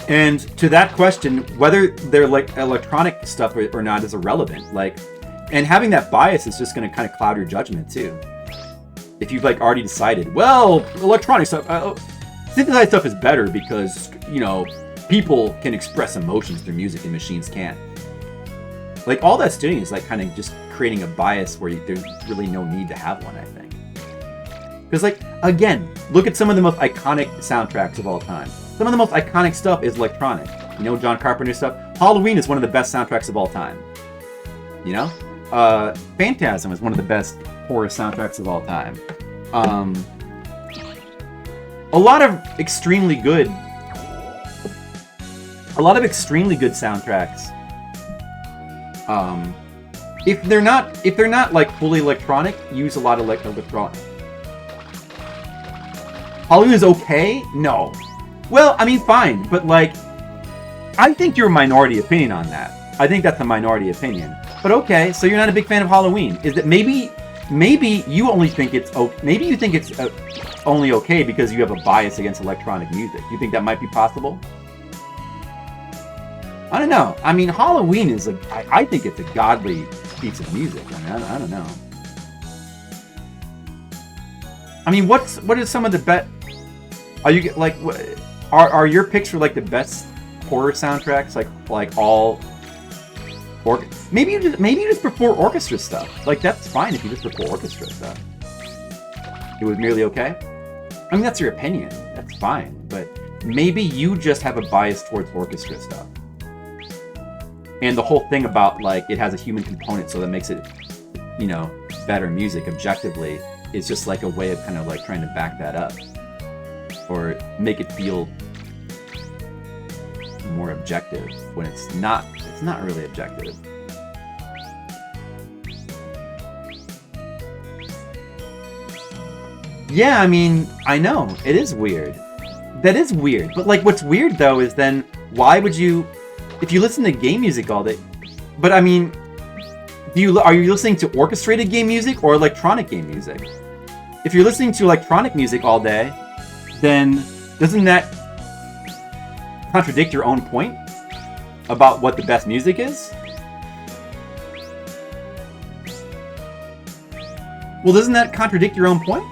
And to that question, whether they're like electronic stuff or not is irrelevant. Like, and having that bias is just going to kind of cloud your judgment too. If you've like already decided, well, electronic stuff, synthesized stuff is better because, you know, people can express emotions through music and machines can't. Like all that's doing is like kind of just creating a bias where there's really no need to have one, I think. Because, like, again, look at some of the most iconic soundtracks of all time. Some of the most iconic stuff is electronic. You know, John Carpenter stuff. Halloween is one of the best soundtracks of all time. You know? Phantasm is one of the best horror soundtracks of all time. A lot of extremely good soundtracks. If they're not like fully electronic, use a lot of electronic. Halloween is okay? No. Well, I mean, fine, but like, I think you're a minority opinion on that. I think that's a minority opinion. But okay, so you're not a big fan of Halloween. Is that maybe you only think it's maybe you think it's only okay because you have a bias against electronic music. You think that might be possible? I don't know. I mean, Halloween is I think it's a godly piece of music. I mean, I don't know. I mean, what are some of the best? Are you like are your picks for like the best horror soundtracks like all? Maybe you just prefer orchestra stuff. Like, that's fine if you just prefer orchestra stuff. It was merely okay. I mean, that's your opinion. That's fine. But maybe you just have a bias towards orchestra stuff. And the whole thing about, like, it has a human component, so that makes it, you know, better music objectively, is just like a way of kind of like trying to back that up. Or make it feel more objective when it's not really objective. Yeah, I mean, I know, it is weird. That is weird. But like, what's weird though is then why would you, if you listen to game music all day, but I mean, are you listening to orchestrated game music or electronic game music? If you're listening to electronic music all day, then doesn't that contradict your own point about what the best music is? Well, doesn't that contradict your own point?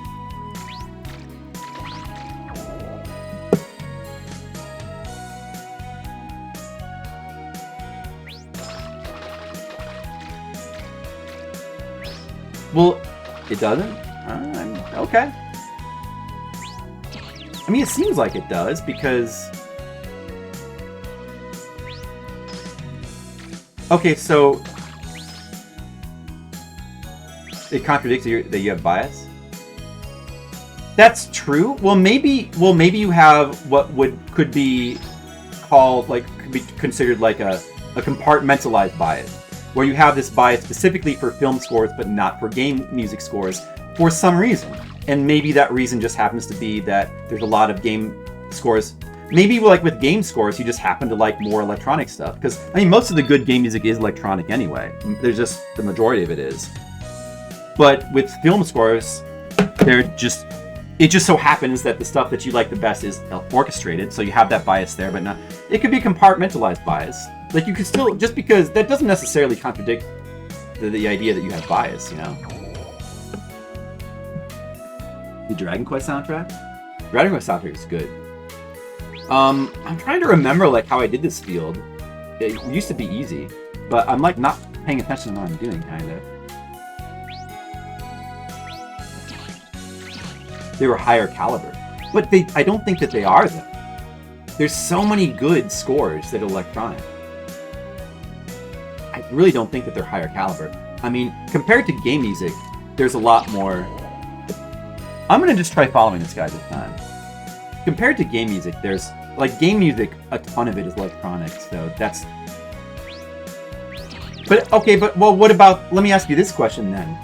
Well, it doesn't? Okay. I mean, it seems like it does, because... Okay, so... It contradicts that you have bias? That's true. Well, maybe you have what could be called, like, could be considered like a compartmentalized bias, where you have this bias specifically for film scores, but not for game music scores, for some reason. And maybe that reason just happens to be that there's a lot of game scores. Maybe like with game scores, you just happen to like more electronic stuff. Because, I mean, most of the good game music is electronic anyway. There's just, the majority of it is. But with film scores, it just so happens that the stuff that you like the best is orchestrated, so you have that bias there, but not, it could be compartmentalized bias. Like, you could still, just because, that doesn't necessarily contradict the idea that you have bias, you know? The Dragon Quest soundtrack? Dragon Quest soundtrack is good. I'm trying to remember, like, how I did this field. It used to be easy, but I'm, like, not paying attention to what I'm doing, kind of. They were higher caliber. But I don't think that they are, though. There's so many good scores that are electronic. I really don't think that they're higher caliber. I mean, compared to game music, there's a lot more... I'm gonna just try following this guy this time. Compared to game music, there's... Like, game music, a ton of it is electronic, so that's... But, okay, but, well, what about... Let me ask you this question, then.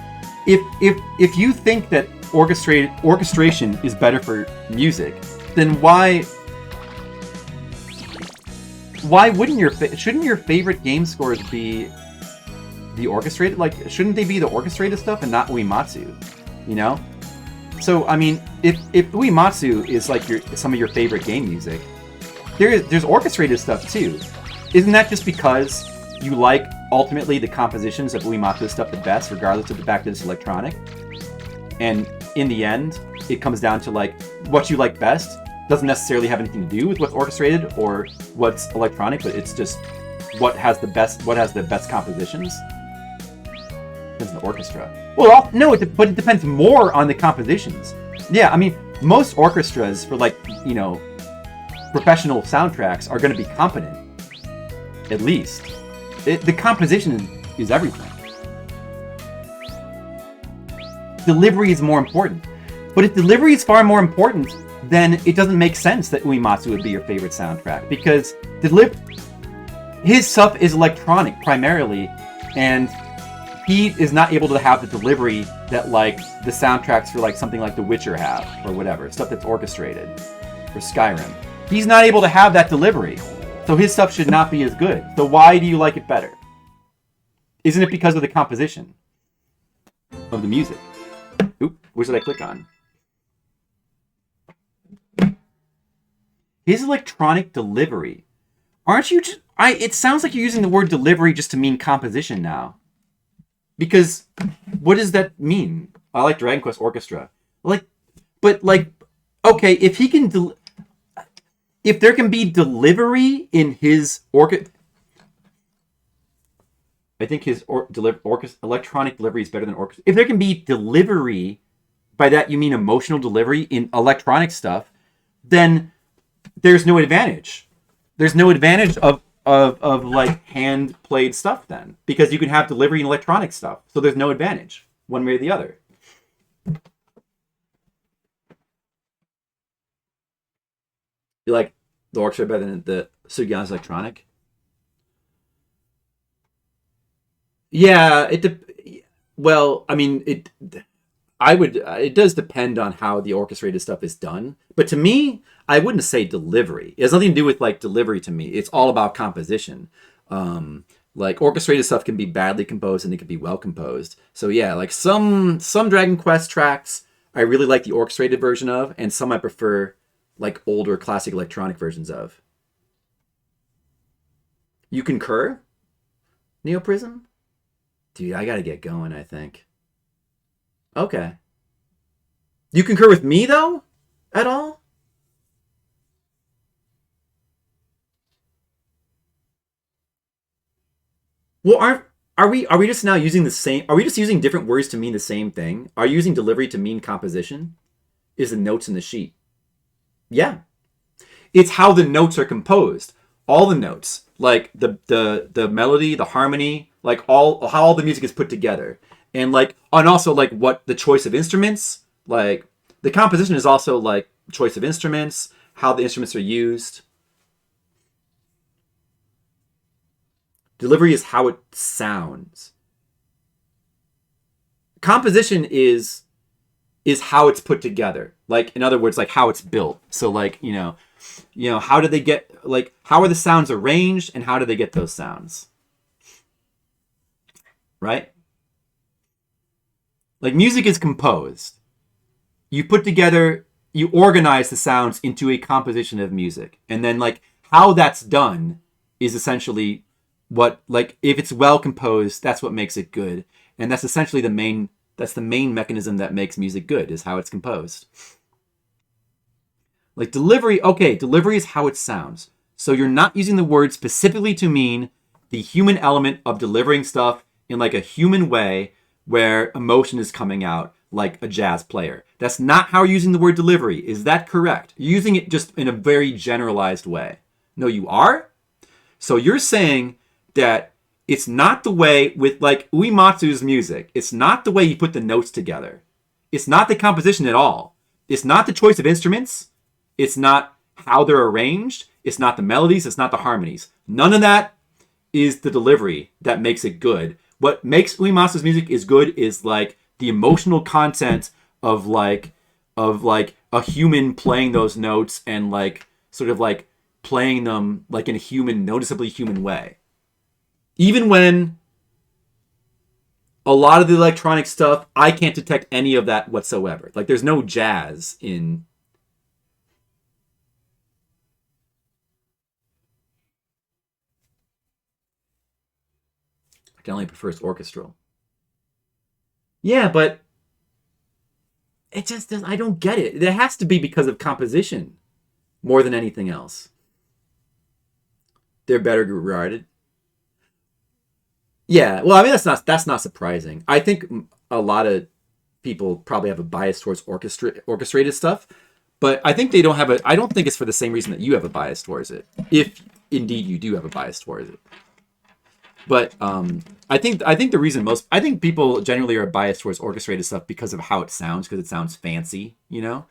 If you think that orchestration is better for music, then why wouldn't shouldn't your favorite game scores be the orchestrated? Like, shouldn't they be the orchestrated stuff and not Uematsu? You know? So, I mean, if Uematsu is like some of your favorite game music, there's orchestrated stuff too. Isn't that just because you like ultimately the compositions of Uematsu stuff the best, regardless of the fact that it's electronic? And in the end, it comes down to like what you like best doesn't necessarily have anything to do with what's orchestrated or what's electronic, but it's just what has the best compositions. Depends on the orchestra. Well, no, but it depends more on the compositions. Yeah, I mean, most orchestras for like, you know, professional soundtracks are going to be competent, at least. The composition is everything. Delivery is more important. But if delivery is far more important, then it doesn't make sense that Uematsu would be your favorite soundtrack, because his stuff is electronic primarily, and he is not able to have the delivery that like the soundtracks for like something like The Witcher have, or whatever, stuff that's orchestrated, or Skyrim. He's not able to have that delivery, so his stuff should not be as good. So why do you like it better? Isn't it because of the composition of the music? Oop, which did I click on? His electronic delivery. Aren't you just... it sounds like you're using the word delivery just to mean composition now. Because what does that mean? I like Dragon Quest Orchestra. Like, but like, okay, if he can... if there can be delivery in his I think his electronic delivery is better than orchestra. If there can be delivery, by that you mean emotional delivery in electronic stuff, then there's no advantage. There's no advantage of like hand played stuff then, because you can have delivery in electronic stuff. So there's no advantage one way or the other. You like the orchestra better than the Sugiyama's electronic? Yeah, well, I mean, it does depend on how the orchestrated stuff is done. But to me, I wouldn't say delivery. It has nothing to do with like delivery to me. It's all about composition. Like orchestrated stuff can be badly composed and it can be well composed. So yeah, like some Dragon Quest tracks I really like the orchestrated version of, and some I prefer like older classic electronic versions of. You concur, Neoprism? Dude, I gotta get going, I think. Okay. You concur with me, though? At all? Well, are we just now using the same... Are we just using different words to mean the same thing? Are you using delivery to mean composition? Is the notes in the sheet? Yeah. It's how the notes are composed. All the notes. Like the melody, the harmony, like how all the music is put together. And also like what the choice of instruments, like the composition is also like choice of instruments, how the instruments are used. Delivery is how it sounds. Composition is how it's put together. Like, in other words, like how it's built. So like, you know, how do they get, like, how are the sounds arranged and how do they get those sounds? Right? Like, music is composed. You put together, you organize the sounds into a composition of music. And then, like, how that's done is essentially what, like, if it's well composed, that's what makes it good. And that's essentially the main mechanism that makes music good, is how it's composed. Like delivery, okay, delivery is how it sounds. So you're not using the word specifically to mean the human element of delivering stuff in like a human way where emotion is coming out like a jazz player. That's not how you're using the word delivery. Is that correct? You're using it just in a very generalized way. No, you are? So you're saying that it's not the way with like Uematsu's music. It's not the way you put the notes together. It's not the composition at all. It's not the choice of instruments. It's not how they're arranged. It's not the melodies. It's not the harmonies. None of that is the delivery that makes it good. What makes Uematsu's music is good is like the emotional content of like a human playing those notes and like sort of like playing them like in a human, noticeably human way. Even when a lot of the electronic stuff, I can't detect any of that whatsoever. Like there's no jazz in... I can only prefer orchestral. Yeah, but it just doesn't... I don't get it. It has to be because of composition more than anything else. They're better regarded. Yeah, well, I mean that's not surprising. I think a lot of people probably have a bias towards orchestrated stuff, but I think they don't have I don't think it's for the same reason that you have a bias towards it, if indeed you do have a bias towards it. But I think the reason I think people generally are biased towards orchestrated stuff because of how it sounds, because it sounds fancy, and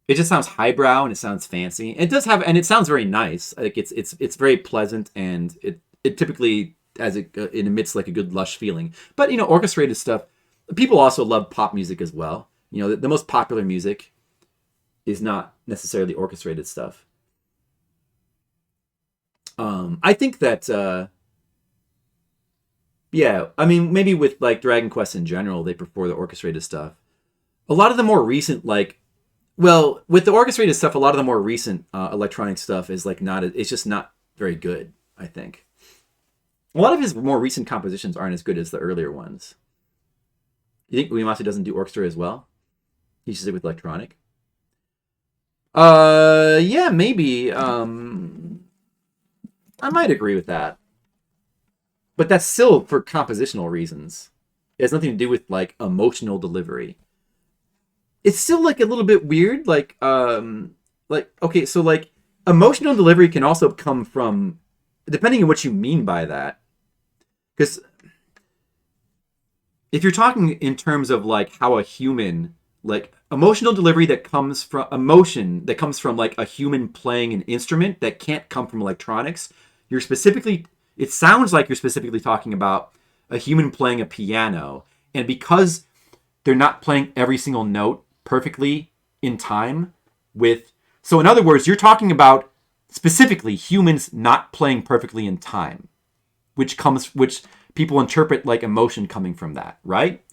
it just sounds highbrow and it sounds fancy. It does have, and it sounds very nice. Like it's very pleasant, and it typically it emits like a good lush feeling. But orchestrated stuff, people also love pop music as well. The most popular music is not necessarily orchestrated stuff. I think that maybe with like Dragon Quest in general, they prefer the orchestrated stuff. A lot of the more recent with the orchestrated stuff, a lot of the more recent electronic stuff is like it's just not very good, I think. A lot of his more recent compositions aren't as good as the earlier ones. You think Uemasa doesn't do orchestra as well? He just did with electronic? Yeah, maybe. I might agree with that. But that's still for compositional reasons. It has nothing to do with like emotional delivery. It's still like a little bit weird. Okay, so like emotional delivery can also come from, depending on what you mean by that. Because if you're talking in terms of like how a human, like emotional delivery that comes from like a human playing an instrument that can't come from electronics, it sounds like you're specifically talking about a human playing a piano. And because they're not playing every single note perfectly in time so in other words, you're talking about specifically humans not playing perfectly in time, which people interpret like emotion coming from that, right?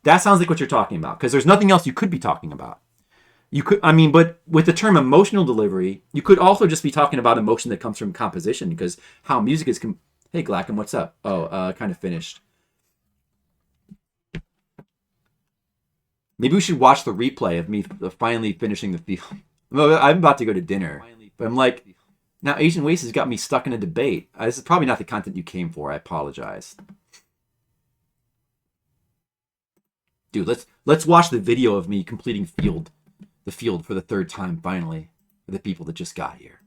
That sounds like what you're talking about, because there's nothing else you could be talking about. But with the term emotional delivery, you could also just be talking about emotion that comes from composition, because how music is... Hey, Glackham, what's up? Oh, kind of finished. Maybe we should watch the replay of me finally finishing the field. I'm about to go to dinner, but I'm like, now Asian Waste has got me stuck in a debate. This is probably not the content you came for. I apologize. Dude, let's watch the video of me completing the field for the third time finally for the people that just got here.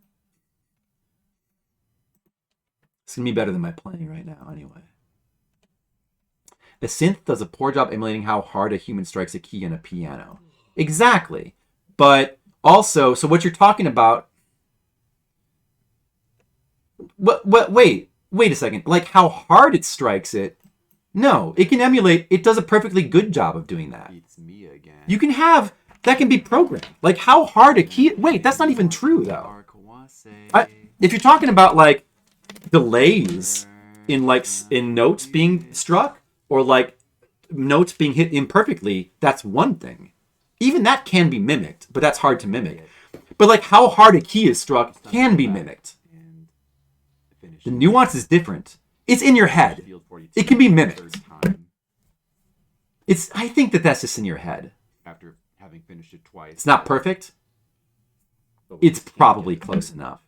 It's gonna be better than my playing right now, anyway. The synth does a poor job emulating how hard a human strikes a key on a piano. Exactly. But also, so what you're talking about... Wait a second. Like how hard it strikes it? No, it can emulate... It does a perfectly good job of doing that. It's me again. You can have... That can be programmed. Like how hard a key... Wait, that's not even true, though. If you're talking about, like, delays in notes being struck, or like notes being hit imperfectly, that's one thing. Even that can be mimicked, but that's hard to mimic. But like how hard a key is struck can be mimicked. The nuance is different. It's in your head. It can be mimicked. I think that's just in your head. After having finished it twice. It's not perfect. It's probably close enough.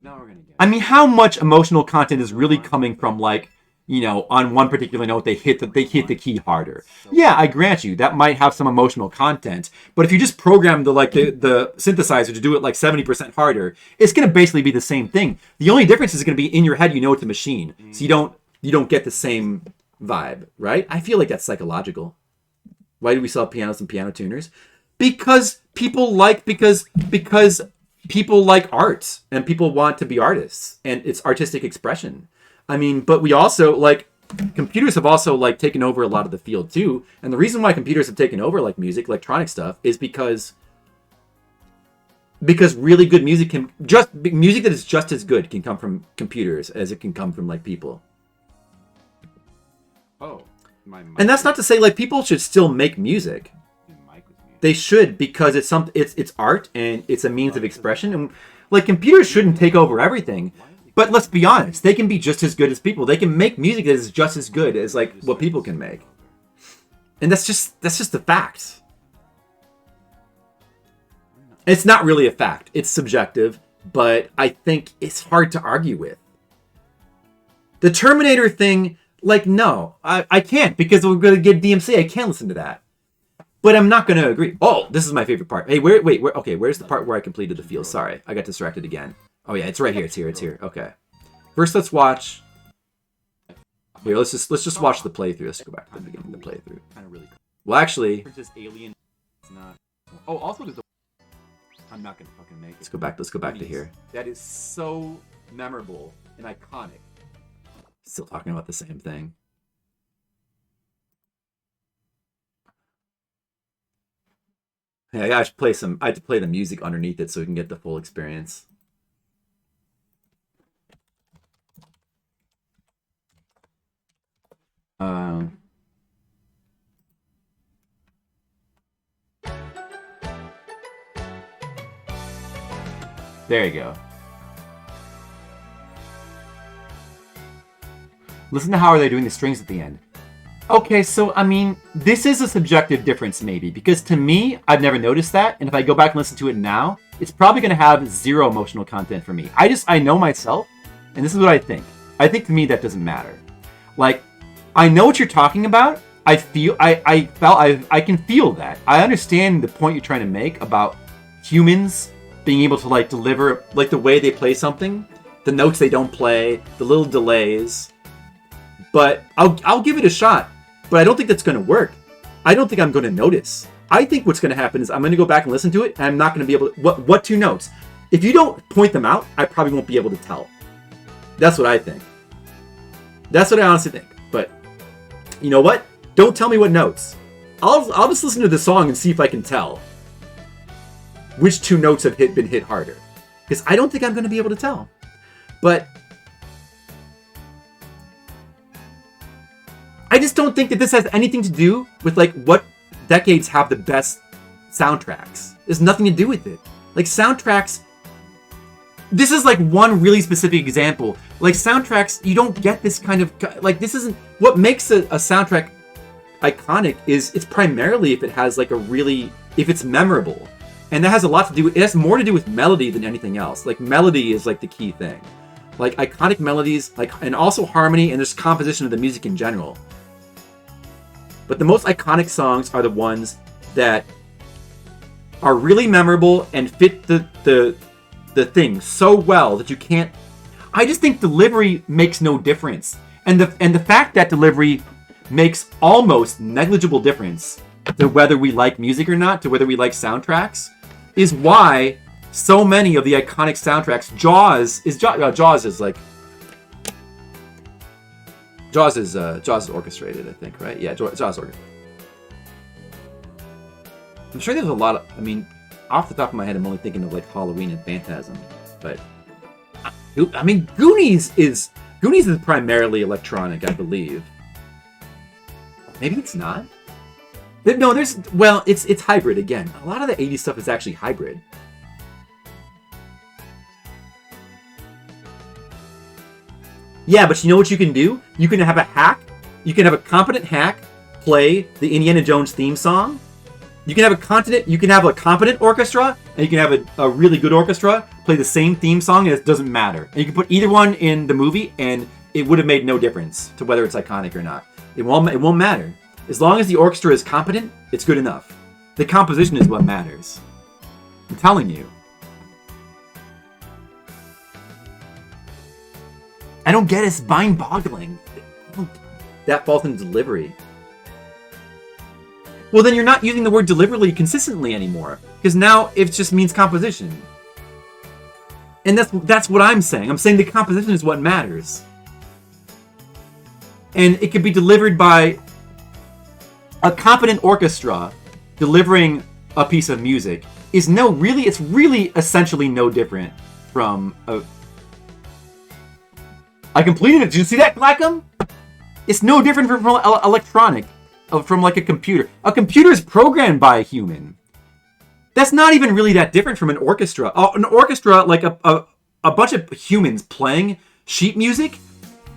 Now we're gonna get... I mean, how much emotional content is really coming from like, on one particular note, they hit the key harder. Yeah, I grant you, that might have some emotional content. But if you just program the synthesizer to do it like 70% harder, it's going to basically be the same thing. The only difference is going to be in your head, it's a machine. So you don't get the same vibe, right? I feel like that's psychological. Why do we sell pianos and piano tuners? Because people like art, and people want to be artists, and it's artistic expression. I mean, but we also, like, computers have also, like, taken over a lot of the field, too. And the reason why computers have taken over, like, music, electronic stuff, is because really good music music that is just as good can come from computers as it can come from, like, people. Oh. And that's not to say, like, people should still make music. They should, because it's art, and it's a means of expression. And, like, computers shouldn't take over everything. But let's be honest, they can be just as good as people. They can make music that is just as good as like what people can make. And that's just the fact. It's not really a fact. It's subjective, but I think it's hard to argue with. The Terminator thing, Like, no, I can't, because we're going to get DMC. I can't listen to that. But I'm not going to agree. Oh, this is my favorite part. Hey, okay, where's the part where I completed the field? Sorry, I got distracted again. Oh yeah, it's right here. It's here. Okay. First, let's watch. Here, let's just watch the playthrough. Let's go back to the beginning of the playthrough. Kind of really. Well, actually, Alien. It's not. Oh, also there's. I'm not gonna fucking make it. Let's go back to here. That is so memorable and iconic. Still talking about the same thing. Yeah, I should play some. I have to play the music underneath it so we can get the full experience. There you go. Listen to how are they doing the strings at the end. Okay, so, I mean, this is a subjective difference, maybe, because to me, I've never noticed that, and if I go back and listen to it now, it's probably going to have zero emotional content for me. I know myself, and this is what I think. I think to me that doesn't matter. Like, I know what you're talking about. I can feel that. I understand the point you're trying to make about humans being able to, like, deliver, like, the way they play something, the notes they don't play, the little delays. But I'll give it a shot. But I don't think that's going to work. I don't think I'm going to notice. I think what's going to happen is I'm going to go back and listen to it, and I'm not going to be able to... What two notes? If you don't point them out, I probably won't be able to tell. That's what I think. That's what I honestly think. But, you know what? Don't tell me what notes. I'll just listen to the song and see if I can tell which two notes have been hit harder. Because I don't think I'm going to be able to tell. But... I just don't think that this has anything to do with, like, what decades have the best soundtracks. There's nothing to do with it. Like, soundtracks... This is, like, one really specific example. Like, soundtracks, you don't get this kind of... Like, this isn't... What makes a soundtrack iconic is it's primarily if it has, like, a really... If it's memorable. And that has a lot to do with... It has more to do with melody than anything else. Like, melody is, like, the key thing. Like, iconic melodies, like, and also harmony, and just composition of the music in general. But the most iconic songs are the ones that are really memorable and fit the thing so well that you can't... I just think delivery makes no difference. And the fact that delivery makes almost negligible difference to whether we like music or not, to whether we like soundtracks, is why so many of the iconic soundtracks... Jaws is orchestrated, I think, right? Yeah, Jaws orchestrated. I'm sure there's a lot of... I mean, off the top of my head, I'm only thinking of, like, Halloween and Phantasm. But, I mean, Goonies is primarily electronic, I believe. Maybe it's not? No, it's hybrid, again. A lot of the 80s stuff is actually hybrid. Yeah, but you know what you can do? You can have a hack. You can have a competent hack play the Indiana Jones theme song. You can have a competent orchestra, and you can have a really good orchestra play the same theme song, and it doesn't matter. And you can put either one in the movie, and it would have made no difference to whether it's iconic or not. It won't matter. As long as the orchestra is competent, it's good enough. The composition is what matters. I'm telling you. I don't get it. It's mind-boggling. That falls into delivery. Well, then you're not using the word deliberately consistently anymore, because now it just means composition. And that's what I'm saying. I'm saying the composition is what matters. And it could be delivered by a competent orchestra delivering a piece of music. It's really essentially no different from a... I completed it. Did you see that, Blackham? It's no different from electronic, from like a computer. A computer is programmed by a human. That's not even really that different from an orchestra. An orchestra, like a bunch of humans playing sheet music,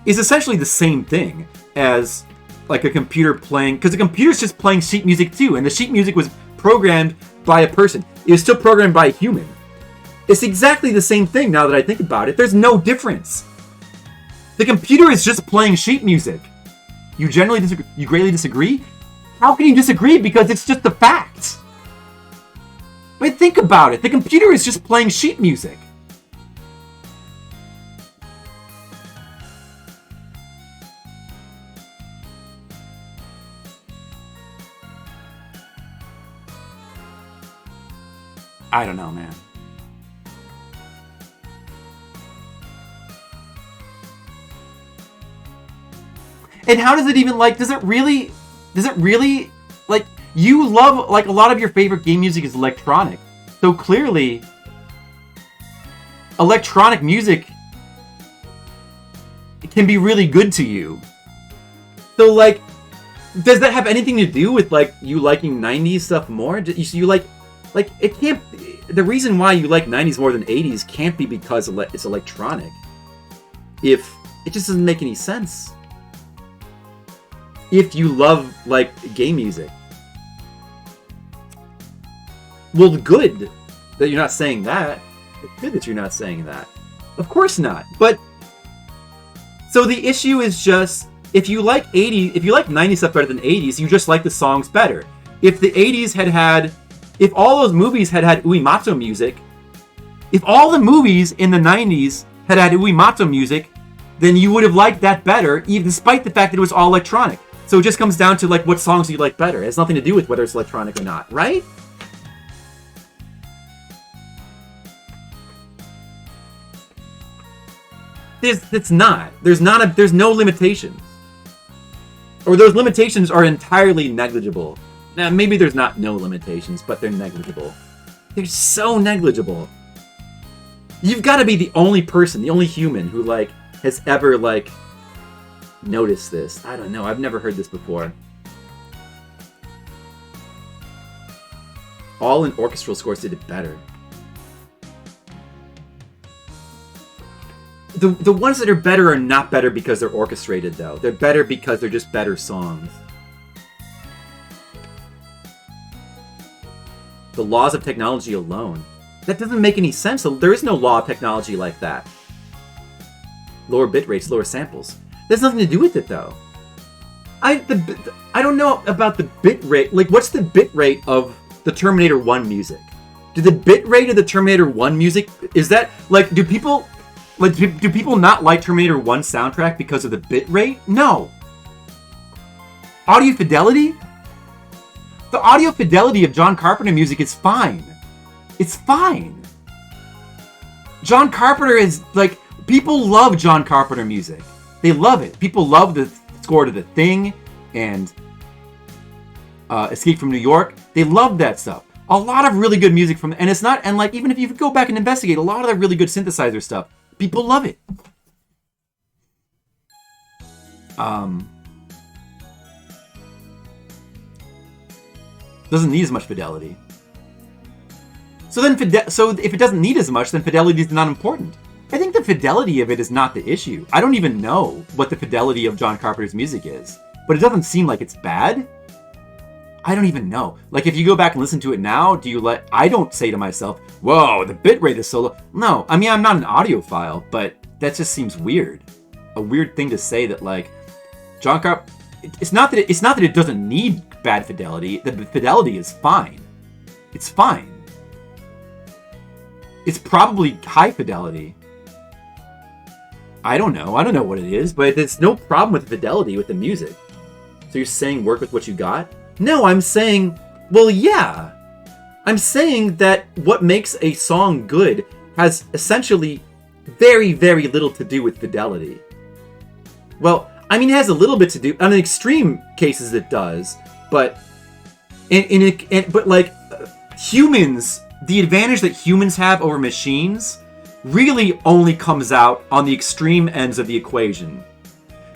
is essentially the same thing as like a computer playing, because the computer's just playing sheet music too, and the sheet music was programmed by a person. It was still programmed by a human. It's exactly the same thing now that I think about it. There's no difference. The computer is just playing sheet music. You generally disagree. You greatly disagree? How can you disagree? Because it's just the fact. I mean, think about it. The computer is just playing sheet music. I don't know, man. And how does it even, like, does it really, like, you love, like, a lot of your favorite game music is electronic. So clearly, electronic music can be really good to you. So, like, does that have anything to do with, like, you liking 90s stuff more? You like, it can't, the reason why you like 90s more than 80s can't be because it's electronic. If, it just doesn't make any sense. If you love, like, game music. Well, good that you're not saying that. It's good that you're not saying that. Of course not. But, so the issue is just, if you like 90s stuff better than 80s, you just like the songs better. If the 80s if all those movies had Uematsu music, if all the movies in the 90s had Uematsu music, then you would have liked that better, even despite the fact that it was all electronic. So it just comes down to, like, what songs you like better. It has nothing to do with whether it's electronic or not, right? There's no limitations. Or those limitations are entirely negligible. Now, maybe there's not no limitations, but they're negligible. They're so negligible. You've got to be the only person, the only human who, like, has ever, like, noticed this. I don't know. I've never heard this before. All in orchestral scores did it better. The ones that are better are not better because they're orchestrated, though. They're better because they're just better songs. The laws of technology alone. That doesn't make any sense. There is no law of technology like that. Lower bit rates, lower samples. That has nothing to do with it, though. I don't know about the bit rate. Like, what's the bit rate of the Terminator 1 music? Do the bit rate of the Terminator 1 music, is that, like, do people not like Terminator 1 soundtrack because of the bit rate? No. Audio fidelity? The audio fidelity of John Carpenter music is fine. It's fine. John Carpenter is, like, people love John Carpenter music. They love it. People love the score to The Thing and Escape from New York. They love that stuff. A lot of really good music from, and it's not, and, like, even if you go back and investigate, a lot of the really good synthesizer stuff, people love it. Doesn't need as much fidelity. So if it doesn't need as much, then fidelity is not important. I think the fidelity of it is not the issue. I don't even know what the fidelity of John Carpenter's music is, but it doesn't seem like it's bad. I don't even know. Like, if you go back and listen to it now, I don't say to myself, whoa, the bitrate is so low. No, I mean, I'm not an audiophile, but that just seems weird. A weird thing to say that, like, John Carpenter, it's not that it doesn't need bad fidelity. The fidelity is fine. It's fine. It's probably high fidelity. I don't know. I don't know what it is, but there's no problem with the fidelity with the music. So you're saying work with what you got? No, I'm saying, well, yeah. I'm saying that what makes a song good has essentially very, very little to do with fidelity. Well, I mean, it has a little bit to do. On extreme cases, it does, but humans, the advantage that humans have over machines really only comes out on the extreme ends of the equation.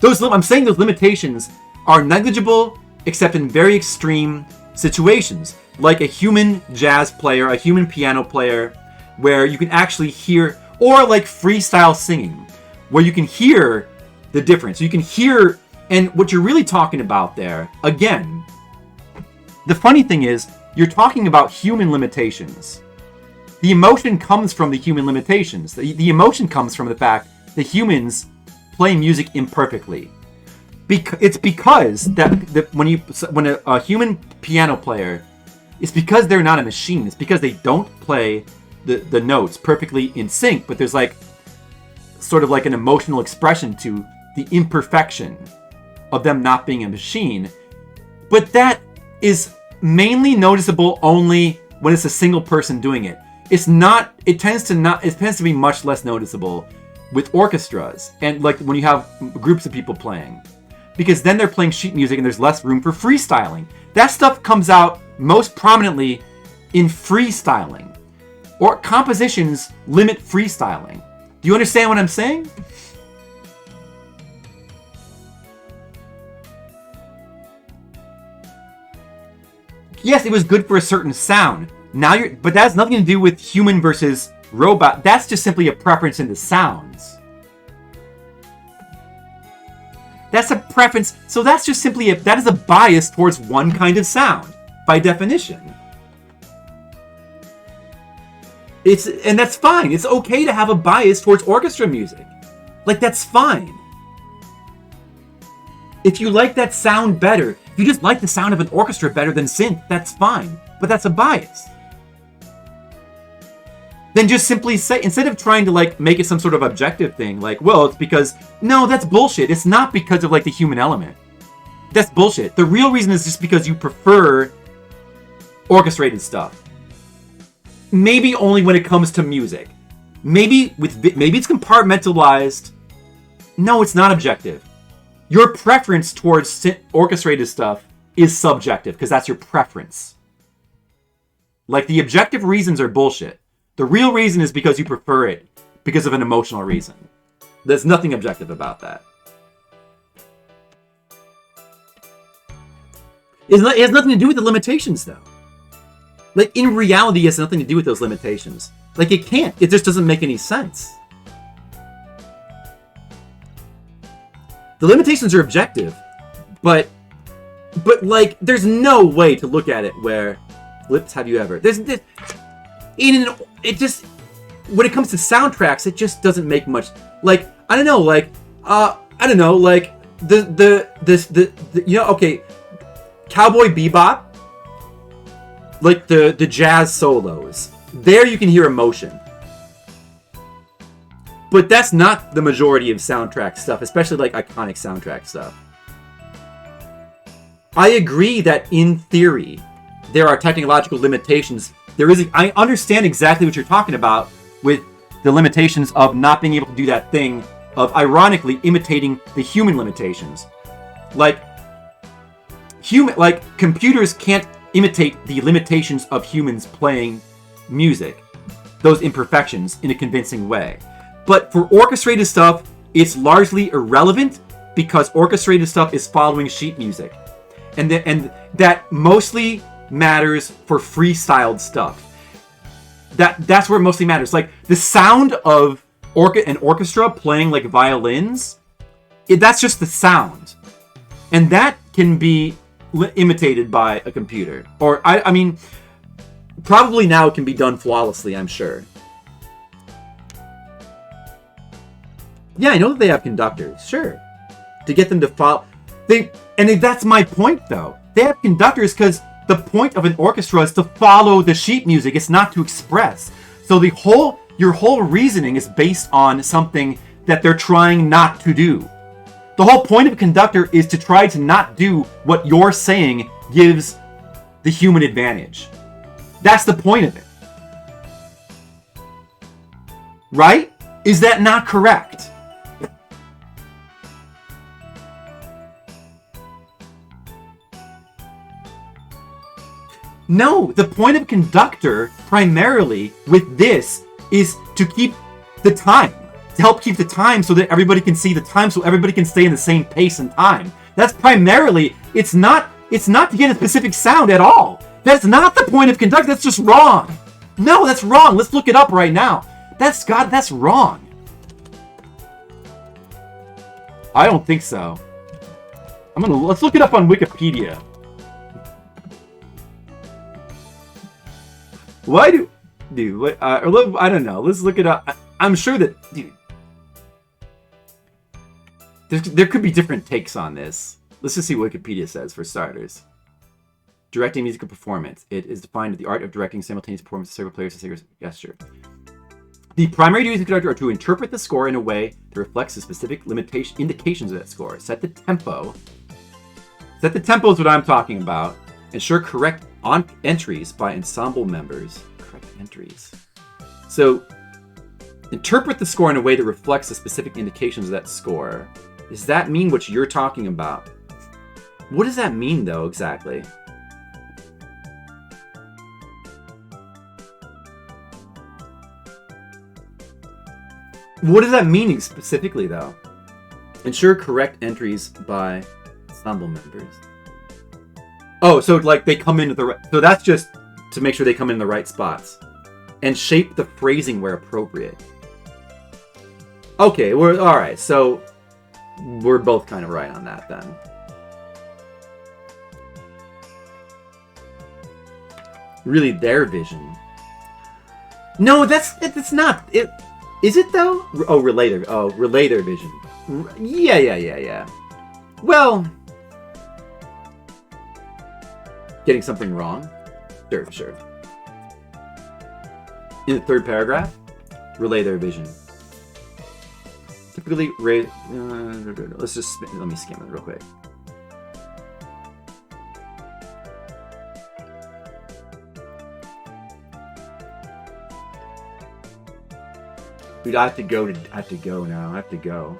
I'm saying those limitations are negligible, except in very extreme situations, like a human jazz player, a human piano player, where you can actually hear, or like freestyle singing, where you can hear the difference. You can hear, and what you're really talking about there, again, the funny thing is, you're talking about human limitations. The emotion comes from the human limitations. The emotion comes from the fact that humans play music imperfectly. It's because that when a human piano player, it's because they're not a machine. It's because they don't play the notes perfectly in sync, but there's like sort of like an emotional expression to the imperfection of them not being a machine. But that is mainly noticeable only when it's a single person doing it. It tends to be much less noticeable with orchestras and like when you have groups of people playing, because then they're playing sheet music and there's less room for freestyling. That stuff comes out most prominently in freestyling, or compositions limit freestyling. Do you understand what I'm saying? Yes, it was good for a certain sound. But that has nothing to do with human versus robot. That's just simply a preference in the sounds. That's a preference. So that's just simply that is a bias towards one kind of sound, by definition. And that's fine. It's okay to have a bias towards orchestra music. Like, that's fine. If you like that sound better, if you just like the sound of an orchestra better than synth, that's fine. But that's a bias. Then just simply say, instead of trying to like make it some sort of objective thing, like, well, it's because, no, that's bullshit. It's not because of like the human element. That's bullshit. The real reason is just because you prefer orchestrated stuff. Maybe only when it comes to music. Maybe it's compartmentalized. No, it's not objective. Your preference towards orchestrated stuff is subjective because that's your preference. Like, the objective reasons are bullshit. The real reason is because you prefer it because of an emotional reason. There's nothing objective about that. It has nothing to do with the limitations, though. Like, in reality, it has nothing to do with those limitations. Like, it can't. It just doesn't make any sense. The limitations are objective, but like, there's no way to look at it where, Lips, have you ever? It just, when it comes to soundtracks, it just doesn't make much. Like, I don't know, like, okay, Cowboy Bebop, like the jazz solos, there you can hear emotion. But that's not the majority of soundtrack stuff, especially like iconic soundtrack stuff. I agree that in theory, there are technological limitations. I understand exactly what you're talking about with the limitations of not being able to do that thing of ironically imitating the human limitations. Like computers can't imitate the limitations of humans playing music, those imperfections, in a convincing way. But for orchestrated stuff, it's largely irrelevant because orchestrated stuff is following sheet music. And that mostly matters for freestyled stuff. That's where it mostly matters. Like, the sound of an orchestra playing like violins, that's just the sound. And that can be imitated by a computer. Or, I mean, probably now it can be done flawlessly, I'm sure. Yeah, I know that they have conductors, sure. To get them to follow. That's my point, though. They have conductors because the point of an orchestra is to follow the sheet music. It's not to express. So your whole reasoning is based on something that they're trying not to do. The whole point of a conductor is to try to not do what you're saying gives the human advantage. That's the point of it. Right? Is that not correct? No, the point of conductor, primarily, with this, is to keep the time. To help keep the time so that everybody can see the time, so everybody can stay in the same pace and time. That's primarily, it's not to get a specific sound at all. That's not the point of conductor, that's just wrong. No, that's wrong. Let's look it up right now. That's wrong. I don't think so. Let's look it up on Wikipedia. Why I don't know. Let's look it up. I'm sure that, dude. There could be different takes on this. Let's just see what Wikipedia says for starters. Directing musical performance. It is defined as the art of directing simultaneous performance of several players to single gesture. The primary duties of the conductor are to interpret the score in a way that reflects the specific indications of that score. Set the tempo. Set the tempo is what I'm talking about. Ensure correct entries by ensemble members. Correct entries. So, interpret the score in a way that reflects the specific indications of that score. Does that mean what you're talking about? What does that mean, though, exactly? What does that mean specifically, though? Ensure correct entries by ensemble members. Oh, so like they come into the right... So that's just to make sure they come in the right spots. And shape the phrasing where appropriate. Okay, alright, so we're both kind of right on that then. Really their vision. No, that's not... Is it though? Oh, relay their vision. Yeah. Well... Getting something wrong? Sure. In the third paragraph, relay their vision. Typically, let me skim it real quick. Dude, I have to go now. I have to go.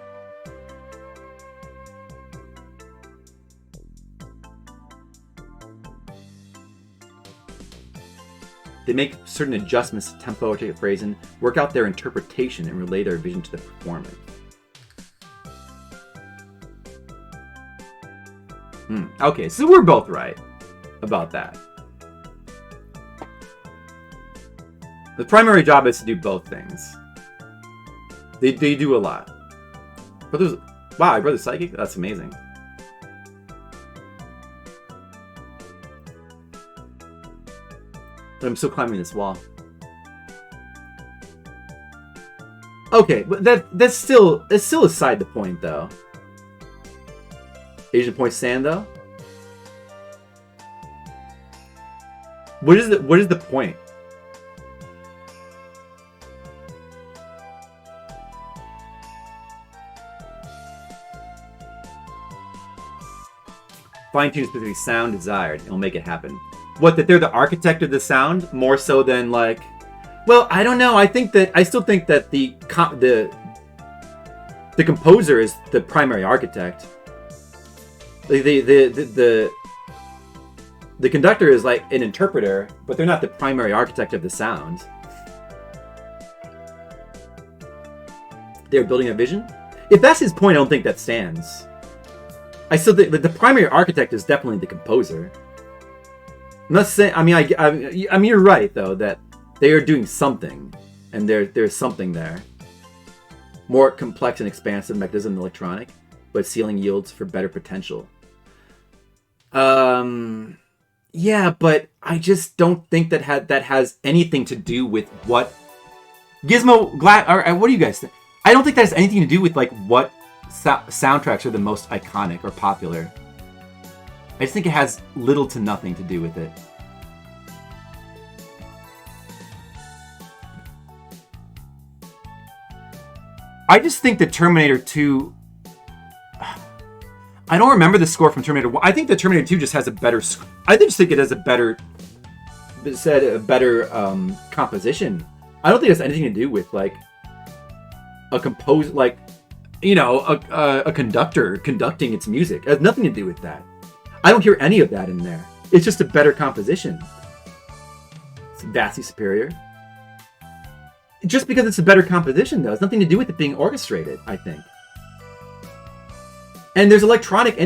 They make certain adjustments to tempo or to phrasing, work out their interpretation, and relay their vision to the performance. Okay, so we're both right about that. The primary job is to do both things. They do a lot. Wow, Brother's Psychic? That's amazing. But I'm still climbing this wall. Okay, but that's still aside the point though. Asian point stand though. What is the point? Fine-tune specific sound desired. It'll make it happen. What, that they're the architect of the sound more so than like... Well, I don't know. I still think that the composer is the primary architect. The conductor is like an interpreter, but they're not the primary architect of the sound. They're building a vision? If that's his point, I don't think that stands. I still think that the primary architect is definitely the composer. I'm not saying. I mean, you're right though that they are doing something, and there's something there. More complex and expansive mechanism than electronic, but sealing yields for better potential. Yeah, but I just don't think that has anything to do with what Gizmo. What do you guys think? I don't think that has anything to do with like what soundtracks are the most iconic or popular. I just think it has little to nothing to do with it. I just think that Terminator 2... I don't remember the score from Terminator 1. I think that Terminator 2 just has a better... I just think it has a better composition. I don't think it has anything to do with, like, a composer... Like, you know, a conductor conducting its music. It has nothing to do with that. I don't hear any of that in there. It's just a better composition. It's vastly superior. Just because it's a better composition, though, it's nothing to do with it being orchestrated, I think. And there's electronic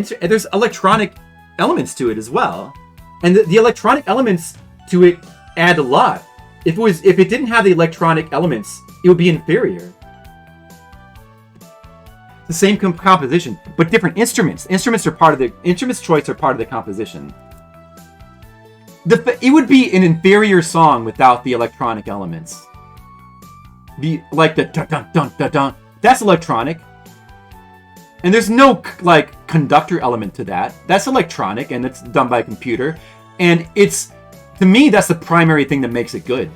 elements to it as well. And the electronic elements to it add a lot. If it didn't have the electronic elements, it would be inferior. The same composition, but different instruments. Instruments choice are part of the composition. It would be an inferior song without the electronic elements. Like the dun dun dun dun dun. That's electronic. And there's no like conductor element to that. That's electronic and it's done by a computer. And it's, to me, that's the primary thing that makes it good.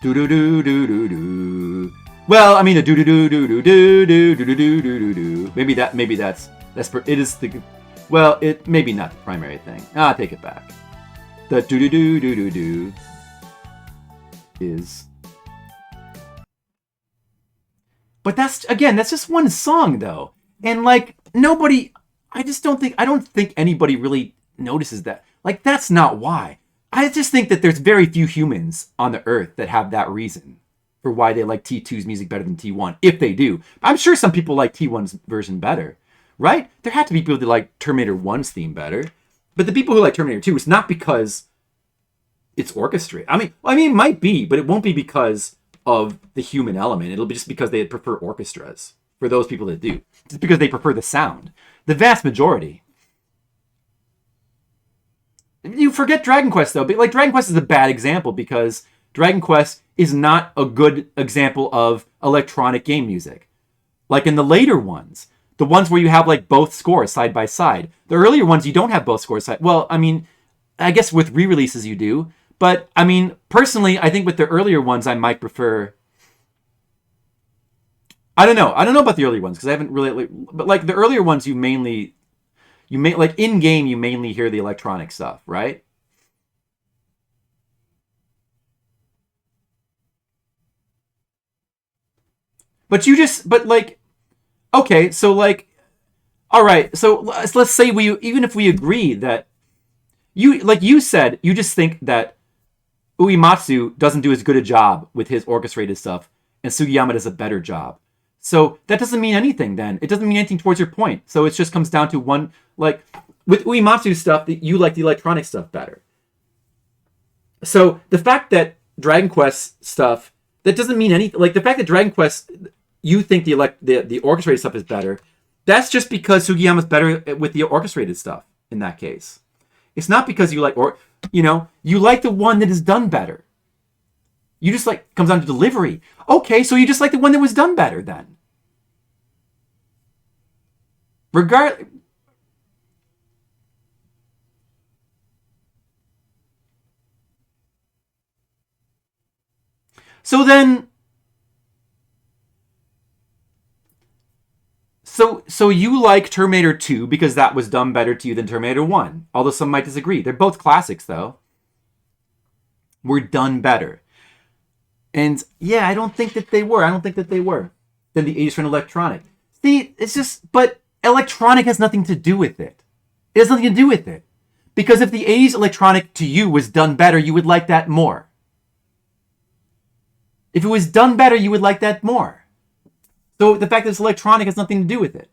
Do do do do do do. Well, I mean the do do do do do do do do do do do do. Maybe that's it is the, well, it maybe not the primary thing. I take it back. The do do do do do do is. But that's just one song though. And like nobody, I don't think anybody really notices that. Like that's not why. I just think that there's very few humans on the earth that have that reason for why they like T2's music better than T1, if they do. I'm sure some people like T1's version better, right? There had to be people that like Terminator 1's theme better. But the people who like Terminator 2, it's not because it's orchestrated. I mean, it might be, but it won't be because of the human element. It'll be just because they prefer orchestras for those people that do. It's because they prefer the sound. The vast majority. You forget Dragon Quest though, but like Dragon Quest is a bad example because Dragon Quest is not a good example of electronic game music. Like in the later ones, the ones where you have like both scores side by side. The earlier ones you don't have both scores side. Well, I mean, I guess with re-releases you do. But, I mean, personally, I think with the earlier ones, I might prefer... I don't know about the earlier ones, because I haven't really... But, like, the earlier ones, like, in-game, you mainly hear the electronic stuff, right? But, like... Okay, so, like... Alright, so let's say even if we agree that... you said, you just think that Uematsu doesn't do as good a job with his orchestrated stuff, and Sugiyama does a better job. So that doesn't mean anything then. It doesn't mean anything towards your point. So it just comes down to one, like, with Uematsu's stuff, that you like the electronic stuff better. So the fact that Dragon Quest stuff, that doesn't mean anything. Like, the fact that Dragon Quest, you think the orchestrated stuff is better, that's just because Sugiyama's better with the orchestrated stuff in that case. It's not because you like, you like the one that is done better. You just like, comes down to delivery. Okay, so you just like the one that was done better then. So then, so you like Terminator 2 because that was done better to you than Terminator 1. Although some might disagree. They're both classics, though. Were done better. And, yeah, I don't think that they were. Then the 80s ran electronic. See, it's just... But electronic has nothing to do with it. It has nothing to do with it. Because if the 80s electronic to you was done better, you would like that more. If it was done better, you would like that more. So the fact that it's electronic has nothing to do with it.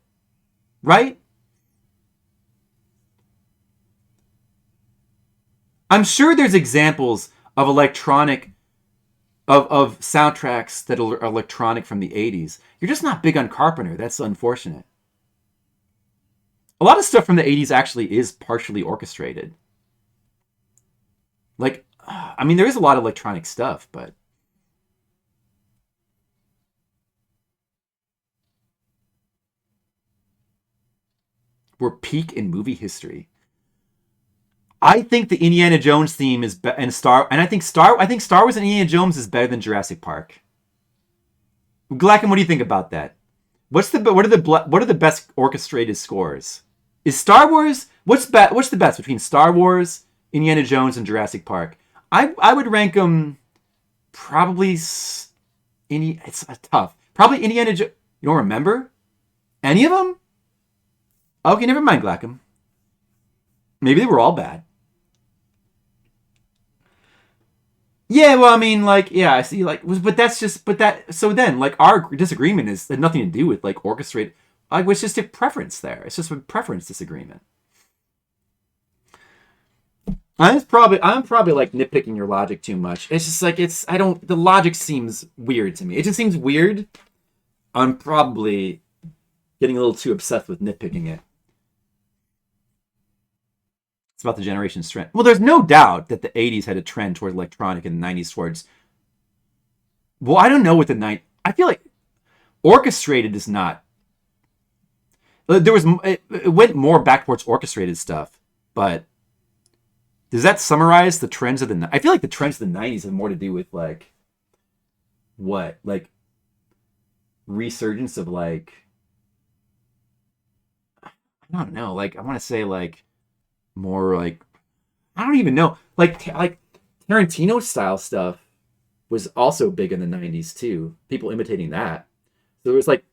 Right? I'm sure there's examples of electronic, of soundtracks that are electronic from the 80s. You're just not big on Carpenter. That's unfortunate. A lot of stuff from the 80s actually is partially orchestrated. Like, I mean, there is a lot of electronic stuff, but... We're peak in movie history. I think the Indiana Jones theme is I think Star Wars and Indiana Jones is better than Jurassic Park. Glacken, what do you think about that? What are the best orchestrated scores? Is Star Wars what's the best between Star Wars, Indiana Jones, and Jurassic Park? I would rank them probably it's tough. Probably Indiana Jones. You don't remember any of them? Okay, never mind, Glackham. Maybe they were all bad. Yeah, well, I mean, like, yeah, I see, like, so then, like, our disagreement had nothing to do with, like, orchestrate. Like, it's just a preference there. It's just a preference disagreement. I'm probably, like, nitpicking your logic too much. It's just, like, the logic seems weird to me. It just seems weird. I'm probably getting a little too obsessed with nitpicking it. About the generation's trend. Well, there's no doubt that the 80s had a trend toward electronic and the 90s towards... Well, I don't know what I feel like orchestrated is not it went more back towards orchestrated stuff, but does that summarize the trends of the? I feel like the trends of the '90s have more to do with like what, like resurgence of like, I don't know, like I want to say like more like, I don't even know, like Tarantino style stuff was also big in the '90s too. People imitating that. So there was like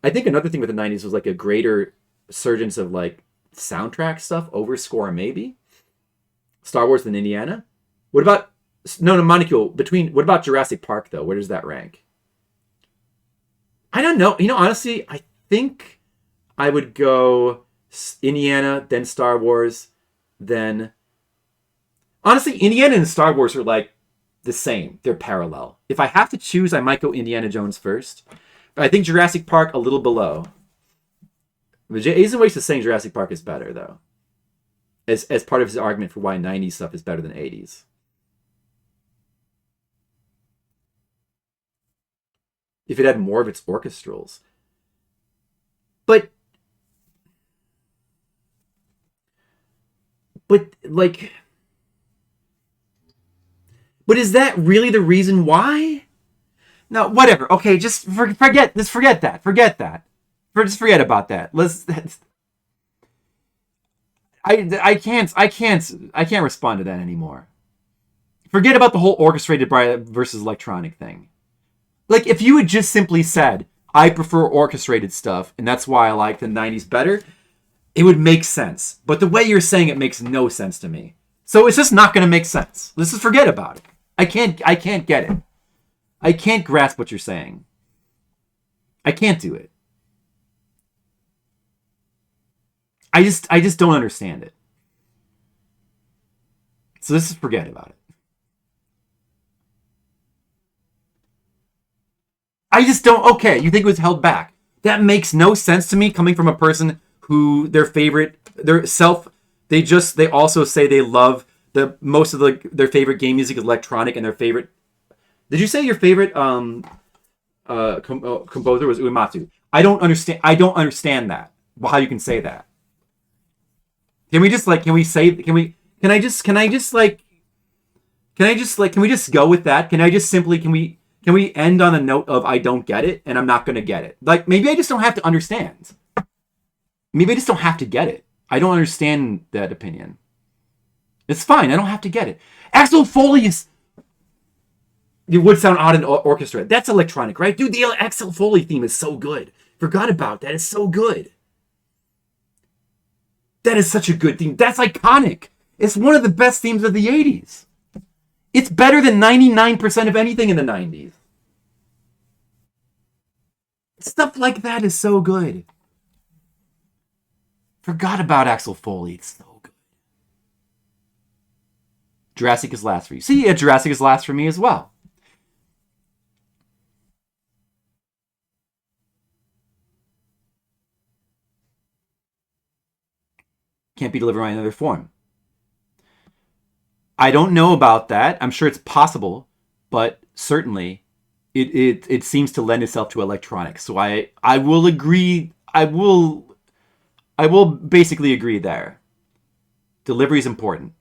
I think another thing with the '90s was like a greater surgence of like soundtrack stuff over score, maybe Star Wars than Indiana. What about no Molecule between? What about Jurassic Park though? Where does that rank? I don't know. You know, honestly, I think I would go Indiana, then Star Wars, then. Honestly, Indiana and Star Wars are like the same. They're parallel. If I have to choose, I might go Indiana Jones first. But I think Jurassic Park a little below. Jason Waste is saying Jurassic Park is better, though. As part of his argument for why 90s stuff is better than 80s. If it had more of its orchestrals. But like... But is that really the reason why? No, whatever. Okay, just forget that. Forget that. Just forget about that. I can't respond to that anymore. Forget about the whole orchestrated versus electronic thing. Like, if you had just simply said, I prefer orchestrated stuff, and that's why I like the 90s better, it would make sense. But the way you're saying it makes no sense to me. So it's just not going to make sense. Let's just forget about it. I can't get it. I can't grasp what you're saying. I can't do it. I just don't understand it. So let's just forget about it. I just don't. Okay, you think it was held back? That makes no sense to me, coming from a person who they also say they love most of their favorite game music is electronic, and their favorite. Did you say your favorite composer was Uematsu? I don't understand that. Well, how you can say that? Can we just go with that? Can we end on a note of I don't get it, and I'm not going to get it? Like, maybe I just don't have to understand. Maybe I just don't have to get it. I don't understand that opinion. It's fine. I don't have to get it. Axel Foley is... It would sound odd in orchestra. That's electronic, right? Dude, the Axel Foley theme is so good. Forgot about that. It's so good. That is such a good theme. That's iconic. It's one of the best themes of the 80s. It's better than 99% of anything in the 90s. Stuff like that is so good. Forgot about Axel Foley. It's so good. Jurassic is last for you. See, Jurassic is last for me as well. Can't be delivered in another form. I don't know about that. I'm sure it's possible, but certainly it seems to lend itself to electronics. So I will agree. I will basically agree there. Delivery is important.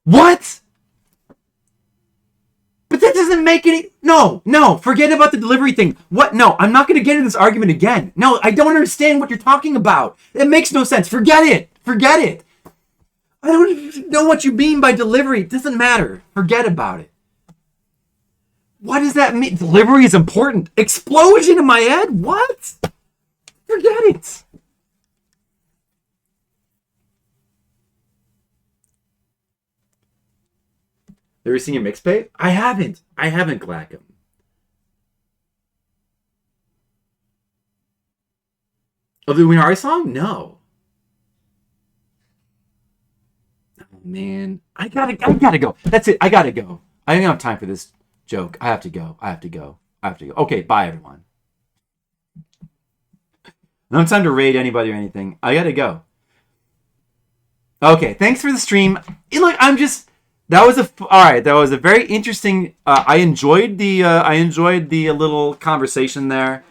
What? But that doesn't make any... No, forget about the delivery thing. What? No, I'm not going to get into this argument again. No, I don't understand what you're talking about. It makes no sense. Forget it. I don't know what you mean by delivery. It doesn't matter. Forget about it. What does that mean? Delivery is important. Explosion in my head? What? Forget it. Ever seen your mixtape? I haven't, Glackham. Of the Umihara song? No. Oh, man. I gotta go. That's it. I gotta go. I don't have time for this joke. I have to go. Okay, bye, everyone. No time to raid anybody or anything. I gotta go. Okay, thanks for the stream. Look, that was a very interesting. I enjoyed the little conversation there.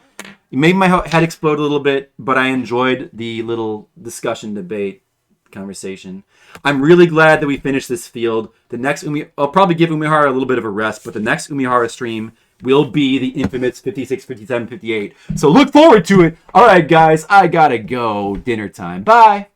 It made my head explode a little bit, but I enjoyed the little discussion, debate, conversation. I'm really glad that we finished this field. The next I'll probably give Umihara a little bit of a rest, but the next Umihara stream will be the infamous 56, 57, 58. So look forward to it. All right, guys, I gotta go. Dinner time. Bye.